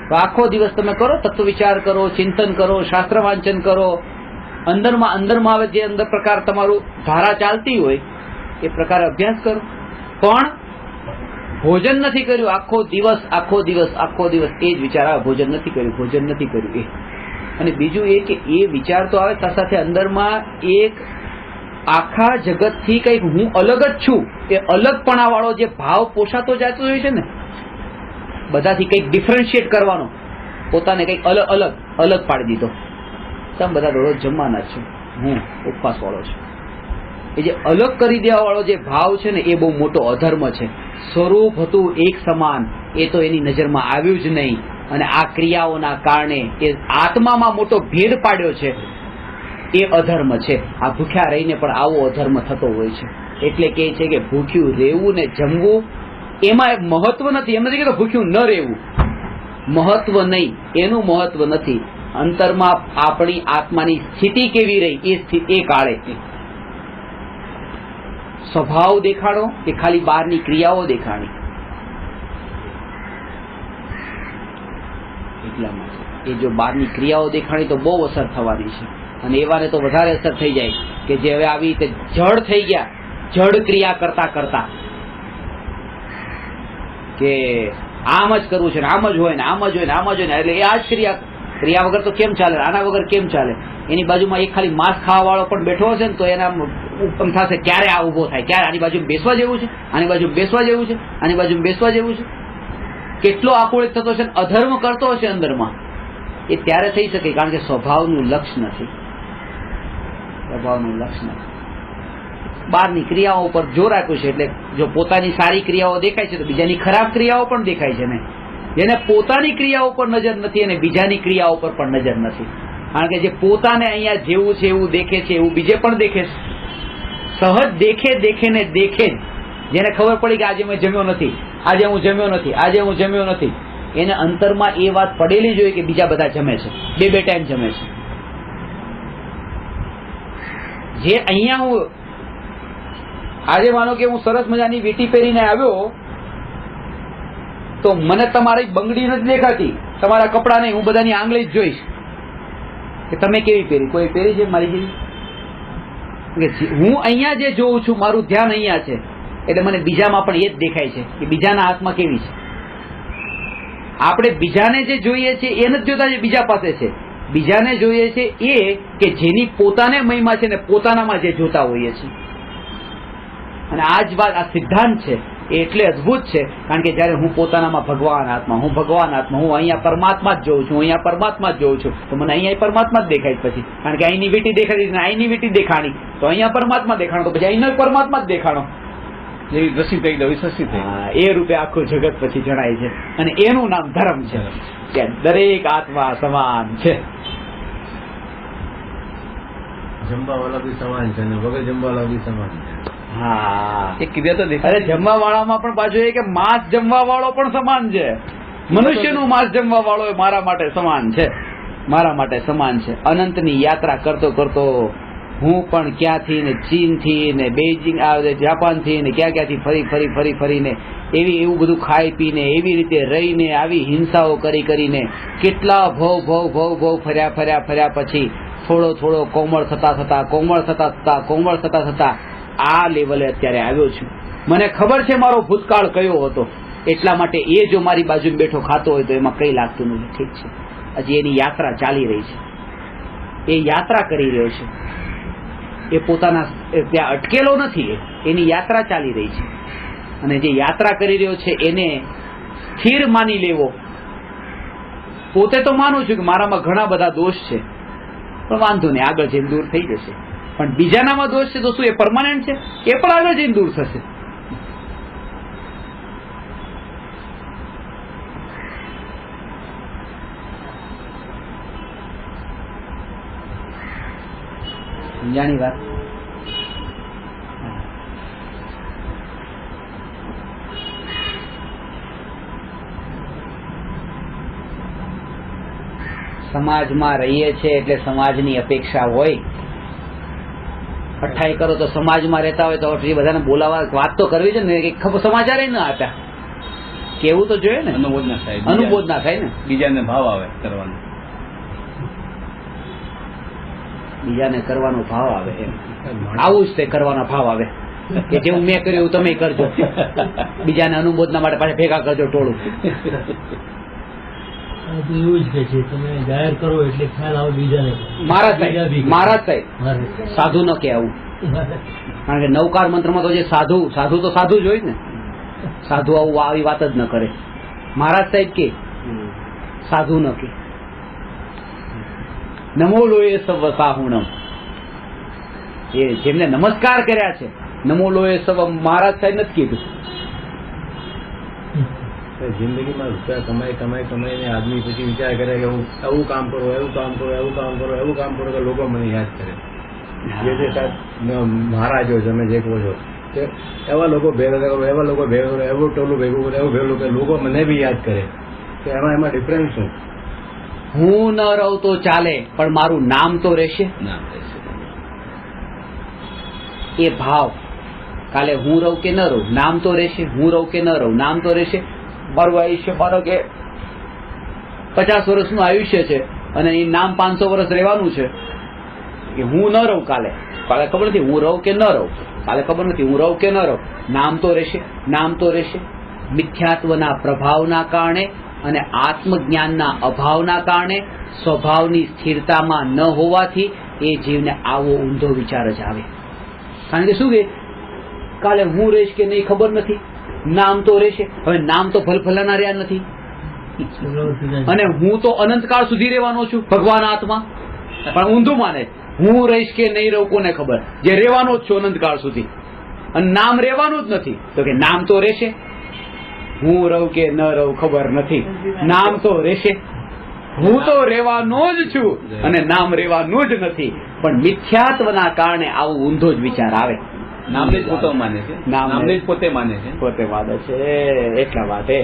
તો આખો દિવસ તમે કરો, તત્વ વિચાર કરો, ચિંતન કરો, શાસ્ત્ર વાંચન કરો, અંદરમાં આવે જે અંદર પ્રકાર તમારું ધારા ચાલતી હોય એ પ્રકારે અભ્યાસ કરો. પણ ભોજન નથી કર્યું આખો દિવસ એ જ વિચાર આવે, ભોજન નથી કર્યું એ. અને બીજું એ કે એ વિચાર તો આવે સાથે અંદરમાં એક આખા જગતથી કંઈક હું અલગ જ છું, એ અલગપણા વાળો જે ભાવ પોષાતો જતો હોય છે ને, બધાથી કંઈક ડિફરન્શિએટ કરવાનો, પોતાને કંઈક અલગ પાડી દીધો. તમે બધા દરરોજ જમવાના છો, હું ઉપવાસ વાળો છું. એ જે અલગ કરી દેવા વાળો જે ભાવ છે ને, એ બહુ મોટો અધર્મ છે. સ્વરૂપ હતું એક સમાન, એ તો એની નજરમાં આવ્યું જ નહીં. અને આ ક્રિયાઓના કારણે એ આત્મામાં મોટો ભેદ પાડ્યો છે, એ અધર્મ છે. આ ભૂખ્યા રહીને પણ આવો અધર્મ થતો હોય છે. એટલે કહે છે કે ભૂખ્યું રહેવું ને જમવું એમાં મહત્વ નથી. એમ નથી કે ભૂખ્યું ન રહેવું, મહત્વ નહીં, એનું મહત્વ નથી. અંતરમાં આપણી આત્માની સ્થિતિ કેવી રહી એ કાળે સ્વભાવ દેખાડો કે ખાલી બહારની ક્રિયાઓ દેખાણી. એટલા માટે એ જો બહારની ક્રિયાઓ દેખાણી તો બહુ અસર થવાની છે. અને એવાને તો વધારે અસર થઈ જાય કે જે હવે આવી રીતે જડ થઈ ગયા, જડ ક્રિયા કરતા કે આમ જ કરવું છે ને આમ જ હોય ને એટલે એ આ જ ક્રિયા વગર તો કેમ ચાલે, આના વગર કેમ ચાલે. એની બાજુમાં એક ખાલી માંસ ખાવા વાળો પણ બેઠો હશે ને તો એના ઉત્પન્ન થશે ક્યારે આ ઉભો થાય, ક્યારે આની બાજુ બેસવા જેવું છે, આની બાજુ બેસવા જેવું છે. કેટલો આકુળિત થતો છે, અધર્મ કરતો હશે અંદરમાં. એ ત્યારે થઈ શકે કારણ કે સ્વભાવનું લક્ષ નથી. બહારની ક્રિયાઓ પર જોર આપ્યું છે. એટલે જો પોતાની સારી ક્રિયાઓ દેખાય છે તો બીજાની ખરાબ ક્રિયાઓ પણ દેખાય છે ને. જેને પોતાની ક્રિયાઓ પર નજર નથી અને બીજાની ક્રિયાઓ પર પણ નજર નથી. કારણ કે જે પોતાને અહીંયા જેવું છે એવું દેખે છે એવું બીજે પણ દેખે છે. સહજ દેખે જ. જેને ખબર પડી કે આજે મેં જમ્યો નથી, આજે હું જમ્યો નથી, એને અંતરમાં એ વાત પડેલી જોઈએ કે બીજા બધા જમે છે, બે ટાઈમ જમે છે. જે અહીંયા હું આજે માનો કે હું સરસ મજાની વીંટી પહેરીને આવ્યો તો મને તમારી બંગડી નથી દેખાતી, તમારા કપડા નહીં, હું બધાની આંગળી જ જોઈશ કે તમે કેવી પહેરી. કોઈ પહેરી છે મારી જેવી? હું અહીંયા જે જોઉં છું, મારું ધ્યાન અહીંયા છે, એટલે મને બીજામાં પણ એ જ દેખાય છે કે બીજાના હાથમાં કેવી છે. આપણે બીજાને જે જોઈએ છે એ નથી જોતા જે બીજા પાસે છે, બીજાને જોઈએ છે એ કે જેની પોતાને મહિમા છે ને પોતાનામાં જે જોતા હોઈએ છીએ. અને આ જ વાત, આ સિદ્ધાંત છે એ એટલે અદભુત છે કારણ કે જયારે હું પોતાનામાં ભગવાન આત્મા, હું ભગવાન આત્મા, હું અહીંયા પરમાત્મા જ જોઉં છું, અહીંયા પરમાત્મા જ જોઉં છું, તો મને અહીંયા પરમાત્મા જ દેખાય પછી. કારણ કે અહીંની વીટી દેખાડી, અહીંની વીટી દેખાણી, તો અહીંયા પરમાત્મા દેખાણો, તો પછી અહીંનો પરમાત્મા જ દેખાણો. એવી દ્રષ્ટિ થઈ ગઈ, વિશ્વસી થઈ ગઈ. એ રૂપે આખું જગત પછી જણાય છે અને એનું નામ ધર્મ છે કે દરેક આત્મા સમાન છે. જમવા વાળા બી સમાન છે ને વગર જમવા વાળા બી સમાન છે. હા, એ કીધા તો અરે દેખાય. જમવા વાળામાં પણ પાછું એ કે માંસ જમવા વાળો પણ સમાન છે. મનુષ્યનું માંસ જમવા વાળો એ મારા માટે સમાન છે, મારા માટે સમાન છે. અનંતની યાત્રા કરતો કરતો હું પણ ક્યાંથી ને ચીનથી ને બેઇજિંગ જાપાનથી ને ક્યાંથી ફરીને એવું બધું ખાઈ પીને એવી રીતે રહીને આવી હિંસાઓ કરીને કેટલા ભવ ફર્યા પછી થોડો કોમળ થતા આ લેવલે અત્યારે આવ્યો છું. મને ખબર છે મારો ભૂતકાળ કયો હતો, એટલા માટે એ જો મારી બાજુ બેઠો ખાતો હોય તો એમાં કઈ લાગતું નથી. ઠીક છે, હજી એની યાત્રા ચાલી રહી છે, એ યાત્રા કરી રહ્યો છે, એ પોતાના ત્યાં અટકેલો નથી, એની યાત્રા ચાલી રહી છે. અને જે યાત્રા કરી રહ્યો છે એને સ્થિર માની લેવો. પોતે તો માનું છું કે મારામાં ઘણા બધા દોષ છે, પણ વાંધો નહીં, આગળ જઈને દૂર થઈ જશે. પણ બીજાનામાં દોષ છે તો શું એ પરમાનન્ટ છે? એ પણ આગળ જઈને દૂર થશે. સમજાણી વાત? સમાજમાં રહીએ છીએ એટલે સમાજની અપેક્ષા હોય. અઠ્ઠાઈ કરો તો સમાજમાં રહેતા હોય તો બધાને બોલાવા, વાત તો કરવી છે ને, ખબર સમાચાર ન આપ્યા કેવું તો જોઈએ ને, અનુબોધ ના થાય, અનુબોધ ના થાય ને, બીજાને ભાવ આવે કરવાનો, બીજાને કરવાનો ભાવ આવે. એમ આવું જ તે કરવાનો ભાવ આવે કે જેવું મેં કર્યું એવું તમે કરજો, બીજાને અનુબોધના માટે પાછા ભેગા કરજો ટોળું. એવું જ કે છે તમે જાહેર કરો એટલે ખ્યાલ આવે બીજાને. મહારાજ સાહેબ સાધુ ન કે આવું, કારણ કે નવકાર મંત્રમાં તો જે સાધુ તો સાધુ જ હોય ને, સાધુ આવું આવી વાત જ ન કરે. મહારાજ સાહેબ કે સાધુ ન કે નમો લોએ સવ સાહુણમ, એ જેમને નમસ્કાર કર્યા છે નમો લોએ સવ, મહારાજ સાહેબ નથી કીધું. જિંદગીમાં રૂપિયા કમાઈને આદમી પછી વિચાર કરે કે હું એવું કામ કરું કે લોકો મને યાદ કરે. જે જે મહારાજો તમે જે કહો છો કે એવા લોકો ભેગા એવું ટોલું ભેગું કરે, એવું ભેગું કરે, લોકો મને બી યાદ કરે. તો એમાં ડિફરન્સ શું? હું ન રહું તો ચાલે પણ મારું નામ તો રહેશે. એ ભાવ, કાલે હું રહું કે ન રહું નામ તો રહેશે, હું રહું કે ન રહું નામ તો રહેશે. મારું આયુષ્ય, મારો કે 50 વર્ષનું આયુષ્ય છે અને એ નામ 500 વર્ષ રહેવાનું છે કે હું ન રહું, કાલે ખબર નથી હું રહું કે ન રહું, કાલે ખબર નથી હું રહું કે ન રહું, નામ તો રહેશે. મિથ્યાત્વના પ્રભાવના કારણે અને આત્મજ્ઞાનના અભાવના કારણે સ્વભાવની સ્થિરતામાં ન હોવાથી એ જીવને આવો ઊંધો વિચાર જ આવે. કારણ કે શું કે કાલે હું રહીશ કે નહીં ખબર નથી, નામ તો રહેશે. હવે નામ તો ફલફલાના રહ્યા નથી અને હું તો અનંતકાળ સુધી રહેવાનો છું, ભગવાન આત્મા. પણ ઊંધું માને હું રહીશ કે નહીં રહું કોને ખબર, જે રહેવાનો જ છું અનંતકાળ સુધી, અને નામ રહેવાનું જ નથી. તો કે નામ તો રહેશે, હું રહું કે ન રહું ખબર નથી, નામ તો રહેશે. હું તો રહેવાનો જ છું અને નામ રહેવાનું જ નથી. પણ મિથ્યાત્વના કારણે આવું ઊંધો જ વિચાર આવે. નામને જ પોતે માને છે, નામને જ પોતે માને છે, પોતે વાદે છે એટલા માટે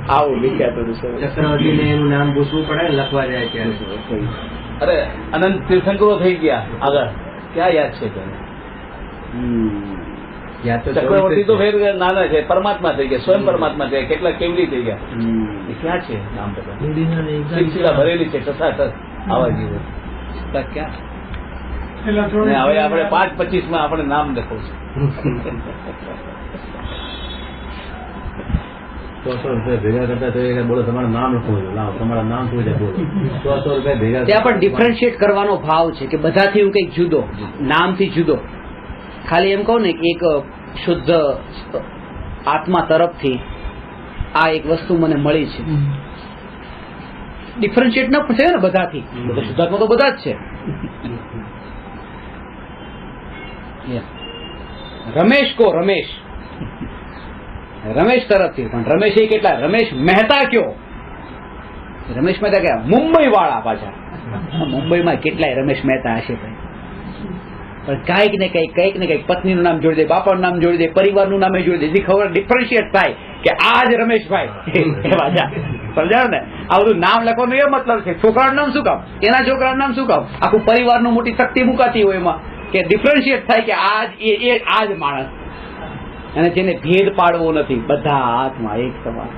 આવું વિચારતું છે. ચક્રવર્તીને એનું નામ પૂછવું પડે ને લખવા જાય ત્યારે. અરે અનંત તીર્થંકરો થઈ ગયા આગળ, ક્યાં યાદ છે તને? યાદ તો ચક્રવર્તી તો ફેર નાના છે, પરમાત્મા થઈ ગયા, સ્વયં પરમાત્મા થઈ ગયા, કેટલા કેવડી થઈ ગયા, એ ક્યાં છે નામ બધા? સિલસિલા ભરેલી છે ટસાટસ આવા જીવો, ક્યાં? ને હવે આપણે 5:25 આપણે નામ લખવું છે. રૂપિયા ભેગા કરતા તો એ બોલો તમારું નામ લખવું છે, લાવો તમારા નામ શું છે બોલો. 100 રૂપિયા ભેગા ત્યાં પણ ડિફરન્શિએટ કરવાનો ભાવ છે કે બધાથી હું કંઈક જુદો, નામથી જુદો. ખાલી એમ કહું ને કે એક શુદ્ધ આત્મા તરફથી આ એક વસ્તુ મને મળી છે. ડિફરન્શિએટ ન થયો ને બધાથી, બધા શુદ્ધાત્મા તો બધા જ છે. રમેશ કો રમેશ તરફથી, પણ રમેશ એ કેટલા? રમેશ મહેતા કયો? રમેશ મહેતા ક્યાં? મુંબઈ વાળા પાછા. મુંબઈમાં કેટલાય રમેશ મહેતા હશે ભાઈ. પણ કાંઈક ને કંઈક પત્નીનું નામ જોડી દે, બાપાનું નામ જોડી દે, પરિવારનું નામે જોડી દે, જેથી ખબર ડિફરન્શિએટ થાય કે આ જ રમેશભાઈ એ પાછા. સમજાયો ને? આ બધું નામ લખવાનું એ મતલબ છે. છોકરાનું નામ શું કામ? એના છોકરાનું નામ શું કામ? આખું પરિવારનું મોટી શક્તિ મુકાતી હોય એમાં કે ડિફરન્શિએટ થાય કે આ જ માણસ. અને જેને ભેદ પાડવો નથી, બધા હાથમાં એક સમાન.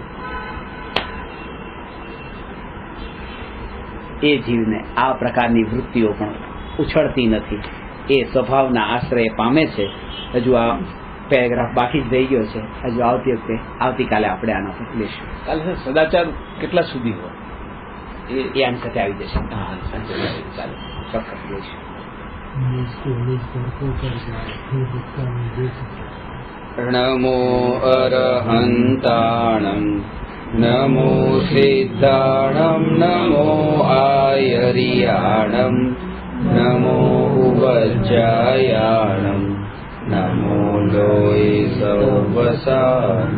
એ જીવને આ પ્રકારની વૃત્તિઓ પણ ઉછળતી નથી, એ સ્વભાવના આશ્રય પામે છે. હજુ આ પેરેગ્રાફ બાકી જ રહી ગયો છે. હજુ આવતીકાલે આપણે આના પર લઈશું. કાલે સદાચાર કેટલા સુધી હોય એ આની સાથે આવી જશે. ચાલો ચોક્કસ લઈશું. નમો અરહંતાણં, નમો સિદ્ધાણં, નમો આયર્યાણં, નમો ઉવજ્જાયાણં, નમો લોય સર્વસાનં.